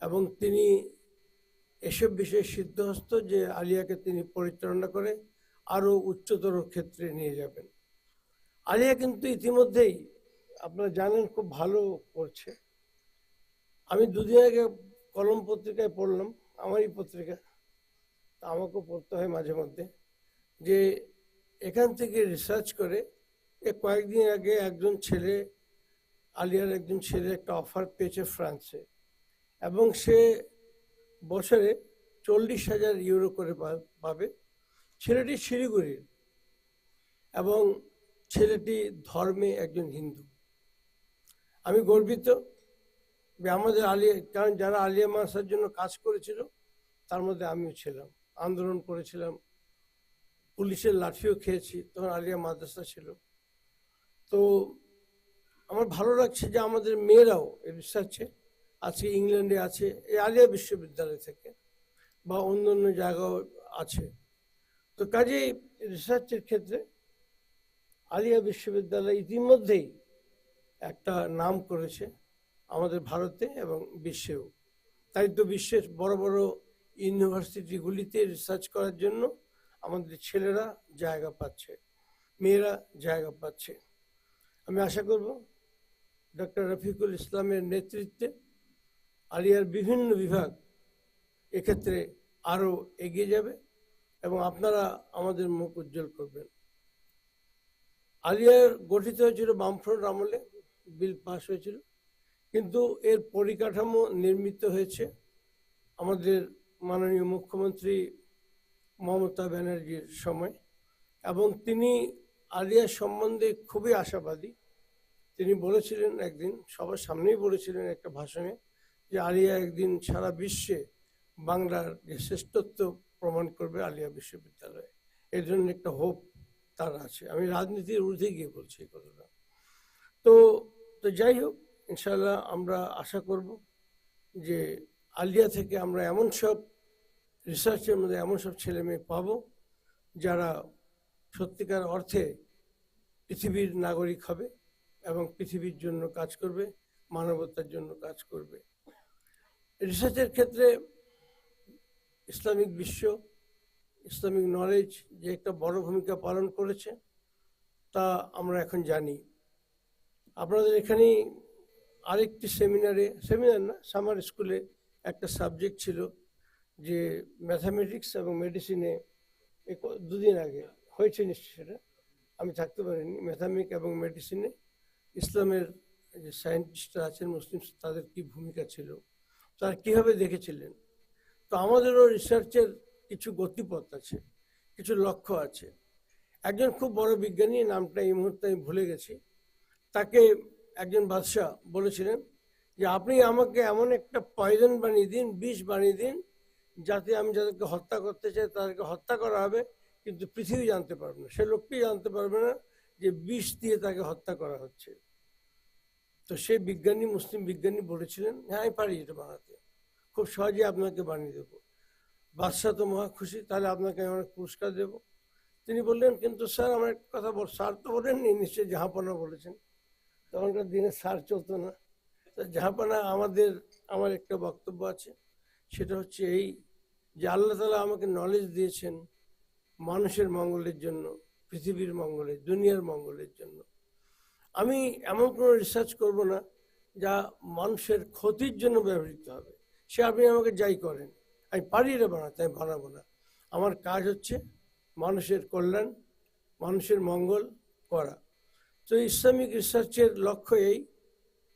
এবং তিনি এসব বিষয়ে সিদ্ধহস্ত যে আলিয়াকে তিনি পরিচালনা করে আরও উচ্চতর ক্ষেত্রে নিয়ে যাবেন। আলিয়া কিন্তু ইতিমধ্যেই আপনারা জানেন খুব ভালো করছে। আমি দুদিন আগে কলম পত্রিকায় পড়লাম, আমারই পত্রিকা, আমাকেও পড়তে হয় মাঝে মধ্যে, যে এখান থেকে রিসার্চ করে কয়েকদিন আগে একজন ছেলে, আলিয়ার একজন ছেলে একটা অফার পেয়েছে ফ্রান্সে, এবং সে বছরে 40,000 ইউরো করে পাবে। ছেলেটি শিলিগুড়ির, এবং ছেলেটি ধর্মে একজন হিন্দু। আমি গর্বিত যে আমাদের আলিয়া, কারণ যারা আলিয়া মাদ্রাসার জন্য কাজ করেছিল তার মধ্যে আমিও ছিলাম, আন্দোলন করেছিলাম, পুলিশের লাঠিও খেয়েছি, তখন আলিয়া মাদ্রাসা ছিল। তো আমার ভালো লাগছে যে আমাদের মেয়েরাও এই রিসার্চে আজকে ইংল্যান্ডে আছে, এই আলিয়া বিশ্ববিদ্যালয় থেকে, বা অন্য অন্য জায়গাও আছে। তো কাজেই রিসার্চের ক্ষেত্রে আলিয়া বিশ্ববিদ্যালয় ইতিমধ্যেই একটা নাম করেছে আমাদের ভারতে এবং বিশ্বেও। তাই তো বিশ্বের বড় বড় ইউনিভার্সিটিগুলিতে রিসার্চ করার জন্য আমাদের ছেলেরা জায়গা পাচ্ছে, মেয়েরা জায়গা পাচ্ছে। আমি আশা করব ডক্টর রফিকুল ইসলামের নেতৃত্বে আলিয়ার বিভিন্ন বিভাগ এক্ষেত্রে আরও এগিয়ে যাবে, এবং আপনারা আমাদের মুখ উজ্জ্বল করবেন। আলিয়ার গঠিত হয়েছিল বামফ্রন্ট আমলে, বিল পাস হয়েছিল, কিন্তু এর পরিকাঠামো নির্মিত হয়েছে আমাদের মাননীয় মুখ্যমন্ত্রী মমতা ব্যানার্জির সময়, এবং তিনি আলিয়া সম্বন্ধে খুবই আশাবাদী। তিনি বলেছিলেন একদিন, সবার সামনেই বলেছিলেন একটা ভাষণে, যে আলিয়া একদিন সারা বিশ্বে বাংলার যে শ্রেষ্ঠত্ব প্রমাণ করবে আলিয়া বিশ্ববিদ্যালয়ে। এর জন্য একটা হোপ তার আছে। আমি রাজনীতির ঊর্ধ্বে গিয়ে বলছি এই কথাটা। তো যাই হোক, ইনশাল্লাহ আমরা আশা করব যে আলিয়া থেকে আমরা এমন সব রিসার্চের মধ্যে এমন সব ছেলে মেয়ে পাবো যারা সত্যিকার অর্থে পৃথিবীর নাগরিক হবে এবং পৃথিবীর জন্য কাজ করবে, মানবতার জন্য কাজ করবে। রিসার্চের ক্ষেত্রে ইসলামিক বিশ্ব, ইসলামিক নলেজ যে একটা বড় ভূমিকা পালন করেছে তা আমরা এখন জানি। আপনাদের এখানে আরেকটি সেমিনার না, সামার স্কুলে একটা সাবজেক্ট ছিল যে ম্যাথামেটিক্স এবং মেডিসিনে, দুদিন আগে হয়েছে নিশ্চয়, সেটা আমি থাকতে পারিনি। ম্যাথামেটিক্স এবং মেডিসিনে ইসলামের যে সায়েন্টিস্টরা আছেন মুসলিম, তাদের কি ভূমিকা ছিল, তারা কীভাবে দেখেছিলেন। তো আমাদেরও রিসার্চের কিছু গতিপথ আছে, কিছু লক্ষ্য আছে। একজন খুব বড় বিজ্ঞানী, নামটা এই মুহূর্তে আমি ভুলে গেছি, তাকে একজন বাদশাহ বলেছিলেন যে আপনি আমাকে এমন একটা পয়জন বানিয়ে দিন, বিষ বানিয়ে দিন, যাতে আমি যাদেরকে হত্যা করতে চাই তাদেরকে হত্যা করা হবে, কিন্তু পৃথিবী জানতে পারবে না, সে লোকটি জানতে পারবে না যে বিষ দিয়ে তাকে হত্যা করা হচ্ছে। তো সেই বিজ্ঞানী, মুসলিম বিজ্ঞানী বলেছিলেন, হ্যাঁ আমি পারি এটা বানাতে, খুব সহজে আপনাকে বানিয়ে দেবো। বাদশাহ তো মহা খুশি, তাহলে আপনাকে আমি অনেক পুরস্কার দেব। তিনি বললেন, কিন্তু স্যার আমার একটা কথা বল। স্যার তো বলেননি, নিশ্চয়ই জাহাপনা বলেছেন, তখনকার দিনে স্যার চলতো না। জাহাপনা আমার একটা বক্তব্য আছে, সেটা হচ্ছে এই যে আল্লাহ তাআলা আমাকে নলেজ দিয়েছেন মানুষের মঙ্গলের জন্য, পৃথিবীর মঙ্গলের, দুনিয়ার মঙ্গলের জন্য। আমি এমন কোনো রিসার্চ করব না যা মানুষের ক্ষতির জন্য ব্যবহৃত হবে। সে আপনি আমাকে যাই করেন, আমি পারি এটা বানাতে, আমি বানাবো না। আমার কাজ হচ্ছে মানুষের কল্যাণ, মানুষের মঙ্গল করা। তো ইসলামিক রিসার্চের লক্ষ্য এই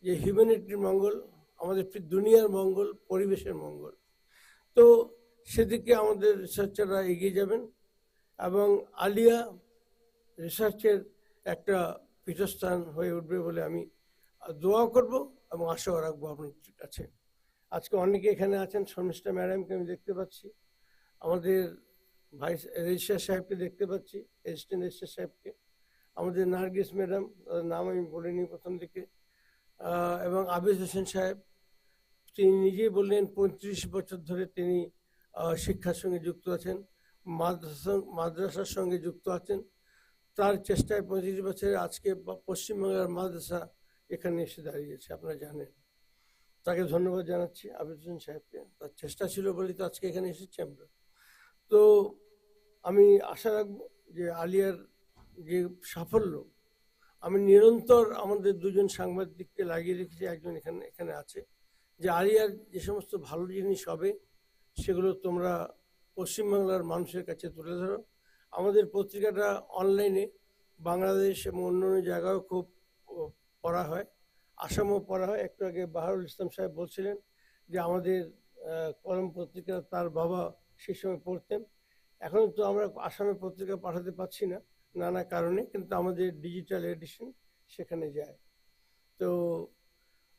যে হিউম্যানিটির মঙ্গল, আমাদের দুনিয়ার মঙ্গল, পরিবেশের মঙ্গল। তো সেদিকে আমাদের রিসার্চাররা এগিয়ে যাবেন এবং আলিয়া রিসার্চের একটা পীঠস্থান হয়ে উঠবে বলে আমি দোয়া করব এবং আশা রাখবো আপনার কাছে। আজকে অনেকে এখানে আছেন, শর্মিষ্ঠা ম্যাডামকে আমি দেখতে পাচ্ছি, আমাদের ভাইস রেজিস্ট্রার সাহেবকে দেখতে পাচ্ছি, অ্যাসিস্ট্যান্ট রেজিস্ট্রার সাহেবকে, আমাদের নার্গিস ম্যাডাম, তাদের নাম আমি বলিনি প্রথম দিকে, এবং আবিদ হোসেন সাহেব। তিনি নিজেই বললেন 35 বছর ধরে তিনি শিক্ষার সঙ্গে যুক্ত আছেন, মাদ্রাসার সঙ্গে যুক্ত আছেন। তার চেষ্টায় 35 বছরে আজকে পশ্চিমবাংলার মাদ্রাসা এখানে এসে দাঁড়িয়েছে, আপনারা জানেন। তাকে ধন্যবাদ জানাচ্ছি আবিদ হোসেন সাহেবকে, তার চেষ্টা ছিল বলেই তো আজকে এখানে এসেছি আমরা। তো আমি আশা রাখবো যে আলিয়ার যে সাফল্য, আমি নিরন্তর আমাদের দুজন সাংবাদিককে লাগিয়ে রেখেছি, একজন এখানে আছে, যে আলিয়ার যে সমস্ত ভালো জিনিস হবে সেগুলো তোমরা পশ্চিমবাংলার মানুষের কাছে তুলে ধরো। আমাদের পত্রিকাটা অনলাইনে বাংলাদেশ এবং অন্যান্য জায়গায়ও খুব পড়া হয়, আসামও পড়া হয়। একটু আগে বাহারুল ইসলাম সাহেব বলছিলেন যে আমাদের কলম পত্রিকা তার বাবা সেই সময় পড়তেন। এখন তো আমরা আসামে পত্রিকা পাঠাতে পারছি না নানা কারণে, কিন্তু আমাদের ডিজিটাল এডিশন সেখানে যায়। তো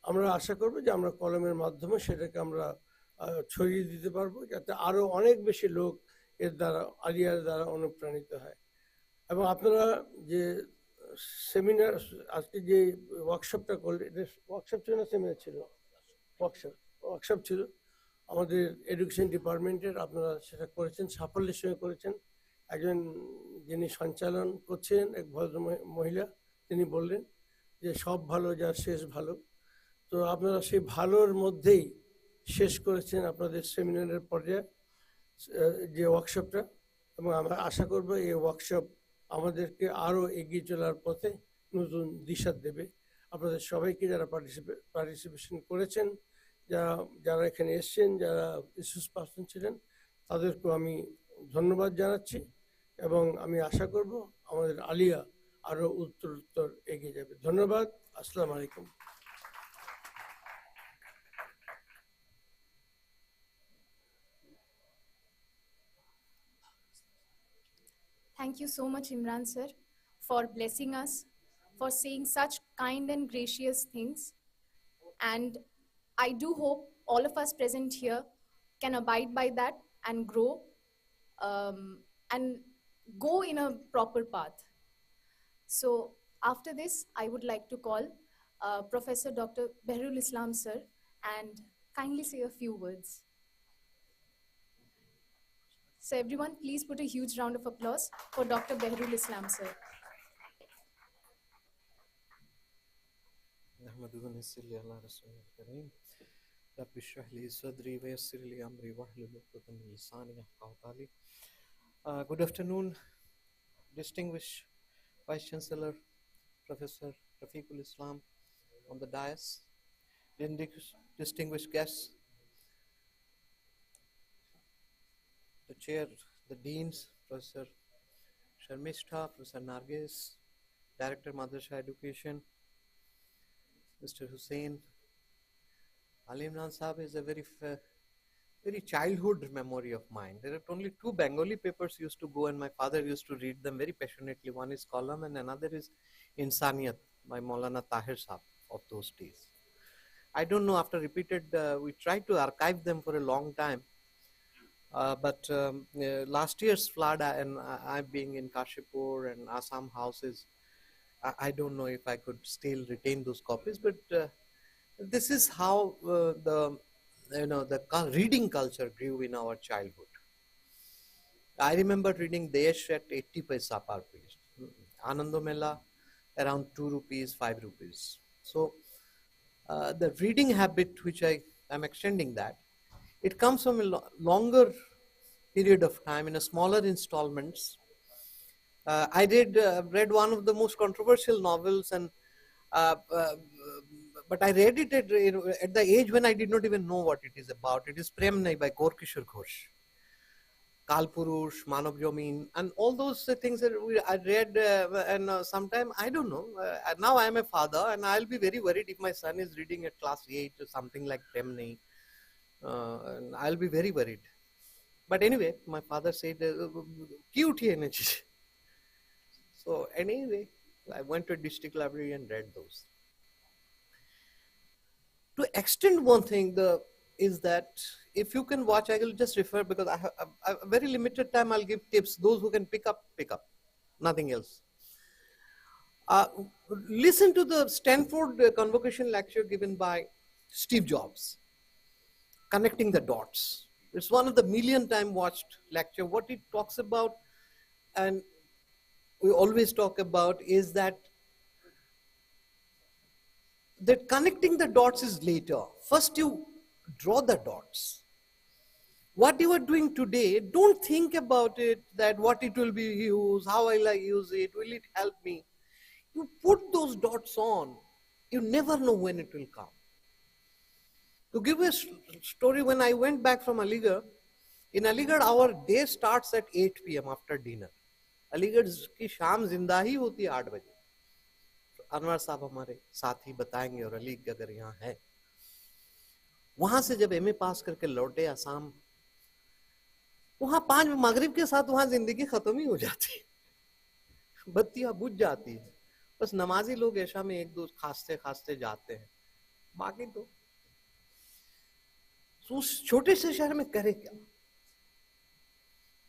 আমরা আশা করব যে আমরা কলমের মাধ্যমে সেটাকে আমরা ছড়িয়ে দিতে পারবো, যাতে আরও অনেক বেশি লোক এর দ্বারা, আলিয়ার দ্বারা অনুপ্রাণিত হয়। এবং আপনারা যে সেমিনার, আজকে যে ওয়ার্কশপটা করলেন, এটা ওয়ার্কশপ ছিল না সেমিনার ছিল? ওয়ার্কশপ ছিল আমাদের এডুকেশন ডিপার্টমেন্টের। আপনারা সেটা করেছেন, সাফল্যের সঙ্গে করেছেন। একজন যিনি সঞ্চালন করছেন, এক ভদ্র মহিলা, তিনি বললেন যে সব ভালো যার শেষ ভালো। তো আপনারা সেই ভালোর মধ্যেই শেষ করেছেন আপনাদের সেমিনারের পর্যায়ে যে ওয়ার্কশপটা, এবং আমরা আশা করব এই ওয়ার্কশপ আমাদেরকে আরও এগিয়ে চলার পথে নতুন দিশা দেবে। আপনাদের সবাইকে যারা পার্টিসিপেশন করেছেন, যারা এখানে এসছেন, যারা রিসোর্স পার্সন ছিলেন, তাদেরকেও আমি ধন্যবাদ জানাচ্ছি এবং আমি আশা করব আমাদের আলিয়া আরও উত্তরোত্তর এগিয়ে যাবে। ধন্যবাদ। আসসালামু আলাইকুম। Thank you so much, Imran sir, for blessing us, for saying such kind and gracious things. And I do hope all of us present here can abide by that and grow and go in a proper path. So after this, I would like to call Professor Dr. Behrul Islam sir and kindly say a few words. So everyone, please put a huge round of applause for Dr. Behrul Islam sir. نحمده ونصلي على رسوله الكريم رب اشرح لي صدري ويسر لي امري واحلل عقدة من لساني يفقهوا قولي. Good afternoon, distinguished Vice Chancellor Professor Rafiqul Islam on the dais, distinguished guests, the chair, the deans, Professor Sharmishta, Professor Nargis, Director Madrasa Education, Mr. Hussain. Ali Imran Sahab is a very childhood memory of mine. There are only two Bengali papers used to go and my father used to read them very passionately. One is Column and another is Insaniyat by Maulana Tahir Sahab of those days. I don't know, after repeated, we tried to archive them for a long time. But last year's flood and I being in Kashipur and Assam houses, I don't know if I could still retain those copies, but this is how the reading culture grew in our childhood. I remember reading Desh at 80 paisa per page, Anando Mela around 2 rupees, 5 rupees. So the reading habit, which I am extending that, it comes from a longer period of time in a smaller installments. I read one of the most controversial novels, and but I read it at the age when I did not even know what it is about. It is Prem Nahi by Gaurkishore Ghosh, Kalpurush, Manav Jamin, and all those things that I read. And sometime, I don't know, now I am a father and I'll be very worried if my son is reading at class 8 or something like Prem Nahi. And I'll be very worried. But anyway, my father said, cute energy. So anyway, I went to a district library and read those. To extend one thing is that if you can watch, I will just refer because I have a very limited time. I'll give tips. Those who can pick up, nothing else. Listen to the Stanford convocation lecture given by Steve Jobs, Connecting the Dots. It's one of the million time watched lecture. What it talks about, and we always talk about, is that connecting the dots is later. First you draw the dots. What you are doing today, don't think about it, that what it will be used, how will I use it, will it help me? You put those dots on, you never know when it will come. To give a story, when I went back from Aligarh, in Aligarh our day starts at 8 p.m. after dinner. Aligarh की शाम जिंदा ही होती है 8 बजे. अनवर साहब हमारे साथी बताएंगे और अली अगर यहाँ है. वहां से जब एमए पास करके लौटे असम, वहां 5 मगरिब के साथ वहां जिंदगी खत्म ही हो जाती है. बत्तियां बुझ जाती है. बस नमाजी लोग ऐशा में एक दो खांसते खांसते जाते हैं, बाकी तो उस छोटे से शहर में करे क्या.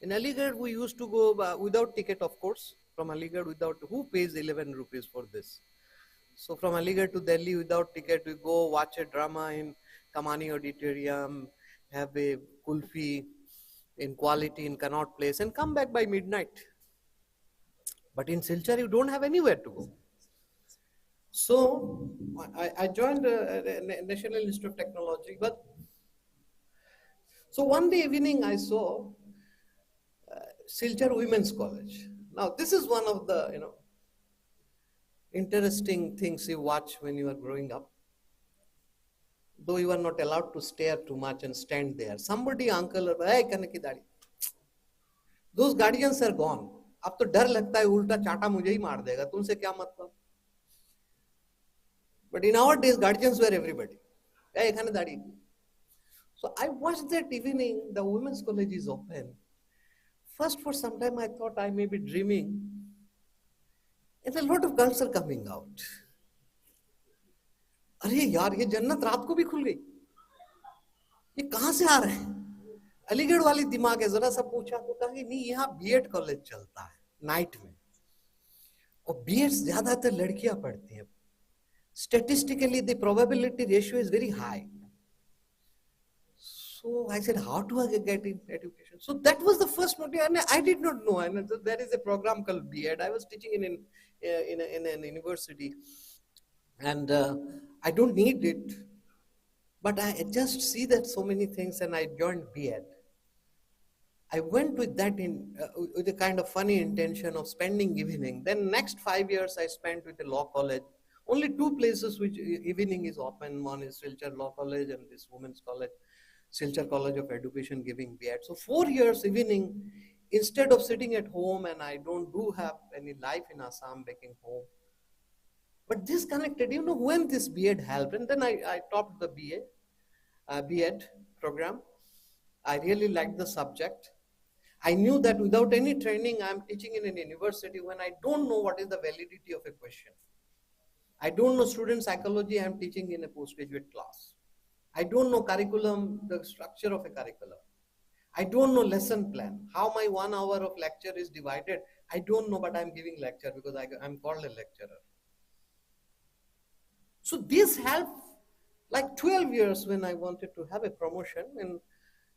In Aligarh, we used to go without ticket, of course. From Aligarh, who pays 11 rupees for this? So from Aligarh to Delhi, without ticket, we go watch a drama in Kamani Auditorium, have a kulfi in quality in Connaught Place, and come back by midnight. But in Silchar, you don't have anywhere to go. So I joined the National Institute of Technology. So one day evening, I saw Silchar Women's College. Now, this is one of the interesting things you watch when you are growing up. Though you are not allowed to stare too much and stand there. Somebody, uncle, or hey, कहने की दाढ़ी. Those guardians are gone. अब तो डर लगता है उल्टा चाटा मुझे ही मार देगा. तुमसे क्या मतलब? But in our days, guardians were everybody. Hey, कहने दाढ़ी. So I watched that evening. The women's college is open. First, for some time, I thought I may be dreaming, and a lot of girls are coming out. अरे यार ये जन्नत रात को भी खुल गई, ये कहाँ से आ रहे हैं? अलीगढ़ वाली दिमाग है, जरा सा पूछा तो कहा नहीं यहाँ बीएड कॉलेज चलता है नाइट में, और बीएड ज्यादातर लड़कियां पढ़ती हैं. Statistically, the probability ratio is very high. So I said, how do I get in education? So that was the first motive, and I did not know. And there is a program called BEd. I was teaching in an university, and I don't need it, but I just see that so many things, and I joined BEd. I went with that with a kind of funny intention of spending evening. Then next 5 years I spent with a law college. Only two places which evening is open. One is Silchar Law College and this Women's College, Silchar College of Education giving BEd. So 4 years evening, instead of sitting at home, and I do have any life in Assam baking home. But this connected, when this BEd helped, and then I topped the BEd program. I really liked the subject. I knew that without any training, I'm teaching in a university when I don't know what is the validity of a question. I don't know student psychology, I'm teaching in a postgraduate class. I don't know curriculum, the structure of a curriculum. I don't know lesson plan, how my 1 hour of lecture is divided. I don't know, but I'm giving lecture because I'm called a lecturer. So this helped like 12 years when I wanted to have a promotion, and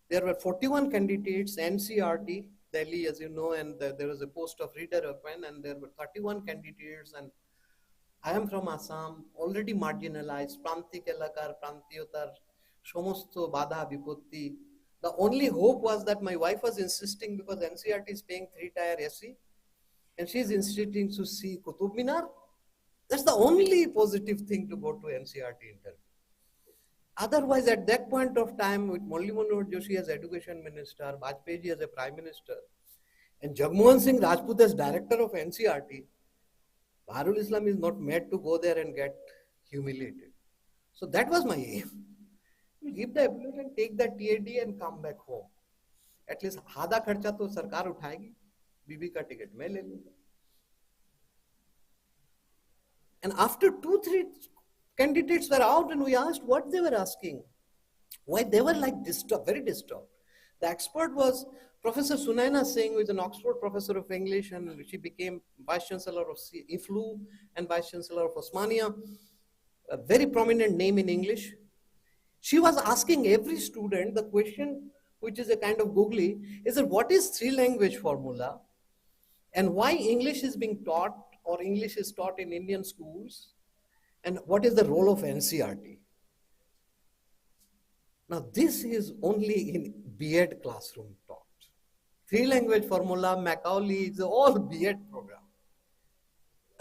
there were 41 candidates, NCRT, Delhi, as you know, and there was a post of reader open, and there were 31 candidates, and I am from Assam, already marginalized, Prantik Elakar, Prantiotar, Shomosto, Bada, Viputti. The only hope was that my wife was insisting, because NCRT is paying 3-tier SC, and she's insisting to see Qutub Minar. That's the only positive thing to go to NCRT interview. Otherwise, at that point of time, with Murli Manohar Joshi as Education Minister, Vajpayee ji as a Prime Minister, and Jagmohan Singh Rajput as Director of NCRT, Baharul Islam is not made to go there and get humiliated. So that was my aim. Leave the appellate and take the TAD and come back home. At least आधा खर्चा तो सरकार उठाएगी, बीबी का ticket मैं ले लूँगा. And after 2-3 candidates were out, and we asked what they were asking, why they were like disturbed, very disturbed. The expert was Professor Sunaina Singh, who is an Oxford professor of English, and she became Vice Chancellor of IFLU and Vice Chancellor of Osmania, a very prominent name in English. She was asking every student the question, which is a kind of googly, is that what is three-language formula, and why English is being taught, or English is taught in Indian schools, and what is the role of NCRT? Now this is only in BEd classroom taught. Three-language formula, Macaulay, is all BEd program.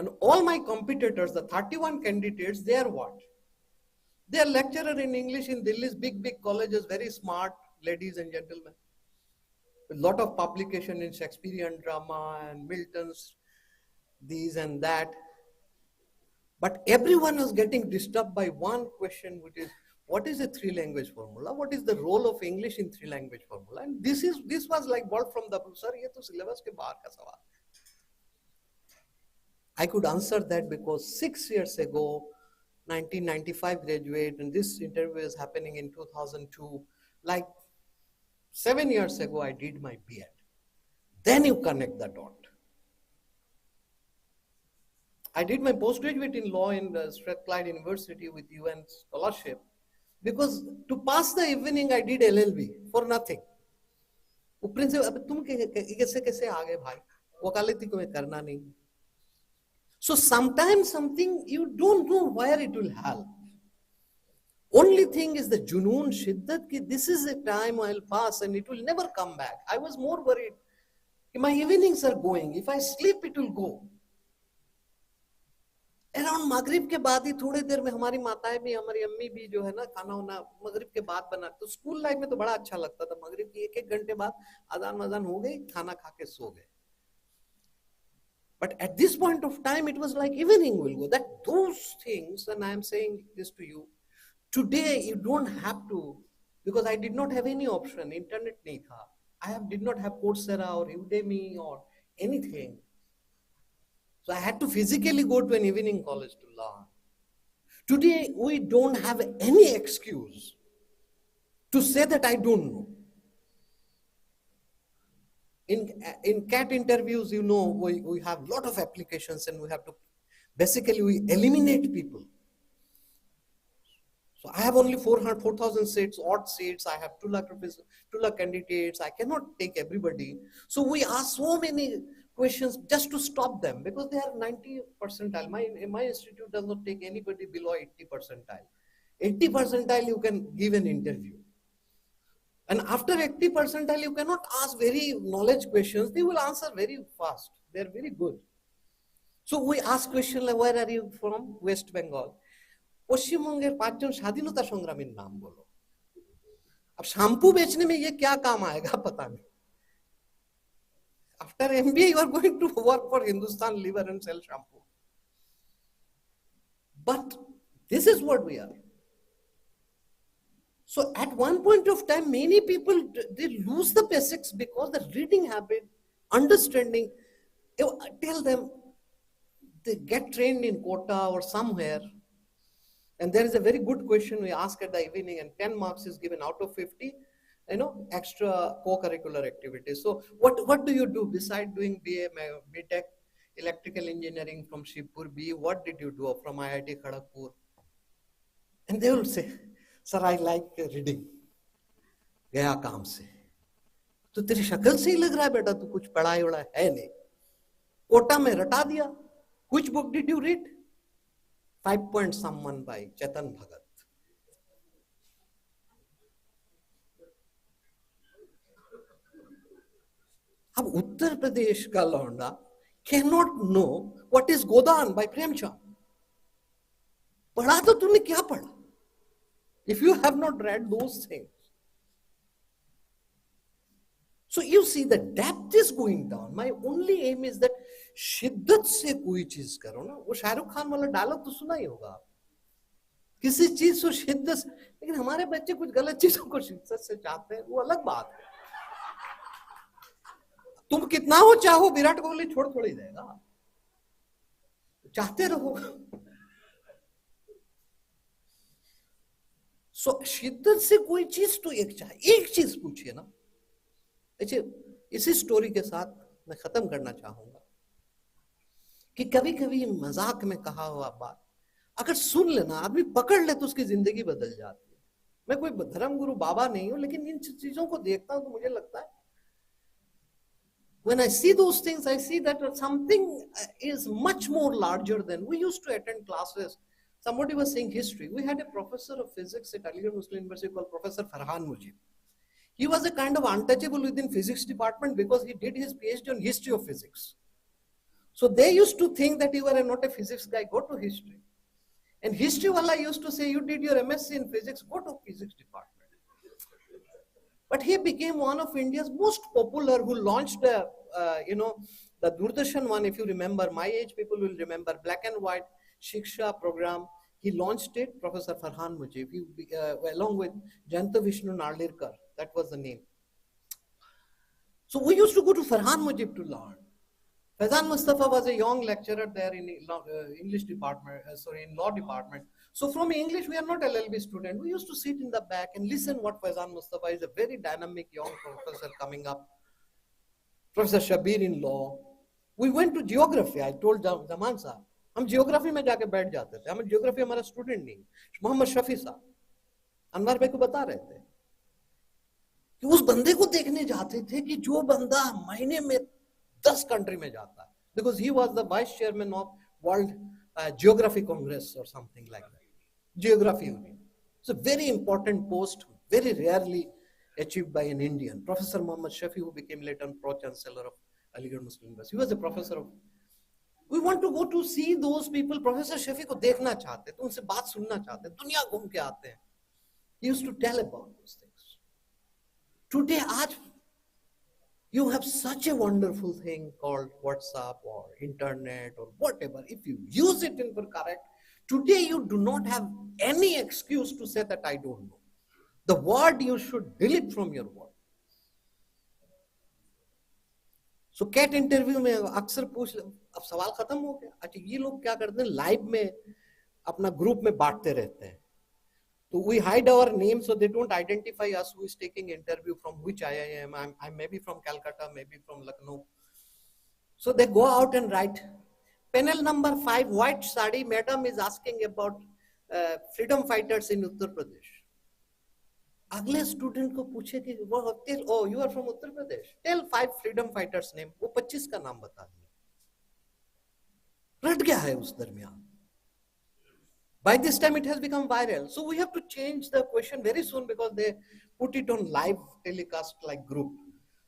And all my competitors, the 31 candidates, they are what? They are lecturer in English in Delhi's big colleges, very smart ladies and gentlemen. With a lot of publication in Shakespearean drama and Milton's these and that. But everyone was getting disturbed by one question, which is, what is a three-language formula? What is the role of English in three-language formula? And this was like brought from the book, sir, ye to syllabus ke bahar ka sawal. I could answer that because 6 years ago, 1995 graduate, and this interview is happening in 2002. Like 7 years ago, I did my BEd. Then you connect the dot. I did my postgraduate in law in Strathclyde University with UN scholarship, because to pass the evening I did LLB for nothing. वो principal, अब तुम कैसे आ गए भाई, वकालती को मैं करना नहीं. So sometimes something you don't know where it will help. Only thing is the junoon shiddat ki this is a time I'll pass and it will never come back. I was more worried. My evenings are going. If I sleep, it will go. Around मगरिब के बाद ही थोड़ी देर में हमारी माताएं भी, हमारी अम्मी भी जो है ना, खाना वाना मगरिब के बाद बना. तो स्कूल लाइफ में तो बड़ा अच्छा लगता था, मगरिब की 1-1 घंटे बाद अजान हो गई, खाना खा के सो गए. But at this point of time, it was like evening will go. That those things, and I am saying this to you, today you don't have to, because I did not have any option. Internet nahi tha. did not have Coursera or Udemy or anything. So I had to physically go to an evening college to learn. Today, we don't have any excuse to say that I don't know. In CAT interviews, you know, we have a lot of applications and we have to, basically we eliminate people. So I have only 4,000 seats, odd seats. I have 2 lakh candidates. I cannot take everybody. So we ask so many questions just to stop them because they are 90 percentile. My institute does not take anybody below 80 percentile. 80 percentile, you can give an interview. And after 80 percentile, you cannot ask very knowledge questions. They will answer very fast. They are very good. So we ask questions like, where are you from? West Bengal. পশ্চিমবঙ্গের 5 জন স্বাধীনতা সংগ্রামীর নাম বলো। अब shampoo बेचने में ये क्या काम आएगा पता नहीं। After MBA, you are going to work for Hindustan Liver and sell shampoo. But this is what we are. So at one point of time, many people, they lose the basics because the reading habit, understanding, tell them, they get trained in Kota or somewhere. And there is a very good question we ask at the evening, and 10 marks is given out of 50, you know, extra co-curricular activities. So what do you do besides doing BA, BTech, electrical engineering from Shibpur, BE, what did you do from IIT Kharagpur? And they will say, sir, I like reading. गया काम से तो तेरी शक्ल से ही लग रहा है बेटा तू कुछ पढ़ाई वढ़ा है नहीं कोटा में रटा दिया which book did you read 5 Point Someone by Chetan Bhagat अब उत्तर प्रदेश का लौंडा cannot know what is Godan by Premchand पढ़ा तो तूने क्या पढ़ा if you have not read those things. So you see the depth is going down. My only aim is that शिद्दत से कोई चीज करो ना वो शाहरुख खान वाला डायलॉग तो सुना ही होगा किसी चीज को शिद्दत से लेकिन हमारे बच्चे कुछ गलत चीजों को शिद्दत से चाहते हैं वो अलग बात है तुम कितना हो चाहो विराट कोहली छोड़ थोड़ी देगा चाहते रहो सो शिद्दत से कोई चीज तो एक चीज पूछिए ना अच्छा इसी स्टोरी के साथ मैं खत्म करना चाहूंगा कि कभी कभी मजाक में कहा हुआ बात अगर सुन लेना आदमी पकड़ ले तो उसकी जिंदगी बदल जाती है मैं कोई धर्मगुरु बाबा नहीं हूं लेकिन इन चीजों को देखता हूं तो मुझे लगता है when I see those things I see that something is much more larger than we used to attend classes. Somebody was saying history. We had a professor of physics at Aliah Muslim University called Professor Farhan Mujib. He was a kind of untouchable within physics department because he did his PhD on history of physics. So they used to think that you were not a physics guy, go to history. And history wala used to say, you did your MSc in physics, go to physics department. But he became one of India's most popular who launched the Doordarshan one, if you remember, my age people will remember, black and white Shiksha program. He launched it, Professor Farhan Mujib, along with Jayanta Vishnu Narlirkar, that was the name. So we used to go to Farhan Mujib to learn. Faizan Mustafa was a young lecturer there in English department, in law department. So from English, we are not LLB student. We used to sit in the back and listen what Faizan Mustafa is a very dynamic young professor coming up. Professor Shabir in law. We went to geography. I told Zaman sir, हम geography में जाके बैठ जाते थे हमें geography हमारा student नहीं मोहम्मद शफी साहब अनवर भाई को बता रहे थे कि उस बंदे को देखने जाते थे कि जो बंदा महीने में 10 कंट्री में जाता है because he was the vice chairman of World Geography Congress or something like that geography union it's a very important post very rarely achieved by an Indian Professor Muhammad Shafi who became later pro chancellor of Aligarh Muslim University he was a professor of We want to go to see those people. Professor Shafi को देखना चाहते हैं, तो उनसे बात सुनना चाहते हैं, दुनिया घूम के आते हैं. He used to tell about those things. Today, आज you have such a wonderful thing called WhatsApp or internet or whatever. If you use it in correct, today you do not have any excuse to say that I don't know. The word you should delete from your word. So CAT interview में अक्सर पूछ, अब सवाल खत्म हो गया। अच्छा ये लोग क्या करते हैं, लाइव में अपना ग्रुप में बांटते रहते हैं। तो we hide our name so they don't identify us who is taking interview from which IIM. I'm maybe from Calcutta, maybe from Lucknow. So they go out and write. Panel number 5, white sari madam is asking about freedom fighters in Uttar Pradesh. अगले student को पूछे कि वो oh you are from Uttar Pradesh, tell 5 freedom fighters name, वो 25 का नाम बता दिया। रट गया है उस दरमियान। By this time, it has become viral. So we have to change the question very soon because they put it on live telecast like group.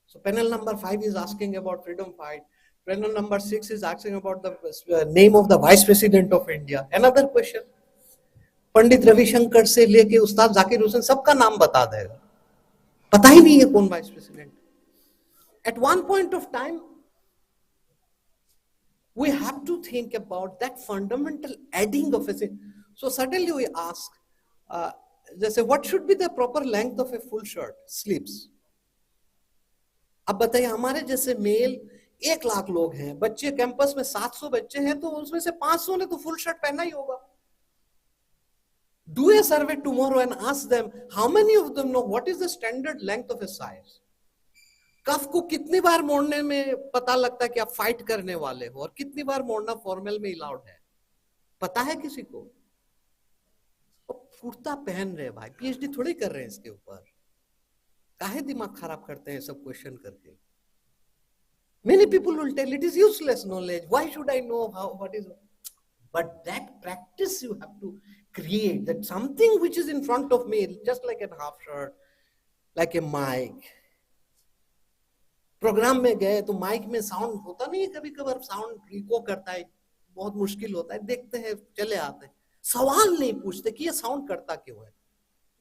So panel number 5 is asking about freedom fight. Panel number 6 is asking about the name of the Vice President of India. Another question. Pandit Ravishankar से लेके उस्ताद जाकिर हुसैन सबका नाम बता देगा, पता ही नहीं है कौन vice president. At one point of time, we have to think about that fundamental adding of a thing. So suddenly we ask, they say, what should be the proper length of a full shirt, sleeves? अब बताइए हमारे जैसे mail 1 lakh लोग हैं, बच्चे campus में 700 बच्चे हैं, तो उसमें से 500 ने तो फुल शर्ट पहना ही होगा। Do a survey tomorrow and ask them, how many of them know what is the standard length of a size? कफ को कितनी बार मोड़ने में पता लगता है कि आप फाइट करने वाले हो, और कितनी बार मोड़ना फॉर्मल में अलाउड है, पता है किसी को? कुर्ता पहन रहे भाई, पीएचडी थोड़ी कर रहे हैं इसके ऊपर, काहे दिमाग खराब करते हैं सब क्वेश्चन करके। Many people will tell it is useless knowledge, why should I know how what is, but that practice you have to create, that something which is in front of me, just like a half shirt, like a mic. Programme में गए तो mic में sound होता नहीं है, कभी कभार sound eco करता है, बहुत मुश्किल होता है, देखते हैं चले आते हैं, सवाल नहीं पूछते कि ये साउंड करता क्यों है।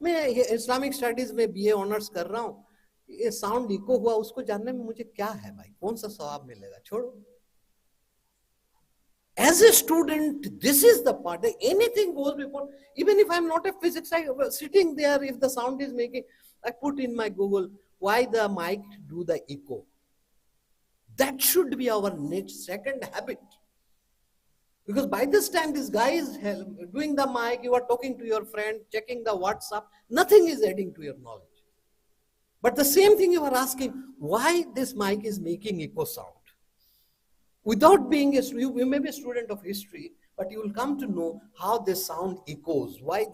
मैं इस्लामिक स्टडीज में बीए ऑनर्स कर रहा हूँ, ये साउंड इको हुआ उसको जानने में मुझे क्या है भाई, कौन सा सवाब मिलेगा, छोड़ो। As a student, this is the part that anything goes before, even if I'm not a physics, I sitting there, if the sound is making, I put in my Google, why the mic do the echo? That should be our next second habit. Because by this time, this guy is doing the mic, you are talking to your friend, checking the WhatsApp, nothing is adding to your knowledge. But the same thing you are asking, why this mic is making echo sound? Without being you may be a student of history, but you will come to know how this sound echoes, why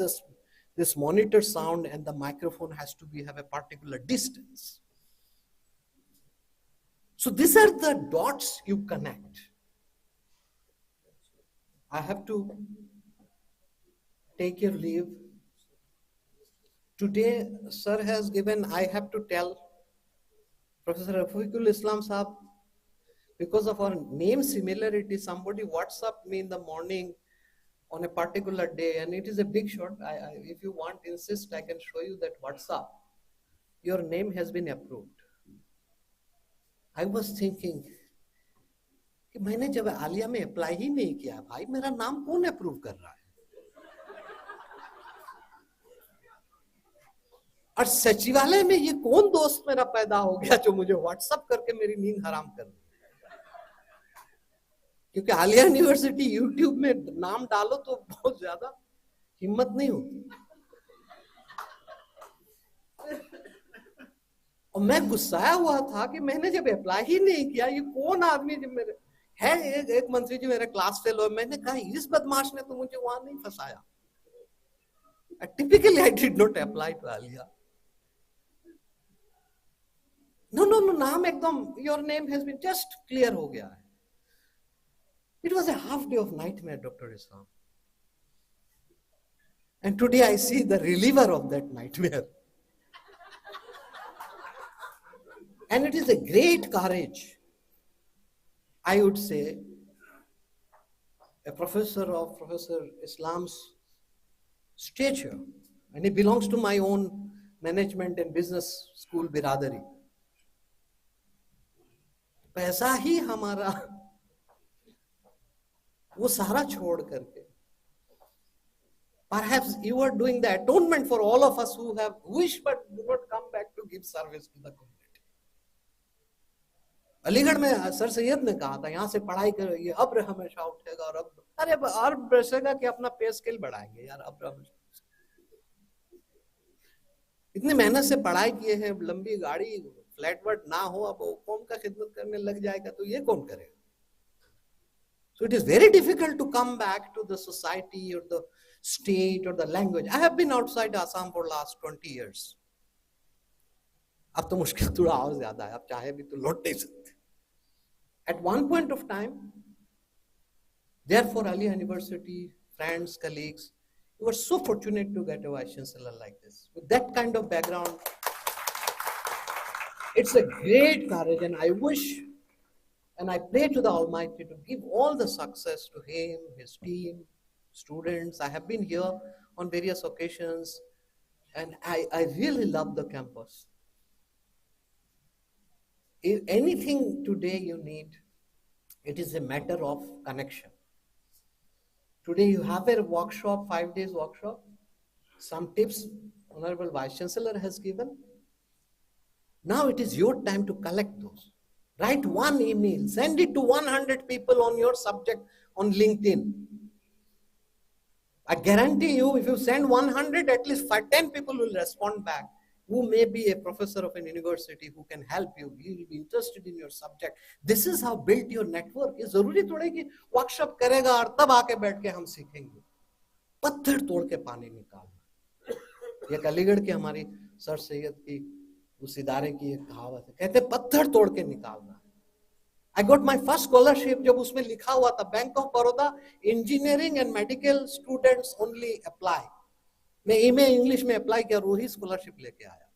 this monitor sound and the microphone has to have a particular distance. So these are the dots you connect. I have to take your leave. Today, sir has given, I have to tell Professor Rafiqul Islam Saab, because of our name similarity, somebody WhatsApped me in the morning on a particular day, and it is a big shot. If you want, insist, I can show you that WhatsApp. Your name has been approved. I was thinking, कि मैंने जब आलिया में apply ही नहीं किया भाई, मेरा नाम कौन अप्रूव कर रहा है? और सचिवालय में ये कौन दोस्त मेरा पैदा हो गया जो मुझे व्हाट्सएप करके मेरी नींद हराम कर दी? क्योंकि आलिया यूनिवर्सिटी यूट्यूब में नाम डालो तो बहुत ज्यादा हिम्मत नहीं होती। और मैं गुस्साया हुआ था कि मैंने जब अप्लाई ही नहीं किया, ये कौन आदमी जब मेरे है, एक मंत्री जी मेरे क्लास फेलो है, मैंने कहा इस बदमाश ने तो मुझे वहां नहीं फंसाया। Typically I did not apply to Aliah. No, नाम एकदम, your name has been just clear हो गया है। It was a half day of nightmare, Dr. Islam. And today I see the reliever of that nightmare. And it is a great courage, I would say, a professor of Professor Islam's stature, and he belongs to my own management and business school biradari. पैसा ही हमारा वो सारा छोड़ करके, perhaps you are doing the atonement for all of us who have wished but do not come back to give service to the community. Aligarh में sir Syed ने कहा था यहाँ से पढ़ाई करो, ये अब्र हमेशा उठेगा और अब अरे और बरसेगा कि अपना पे स्केल बढ़ाएंगे यार। अब्र हमेशा इतनी मेहनत से पढ़ाई किए हैं, लंबी गाड़ी फ्लैट वर्ट ना हो, अब वो कौम का खिदमत करने लग जाएगा तो ये कौन करेगा? So it is very difficult to come back to the society or the state or the language. I have been outside Assam for last 20 years. अब तो मुश्किल थोड़ा और ज्यादा है, अब चाहे भी तो लौट नहीं सकते. At one point of time, therefore Aliah University, friends, colleagues, you were so fortunate to get a vice chancellor like this. With that kind of background, it's a great courage, and I wish and I pray to the Almighty to give all the success to him, his team, students. I have been here on various occasions, and I really love the campus. If anything today you need, it is a matter of connection. Today you have a workshop, 5 days workshop. Some tips Honorable Vice Chancellor has given. Now it is your time to collect those. Write one email, send it to 100 people on your subject on LinkedIn. I guarantee you, if you send 100, at least 10 people will respond back, who may be a professor of an university who can help you. He will be interested in your subject. This is how build your network. ये जरूरी थोड़ा कि workshop करेगा और तब आके बैठ के हम सीखेंगे. पत्थर तोड़ के पानी निकालना. ये अलीगढ़ की हमारी सर सैयद की उस इदारे की एक कहावत है, कहते पत्थर तोड़ के निकालना. I got my first scholarship जब उसमें लिखा हुआ था bank of Baroda engineering and medical students only apply. मैं एमए इंग्लिश में अप्लाई किया और वही स्कॉलरशिप लेके आया.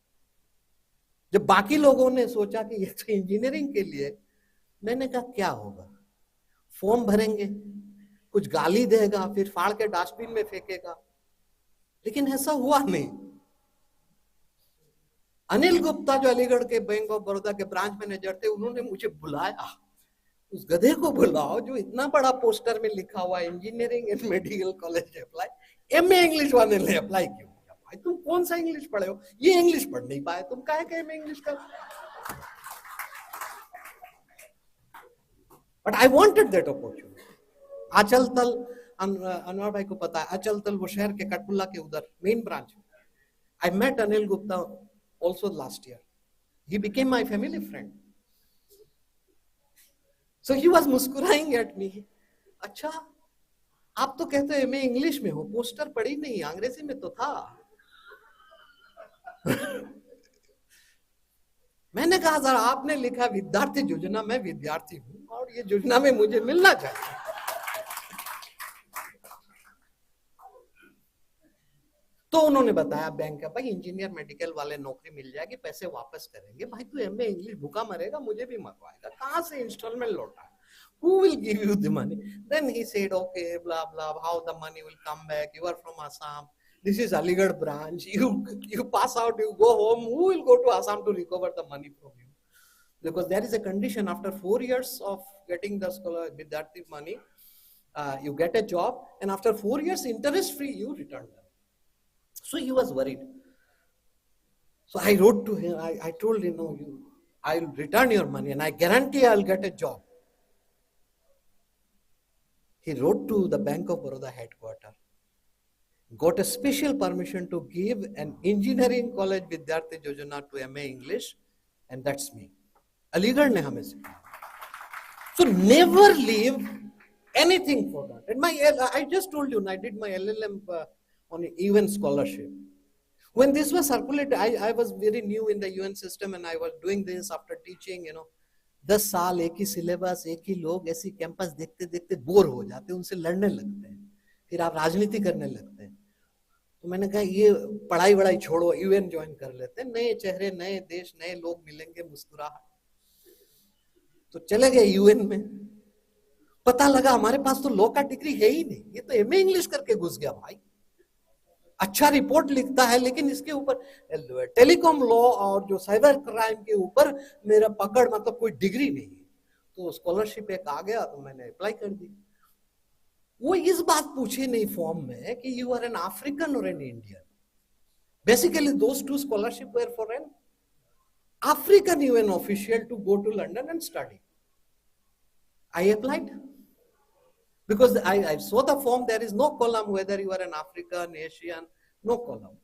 जब बाकी लोगों ने सोचा कि ये तो इंजीनियरिंग के लिए, मैंने कहा क्या होगा, फॉर्म भरेंगे, कुछ गाली देगा, फिर फाड़ के डस्टबिन में फेंकेगा. लेकिन ऐसा हुआ नहीं. अनिल गुप्ता जो अलीगढ़ के बैंक ऑफ बड़ौदा के ब्रांच मैनेजर थे, उन्होंने मुझे बुलाया. उस गधे को बुलाओ जो इतना बड़ा पोस्टर में लिखा हुआ engineering and medical college apply, MA English वाले ने अप्लाई क्यों किया? भाई तुम कौन सा इंग्लिश पढ़े हो? ये इंग्लिश पढ़ नहीं पाए, तुम काहे के एमए इंग्लिश कर? But I wanted that opportunity. Anchal तल, अनवर भाई को पता है, आंचल तल वो शहर के कटपुल्ला के उधर main branch. I met Anil Gupta also last year. He became my family friend. So he was मुस्कुराएंगे at me. अच्छा, आप तो कहते हो एमए इंग्लिश में हो, पोस्टर पढ़ी नहीं, अंग्रेजी में तो था. मैंने कहा सर आपने लिखा विद्यार्थी योजना, मैं विद्यार्थी हूं और ये योजना में मुझे मिलना चाहिए. तो उन्होंने बताया बैंक का, भाई इंजीनियर मेडिकल वाले नौकरी मिल जाएगी, पैसे वापस करेंगे. भाई तू एमए इंग्लिश भूखा मरेगा, मुझे भी मरवाएगा, कहां से इंस्टॉलमेंट लौटा? Who will give you the money? Then he said, okay, blah blah, how the money will come back? You are from Assam. This is Aligarh branch. You pass out, you go home. Who will go to Assam to recover the money from you? Because there is a condition after 4 years of getting the scholar Vidyarthi money, you get a job, and after 4 years interest free, you return them. So he was worried. So I wrote to him, I told him, no, I'll return your money and I guarantee I'll get a job. He wrote to the Bank of Baroda headquarters, got a special permission to give an engineering college Vidyarthi Yojana to MA English, and that's me. Aligarh ne hame sikha. So never leave anything for that. And I just told you, I did my LLM on UN scholarship. When this was circulated, I was very new in the UN system and I was doing this after teaching, 10 साल एक ही syllabus, एक ही लोग, ऐसी campus देखते देखते bore हो जाते, उनसे लड़ने लगते हैं, फिर आप राजनीति करने लगते हैं. तो मैंने कहा ये पढ़ाई वढ़ाई छोड़ो, यूएन ज्वाइन कर लेते हैं, नए चेहरे, नए देश, नए लोग मिलेंगे, मुस्कुराहट. तो चले गए यूएन में. पता लगा हमारे पास तो लॉ का डिग्री है ही नहीं, ये तो एमए इंग्लिश करके घुस गया. भाई अच्छा रिपोर्ट लिखता है लेकिन इसके ऊपर टेलीकॉम लॉ और जो साइबर क्राइम के ऊपर मेरा पकड़, मतलब कोई डिग्री नहीं है. तो स्कॉलरशिप एक आ गया तो मैंने अप्लाई कर दी. वो इस बात पूछे नहीं फॉर्म में कि यू आर एन अफ्रीकन और an Indian. Basically those two scholarship were for an African UN official to go to London and study. I applied because I saw the form. There is no column whether you are an African, Asian, no column.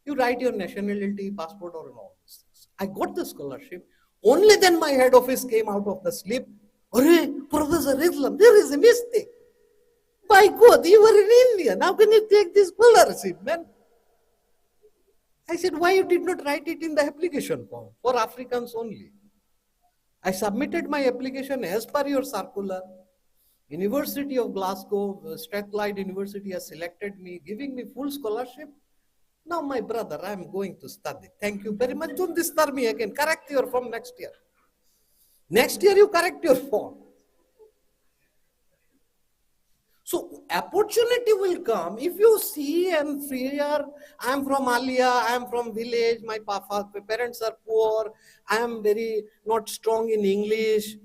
You write your nationality, passport, or all these things. I got the scholarship. Only then my head office came out of the sleep. Arey, Professor Islam, there is a mistake. By God, you were an Indian. How can you take this scholarship, man? I said, why you did not write it in the application form for Africans only? I submitted my application as per your circular. University of Glasgow, Strathclyde University has selected me, giving me full scholarship. Now, my brother, I am going to study. Thank you very much. Don't disturb me again. Correct your form next year. Next year, you correct your form. So, opportunity will come. If you see and fear, I am from Aliah, I am from village, my parents are poor, I am very not strong in English,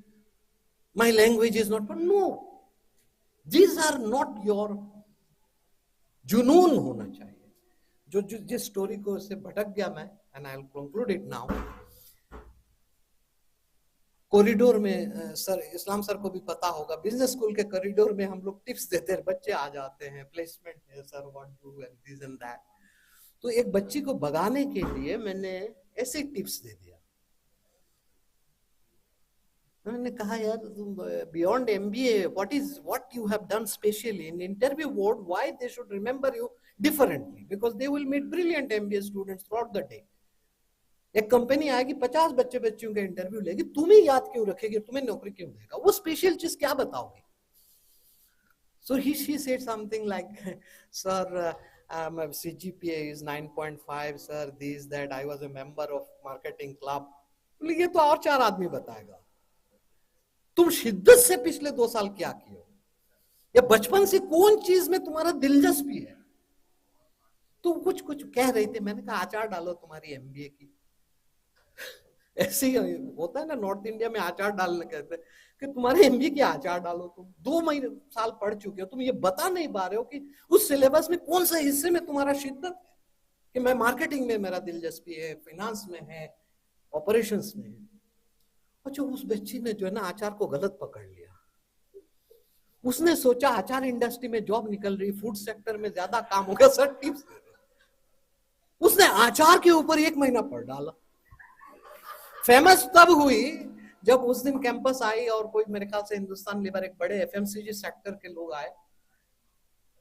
my language is not, but no. These are not your जुनून होना चाहिए. जो जिस story को से भटक गया मैं, and I'll conclude it now. Corridor में सर इस्लाम सर को भी पता होगा, बिजनेस स्कूल के कॉरिडोर में हम लोग टिप्स देते हैं, बच्चे आ जाते हैं, प्लेसमेंट है sir, what do and this and that. तो एक बच्ची को भगाने के लिए मैंने ऐसे टिप्स दे दिया. मैंने कहा यार तुम beyond MBA what you have done specially in interview board, why they should remember you differently, because they will meet brilliant MBA students throughout the day. एक कंपनी आएगी 50 बच्चियों का इंटरव्यू लेगी, तुम्हें याद क्यों रखेगी, तुम्हें नौकरी क्यों देगा, वो स्पेशल चीज क्या बताओगे. So she said something like, sir, my CGPA is 9.5, sir, this, that, I was a member of marketing club. ये तो और 4 आदमी बताएगा. तुम शिद्दत से पिछले 2 साल क्या किए हो, या बचपन से कौन चीज में तुम्हारा दिलचस्पी है. तुम कुछ कह रहे थे, मैंने कहा आचार डालो तुम्हारी एमबीए की. ऐसे ही होता है ना, नॉर्थ इंडिया में आचार डालने कहते हैं कि तुम्हारे एमबीए की आचार डालो. तुम 2 साल पढ़ चुके हो, तुम ये बता नहीं पा रहे हो कि उस सिलेबस में कौन सा हिस्से में तुम्हारा शिद्दत है. कि मैं मार्केटिंग में मेरा दिलचस्पी है, फाइनेंस में है, ऑपरेशंस में है. अच्छा, उस बच्ची ने जो है ना आचार को गलत पकड़ लिया. उसने सोचा आचार इंडस्ट्री में जॉब निकल रही, फूड सेक्टर में ज्यादा काम होगा, सर टिप्स दे रहे. उसने आचार के ऊपर 1 महीना पढ़ डाला. फेमस तब हुई जब उस दिन कैंपस आई और कोई मेरे ख्याल से हिंदुस्तान लीवर, एक बड़े एफएमसीजी सेक्टर के लोग आए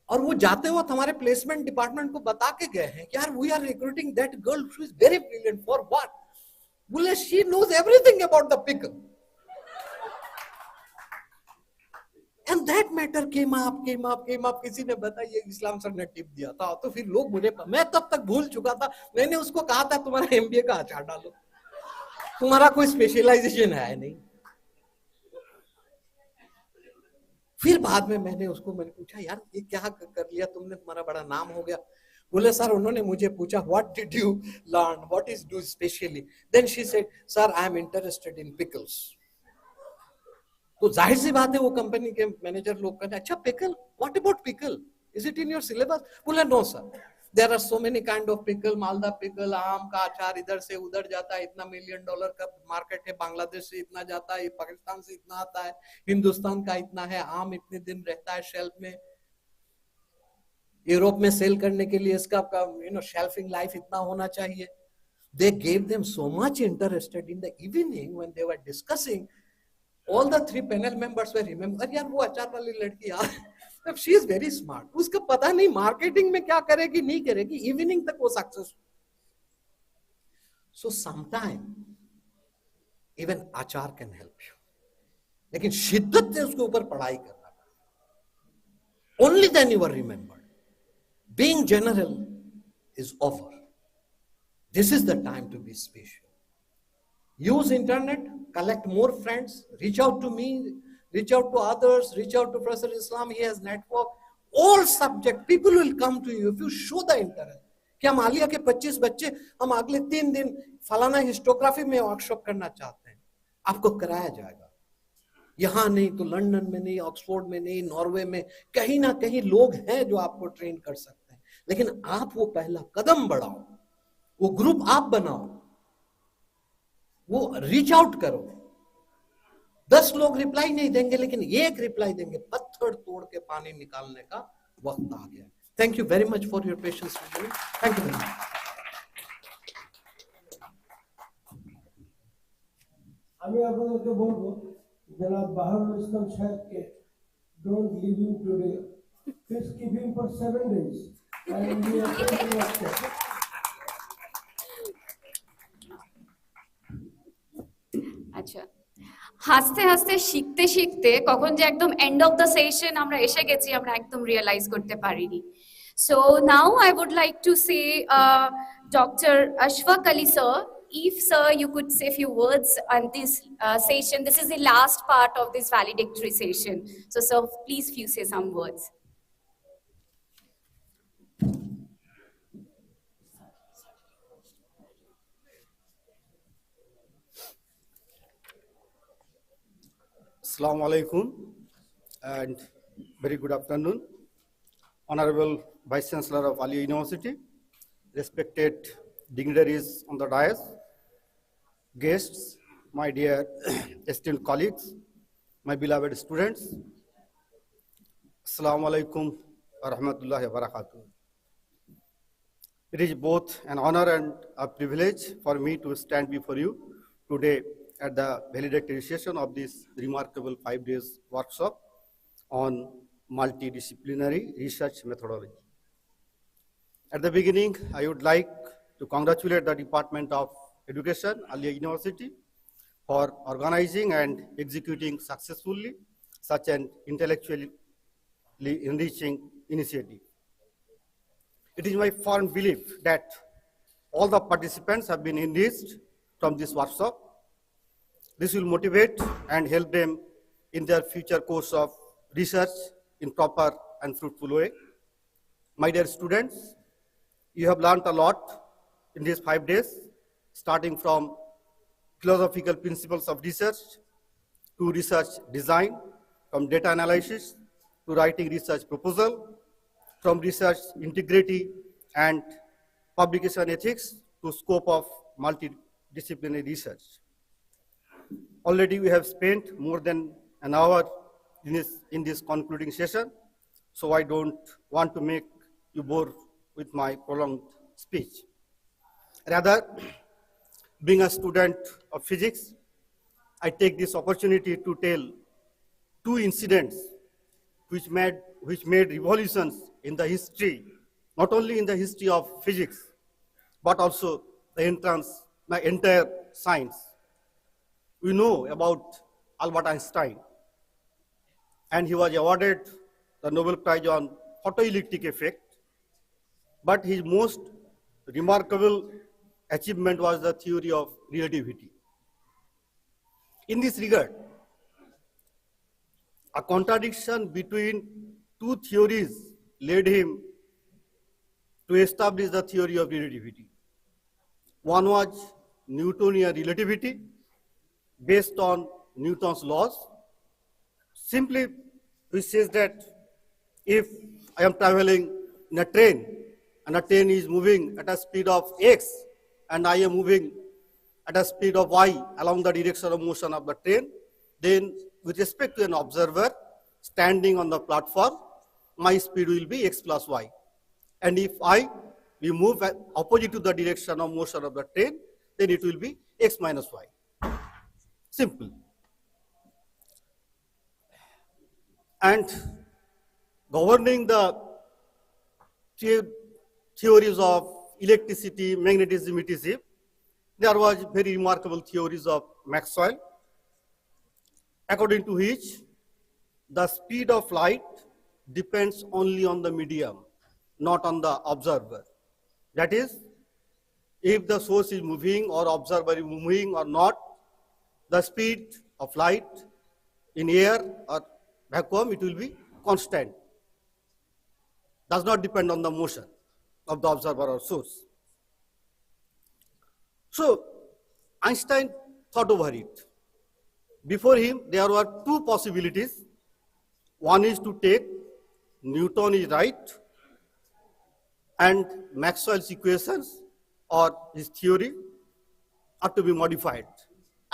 और वो जाते हुए हमारे प्लेसमेंट डिपार्टमेंट को बता के गए हैं कि यार we are recruiting that girl, she is very brilliant. For what? बोले she knows everything about the pickle. And that matter came up. किसी ने बताया ये इस्लाम सर ने टिप दिया था. तो फिर लोग मुझे, मैं तब तक भूल चुका था, मैंने उसको कहा था तुम्हारा एमबीए का आचार डालो, तुम्हारा कोई स्पेशलाइजेशन है नहीं. फिर बाद में मैंने पूछा यार ये क्या कर लिया तुमने, तुम्हारा बड़ा नाम हो गया. बोले सर उन्होंने मुझे पूछा what did you learn, what is do specially. Then she said sir I am interested in pickles. तो जाहिर सी बात है वो कंपनी के मैनेजर लोग कहते अच्छा pickle, what about pickle, is it in your syllabus. बोले no sir, there are so many kind of pickle, Malda pickle, आम का अचार इधर से उधर जाता है, इतना $1 मिलियन का मार्केट है, बांग्लादेश से इतना जाता है, पाकिस्तान से इतना आता है, हिंदुस्तान का इतना है, आम इतने दिन रहता है शेल्फ में, यूरोप में सेल करने के लिए इसका शेल्फिंग लाइफ इतना होना चाहिए. They gave them so much interested in the evening when they were discussing. All the 3 panel members were remember, यार वो अचार वाली लड़की यार, she is very smart. उसका पता नहीं मार्केटिंग में क्या करेगी नहीं करेगी, इवनिंग तक वो सक्सेस. So sometime even आचार can help you. लेकिन शिद्दत से उसके ऊपर पढ़ाई करना. Only then you are remembered. Being general is over. This is the time to be special. Use internet, collect more friends, reach out to me, reach out to others, reach out to Professor Islam, he has network. All subject, people will come to you if you show the interest. कि हम आलिया के 25 बच्चे हम अगले 3 दिन फलाना historiography में workshop करना चाहते हैं, आपको कराया जाएगा. यहाँ नहीं तो लंदन में नहीं, ऑक्सफोर्ड में नहीं, नॉर्वे में, कहीं ना कहीं लोग हैं जो आपको ट्रेन कर सकते हैं. लेकिन आप वो पहला कदम बढ़ाओ, वो ग्रुप आप बनाओ. वो रीच आउट करो। 10 लोग रिप्लाई नहीं देंगे लेकिन एक रिप्लाई देंगे, पत्थर तोड़ के पानी निकालने का वक्त आ गया। Thank you very much for your patience. Thank you very much. আমি আপনাদেরকে বলবো জনাব বাহারুল ইসলাম সাহেবকে, don't leave him today, please keep him for 7 days and we are going to work there. আচ্ছা, হাসতে হাসতে শিখতে শিখতে কখন যে একদম এন্ড অফ দ্য সেশন আমরা এসে গেছি আমরা একদম রিয়েলাইজ করতে পারিনি। So now I would like to say Dr. Ashfaq Ali sir, if sir you could say a few words on this session. This is the last part of this valedictory session. So sir, please few say some words. Assalamu alaikum and very good afternoon. Honorable Vice Chancellor of Aliah University, respected dignitaries on the dais, guests, my dear esteemed colleagues, my beloved students. Assalamu alaikum wa rahmatullahi wa barakatuh. It is both an honor and a privilege for me to stand before you today at the valedictory session of this remarkable 5 days workshop on multidisciplinary research methodology. At the beginning, I would like to congratulate the Department of Education, Aliah University, for organizing and executing successfully such an intellectually enriching initiative. It is my firm belief that all the participants have been enriched from this workshop. This will motivate and help them in their future course of research in proper and fruitful way. My dear students, you have learned a lot in these 5 days, starting from philosophical principles of research to research design, from data analysis to writing research proposal, from research integrity and publication ethics to scope of multidisciplinary research. Already we have spent more than an hour in this concluding session, so I don't want to make you bore with my prolonged speech. Rather, being a student of physics, I take this opportunity to tell 2 incidents which made revolutions in the history, not only in the history of physics, but also the entire science. We know about Albert Einstein, and he was awarded the Nobel Prize on photoelectric effect, but his most remarkable achievement was the theory of relativity. In this regard, a contradiction between 2 theories led him to establish the theory of relativity. One was Newtonian relativity, based on Newton's laws, simply which says that if I am traveling in a train and a train is moving at a speed of x and I am moving at a speed of y along the direction of motion of the train, then with respect to an observer standing on the platform, my speed will be x plus y. And if we move opposite to the direction of motion of the train, then it will be x minus y. Simple. And governing the theories of electricity, magnetism, etc., there was very remarkable theories of Maxwell, according to which the speed of light depends only on the medium, not on the observer. That is, if the source is moving or observer is moving or not, the speed of light in air or vacuum, it will be constant. Does not depend on the motion of the observer or source. So Einstein thought over it. Before him, there were 2 possibilities. One is to take Newton is right and Maxwell's equations or his theory are to be modified.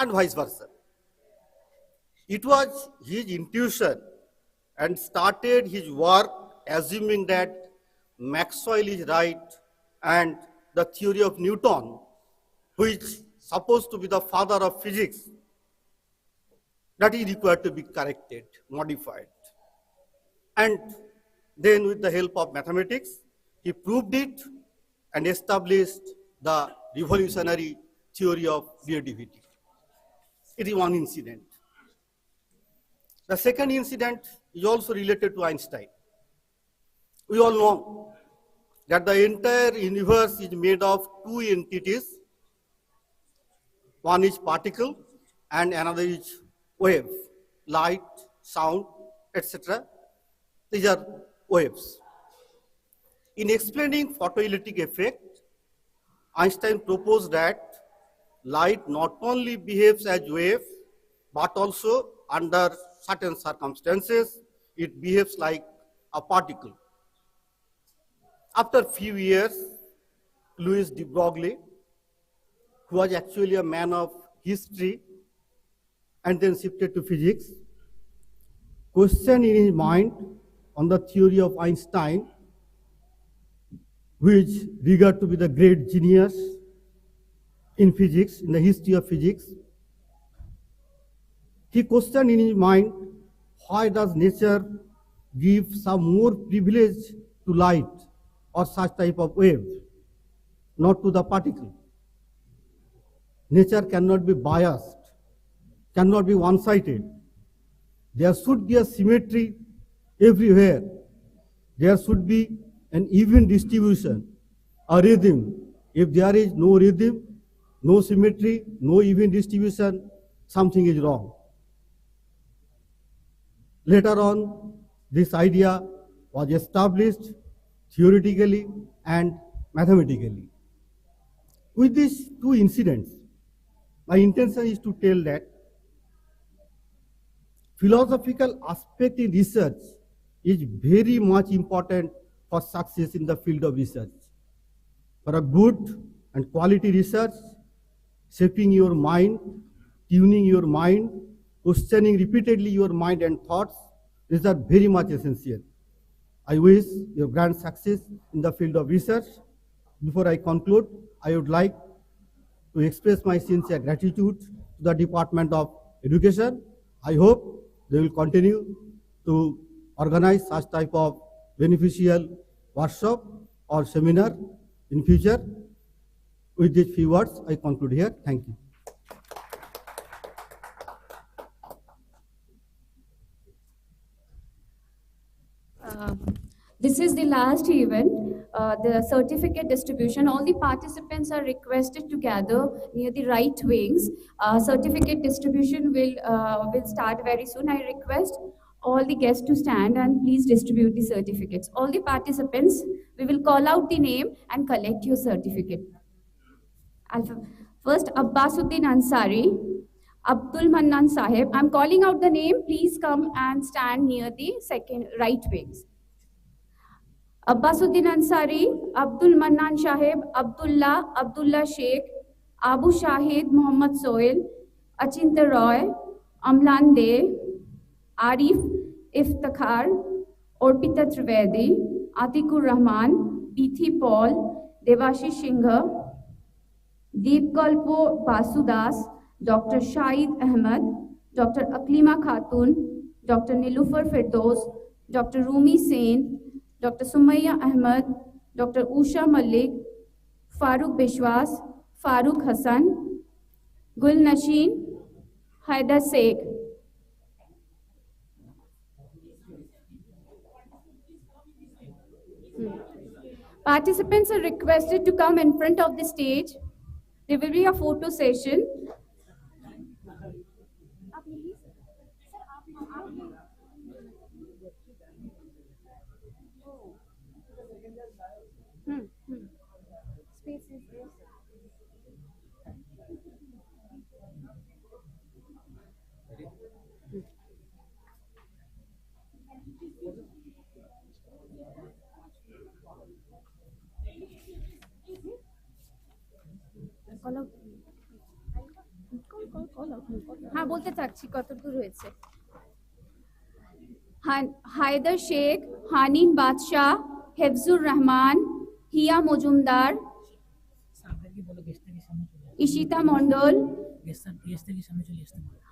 and vice versa. It was his intuition and started his work assuming that Maxwell is right and the theory of Newton, which is supposed to be the father of physics, that is required to be corrected, modified. And then with the help of mathematics, he proved it and established the revolutionary theory of relativity. It is one incident. The second incident is also related to Einstein. We all know that the entire universe is made of two entities. One is particle and another is wave, light, sound, etc. These are waves. In explaining photoelectric effect, Einstein proposed that light not only behaves as wave, but also under certain circumstances, it behaves like a particle. After a few years, Louis de Broglie, who was actually a man of history and then shifted to physics, questioned in his mind on the theory of Einstein, which regarded to be the great genius in physics, in the history of physics. He questioned in his mind, why does nature give some more privilege to light or such type of wave, not to the particle? Nature cannot be biased, cannot be one-sided. There should be a symmetry everywhere. There should be an even distribution, a rhythm. If there is no rhythm, no symmetry, no even distribution, something is wrong. Later on, this idea was established theoretically and mathematically. With these two incidents, my intention is to tell that philosophical aspect in research is very much important for success in the field of research. For a good and quality research, shaping your mind, tuning your mind, questioning repeatedly your mind and thoughts, these are very much essential. I wish you grand success in the field of research. Before I conclude, I would like to express my sincere gratitude to the Department of Education. I hope they will continue to organize such type of beneficial workshop or seminar in future. With these few words, I conclude here. Thank you. This is the last event, the certificate distribution. All the participants are requested to gather near the right wings. Certificate distribution will start very soon. I request all the guests to stand and please distribute the certificates. All the participants, we will call out the name and collect your certificate. First, Abbasuddin Ansari, Abdul Mannan Sahib. I'm calling out the name. Please come and stand near the second right wings. Abbasuddin Ansari, Abdul Mannan Sahib, Abdullah Sheikh, Abu Shahid Muhammad Soil, Achinta Roy, Amlan De, Arif Iftakhar, Orpita Trivedi, Atikur Rahman, Bithi Paul, Devashish Singha, Deepkalpo Basudas, Dr. Shahid Ahmed, Dr. Aklima Khatun, Dr. Nilufar Firdaus, Dr. Rumi Sain, Dr. Sumaya Ahmed, Dr. Usha Malik, Farooq Bishwas, Farooq Hassan, Gul Nashin, Haidar Sheikh. Participants are requested to come in front of the stage. There will be a photo session. Space is there. হ্যাঁ বলতে থাকছি কতদূর হয়েছে। হায়দার শেখ, হানিন বাদশাহ, হেফজুর রহমান, হিয়া Majumdar, Ishita Mondal.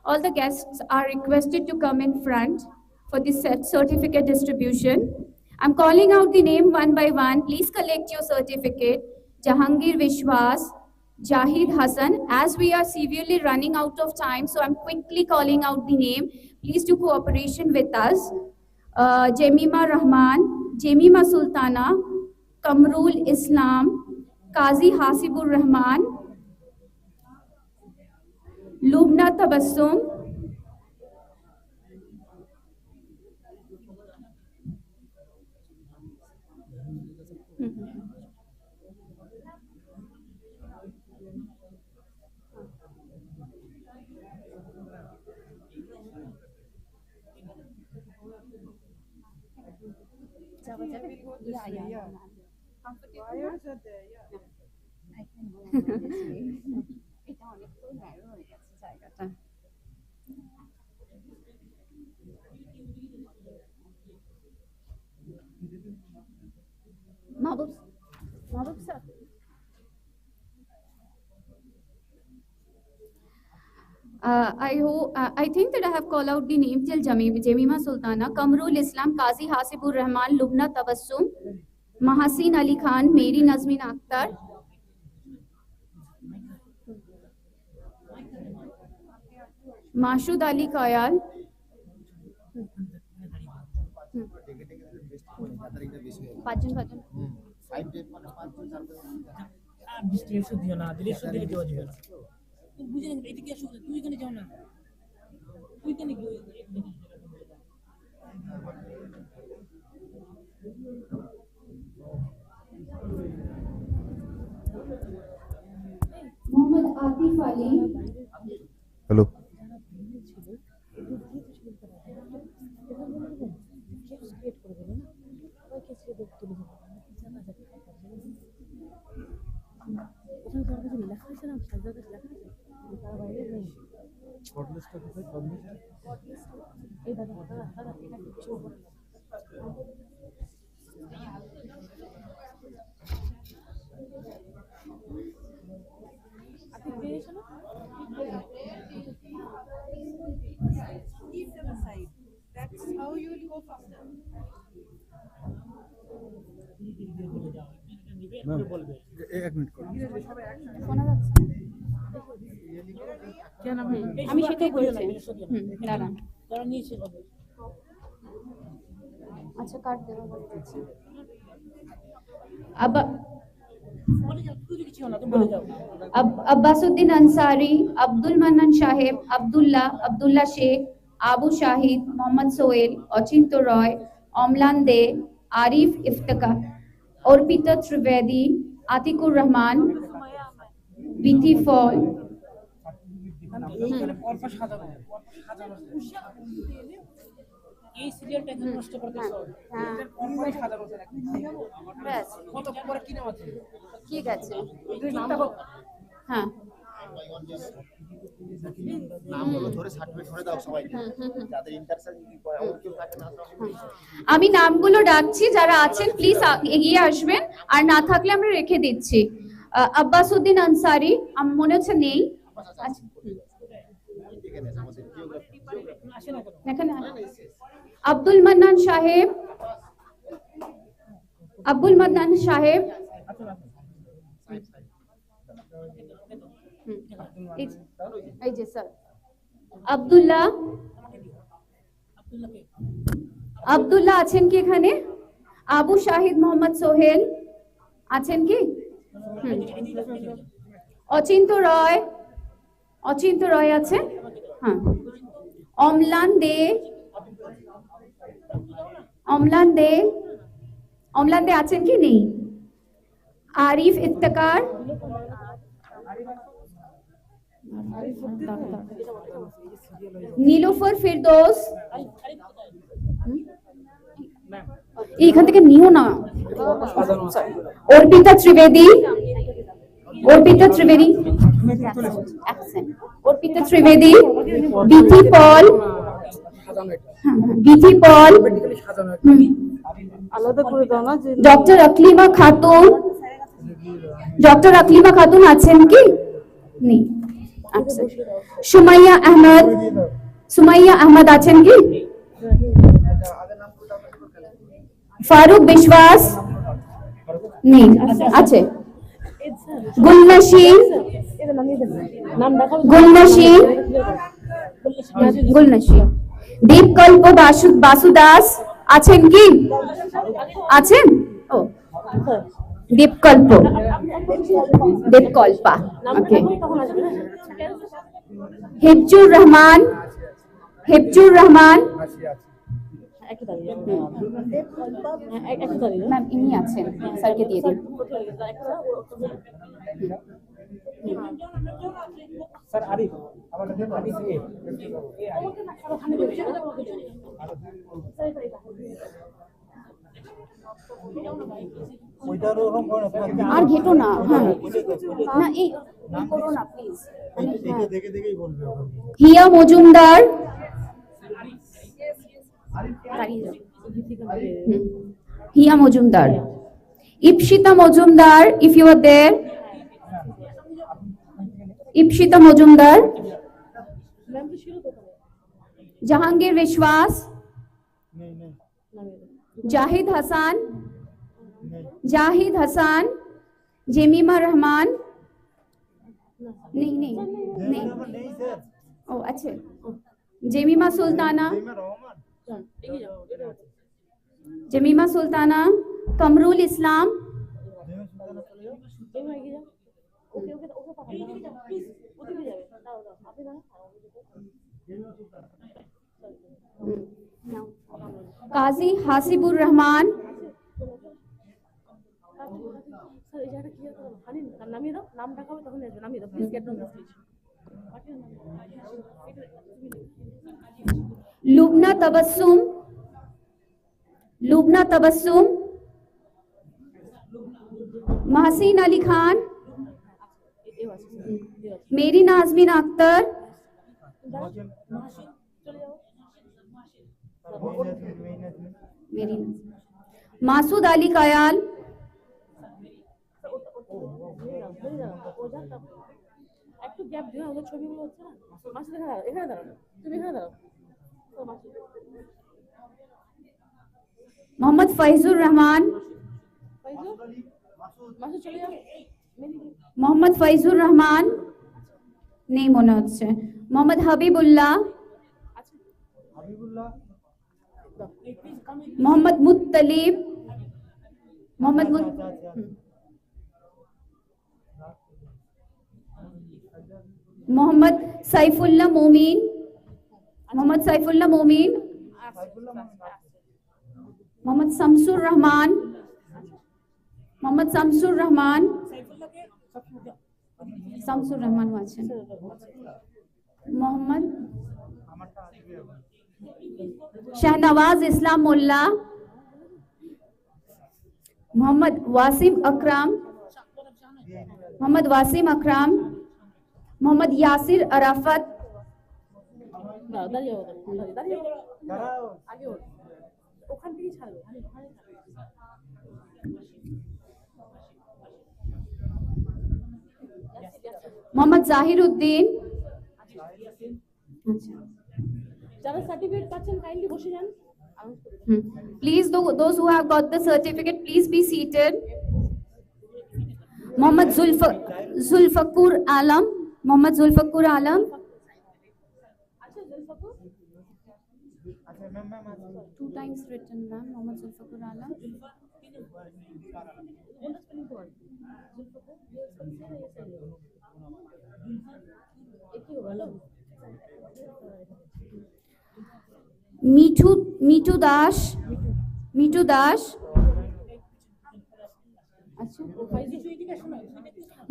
All the guests are requested to come in front for the certificate distribution. I'm calling out the name one by one. Please collect your certificate. Jahangir Vishwas, Jahid Hassan. As we are severely running out of time, so I'm quickly calling out the name. Please do cooperation with us. Jemima Rahman, Jemima Sultana, Kamrul Islam, Qazi Hasibur Rahman, Lubna Tabassum, Mahbub sir. I think that I have called out the name till Jemima Sultana, Kamrul Islam, Qazi Hasibur Rahman, Lubna Tabassum, Mahasin Ali Khan, Mary Nazmin Akhtar, Mashud Ali Kayal, Pajan. Mohammad Atif Ali. Hello. Keep them aside. That's how you will go faster. আমি সেটাই বলছি। দাঁড়ান। আচ্ছা কাট দেবো বলছি। अब्बासुद्दीन Ansari, Abdul mannan साहेब, अब्दुल्ला शेख, आबू शाहिद, मोहम्मद सोहेल, अचिंत्य रॉय, अमलान दे, आरिफ इफ्तिकार, अर्पिता त्रिवेदी, आतिकुर रहमान, विथि फल, এই সিরিয়ালটা এখানে নষ্ট করতেছ ব্যাস কত পরে কি নাম আছে ঠিক আছে হ্যাঁ নামগুলো ধরে সার্টিফিকেট ধরে দাও সবাইকে যাদের ইন্টারসেল করে আর কেউ থাকে না আমি নামগুলো ডাকছি যারা আছেন প্লিজ এগিয়ে আসবেন আর না থাকলে আমরা রেখে দিচ্ছি আব্বাসউদ্দিন আনসারী আমার মনে হচ্ছে নেই এখানে আব্দুল মান্নান সাহেব এই যে স্যার আব্দুল্লাহ আছেন কি এখানে আবু শাহিদ মোহাম্মদ সোহেল আছেন কি অচিন্ত রয় আছে হ্যাঁ অমলান দে আছেন কি নেই আরিফ ইফতিকার নীলোফার ফিরদৌস এখান থেকে নিও না Arpita Trivedi Absent. Orpita Trivedi, BT Paul, BT Paul, Dr. Aklima Khatun, Dr. Aklima Khatun আছেন কি? নেই। Absent. Sumaya Ahmad আছেন কি? ফারুক বিশ্বাস নেই, আছে। গুলনশীন দীপকল্প বাসুদাস আছেন কি? আছেন? ও দীপকল্পা, ওকে। হিফজুর রহমান ম্যাম ইনি আছেন, স্যারকে দিয়ে দিন। স্যার আরিফ আমাদের আরিফ আর ঘেটো না, হ্যাঁ না এই করো না প্লিজ। দেখে দেখেই বলবে। হিয়া মজুমদার, হিয়া Majumdar, Ipsita Majumdar, if you are there, Ipsita Majumdar, Jahangir বিশ্বাস, জাহিদ হাসান, জেমিমা রহমান, नहीं नहीं नहीं, ओ अच्छे, जेमिमा सुल्ताना, कमरुल इस्लाम, काजी हासिबुर रहमान, लुबना तबस्सुम, महसीन अली खान, मेरी नाजमीन अख्तर, मासूद अली कयाल, मोहम्मद फैजुर रहमान, नहीं মনে হচ্ছে, मोहम्मद हबीबुल्लाह, मोहम्मद मुत्तलिब, मोहम्मद सैफुल्लाह मोमीन, मोहम्मद शमसुर रहमान, আছেন, मोहम्मद शहनवाज इस्लाम मोल्ला, मोहम्मद वासिम अकराम, मोहम्मद यासिर अराफत, मोहम्मद जाहिर उद्दीन, যারা সার্টিফিকেট পাচ্ছেন কাইন্ডলি বসে যান। Please, those who have got the certificate, please be seated. Mohammad Zulfakur Alam, two times written, ma'am. Mohammad Zulfakur Alam. Mithu Das,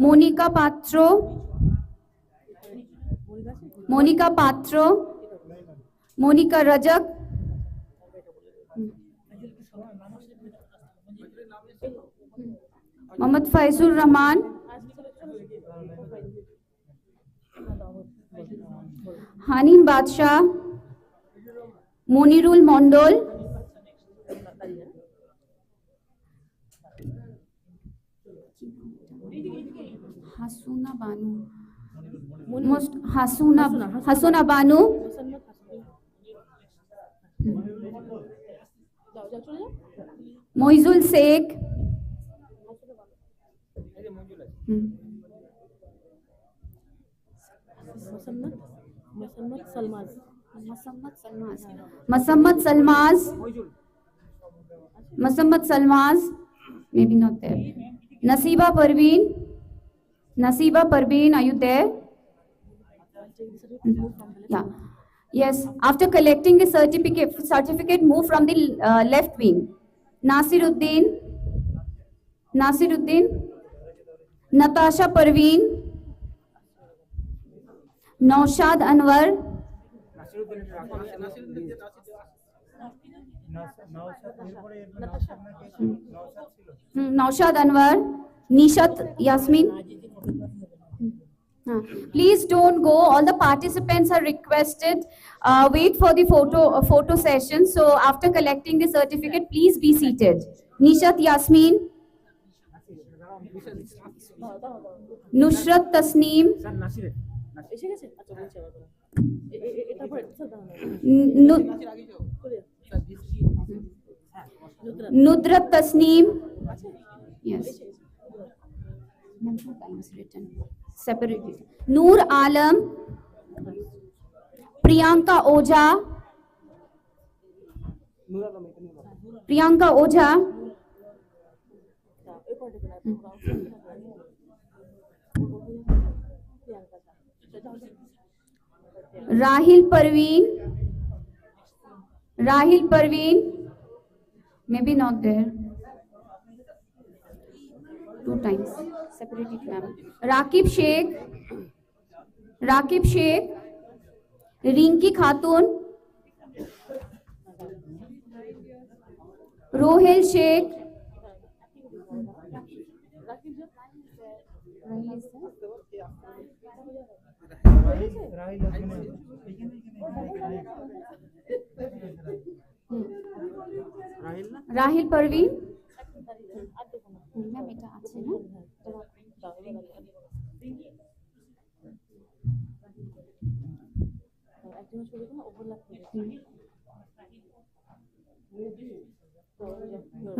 Monika পাত্র, Monika Rajak, Mohammad Faizur Rahman, Hanim Badshah, Monirul Mondal, Hasuna Banu, Hasuna Banu, Moijul Sheikh, Masammat Salmaz, maybe not there. Nasiba Parveen, are you there? Yeah. Yes. After collecting the certificate, move from the left wing. Nasiruddin, Natasha Parveen, Naushad Anwar, Nishat Yasmin. Please don't go. All the participants are requested. Wait for the photo session. So after collecting the certificate, please be seated. Nishat Yasmin, Nusrat Tasneem, Nudrat Tasneem. Yes. Separately. Noor Alam, Priyanka Oja, Rahil Parveen, maybe not there. 2 times. Separately. Rakib Sheikh, Rinki Khatun, Rohil Sheikh, Rahil Parveen.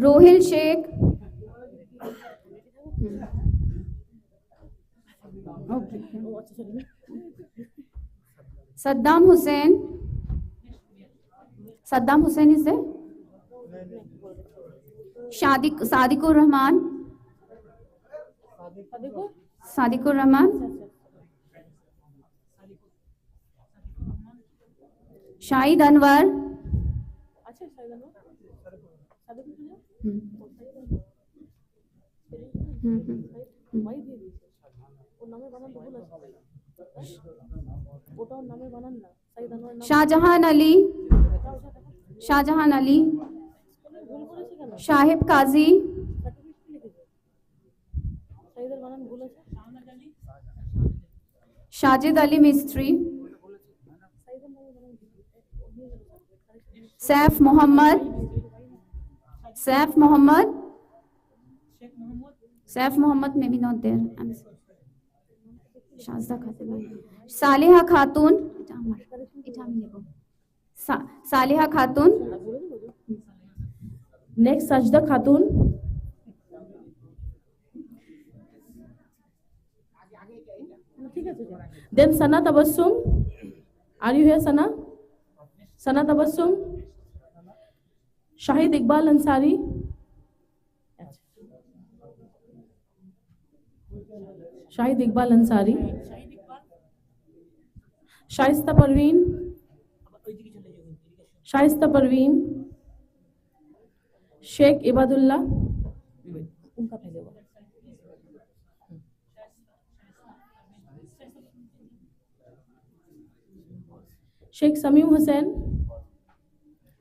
Rohil Sheikh. Okay. Saddam Hussein is there? Sadiqur Rahman. Shahid Anwar. Shahjahan Ali, Shahib Qazi, Shajid Ali Mistri, Saif Muhammad, maybe not there. Shazda Khatun, Saliha Khatun, Next, Sajda Khatun. Then Sana Tabassum. Are you here, Sana? Sana Tabassum. Shahid Iqbal Ansari. Shaista Parveen. Sheikh Ibadullah. Sheikh Samim Hussain.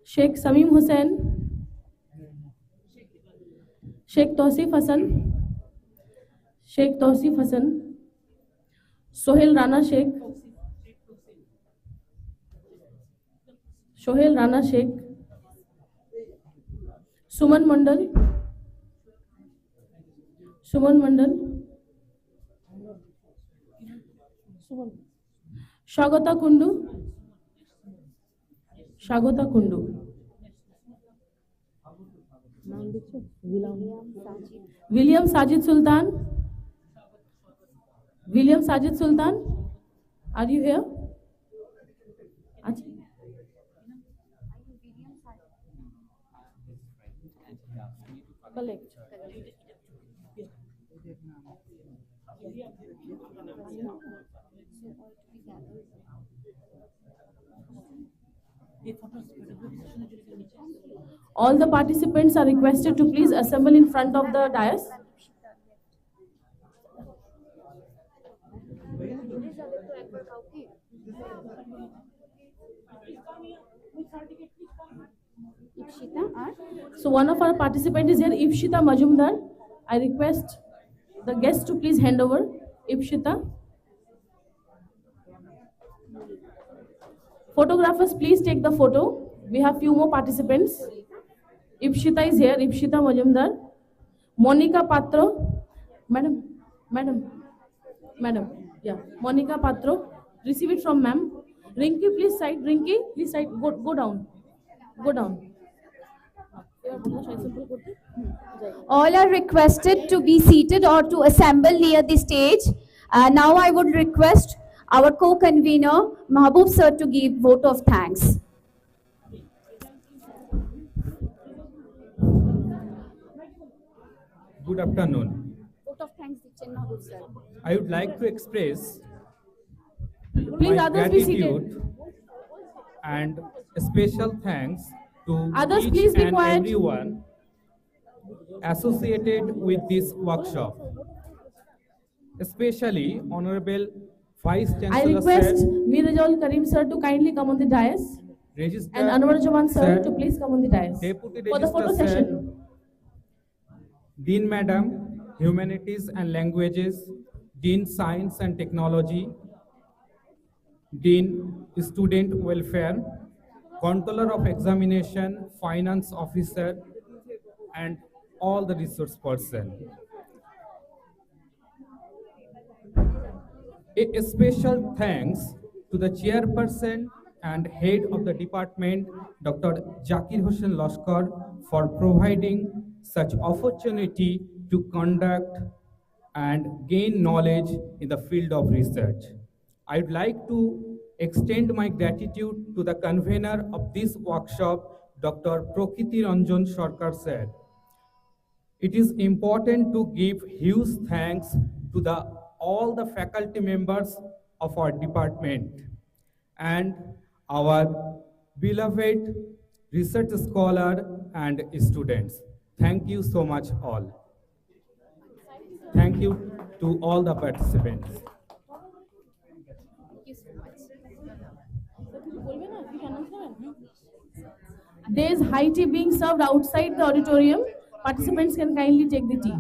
Sheikh Tausif Hassan. Sohail Rana Sheikh. Sohel Rana Sheikh, Suman Mondal, Swagata Kundu, William Sajid Sultan, are you here? Collect. All the participants are requested to please assemble in front of the dais. So one of our participants is here, Ipshita Majumdar. I request the guests to please hand over. Ipshita. Photographers, please take the photo. We have few more participants. Ipshita is here, Ipshita Majumdar. Monica Patro. Madam. Yeah, Monica Patro. Receive it from ma'am. Rinki, please side. Rinki, please side. Go down. All are requested to be seated or to assemble near the stage. Now I would request our co-convener, Mahbub sir, to give vote of thanks. Good afternoon. Vote of thanks, Mahbub sir. I would like to express Please, my others be seated. gratitude and a special thanks to Others, each please be and quiet. everyone associated with this workshop, especially Honorable Vice I Chancellor request Sir, Mirajul Karim sir to kindly come on the dais Registrar and Anwar Jaman sir Sir, to please come on the dais Deputy for the photo Registrar Sir, session. Dean Madam, Humanities and Languages, Dean Science and Technology, Dean Student Welfare, Controller of Examination, Finance Officer, and all the resource person. A special thanks to the chairperson and head of the department, Dr. Zakir Hossain Lashkar, for providing such opportunity to conduct and gain knowledge in the field of research. I would like to extend my gratitude to the convener of this workshop, Dr. Prakriti Ranjan Sarkar sir. It is important to give huge thanks to all the faculty members of our department and our beloved research scholar and students. Thank you so much all. Thank you to all the participants. There is high tea being served outside the auditorium. Participants can kindly take the tea.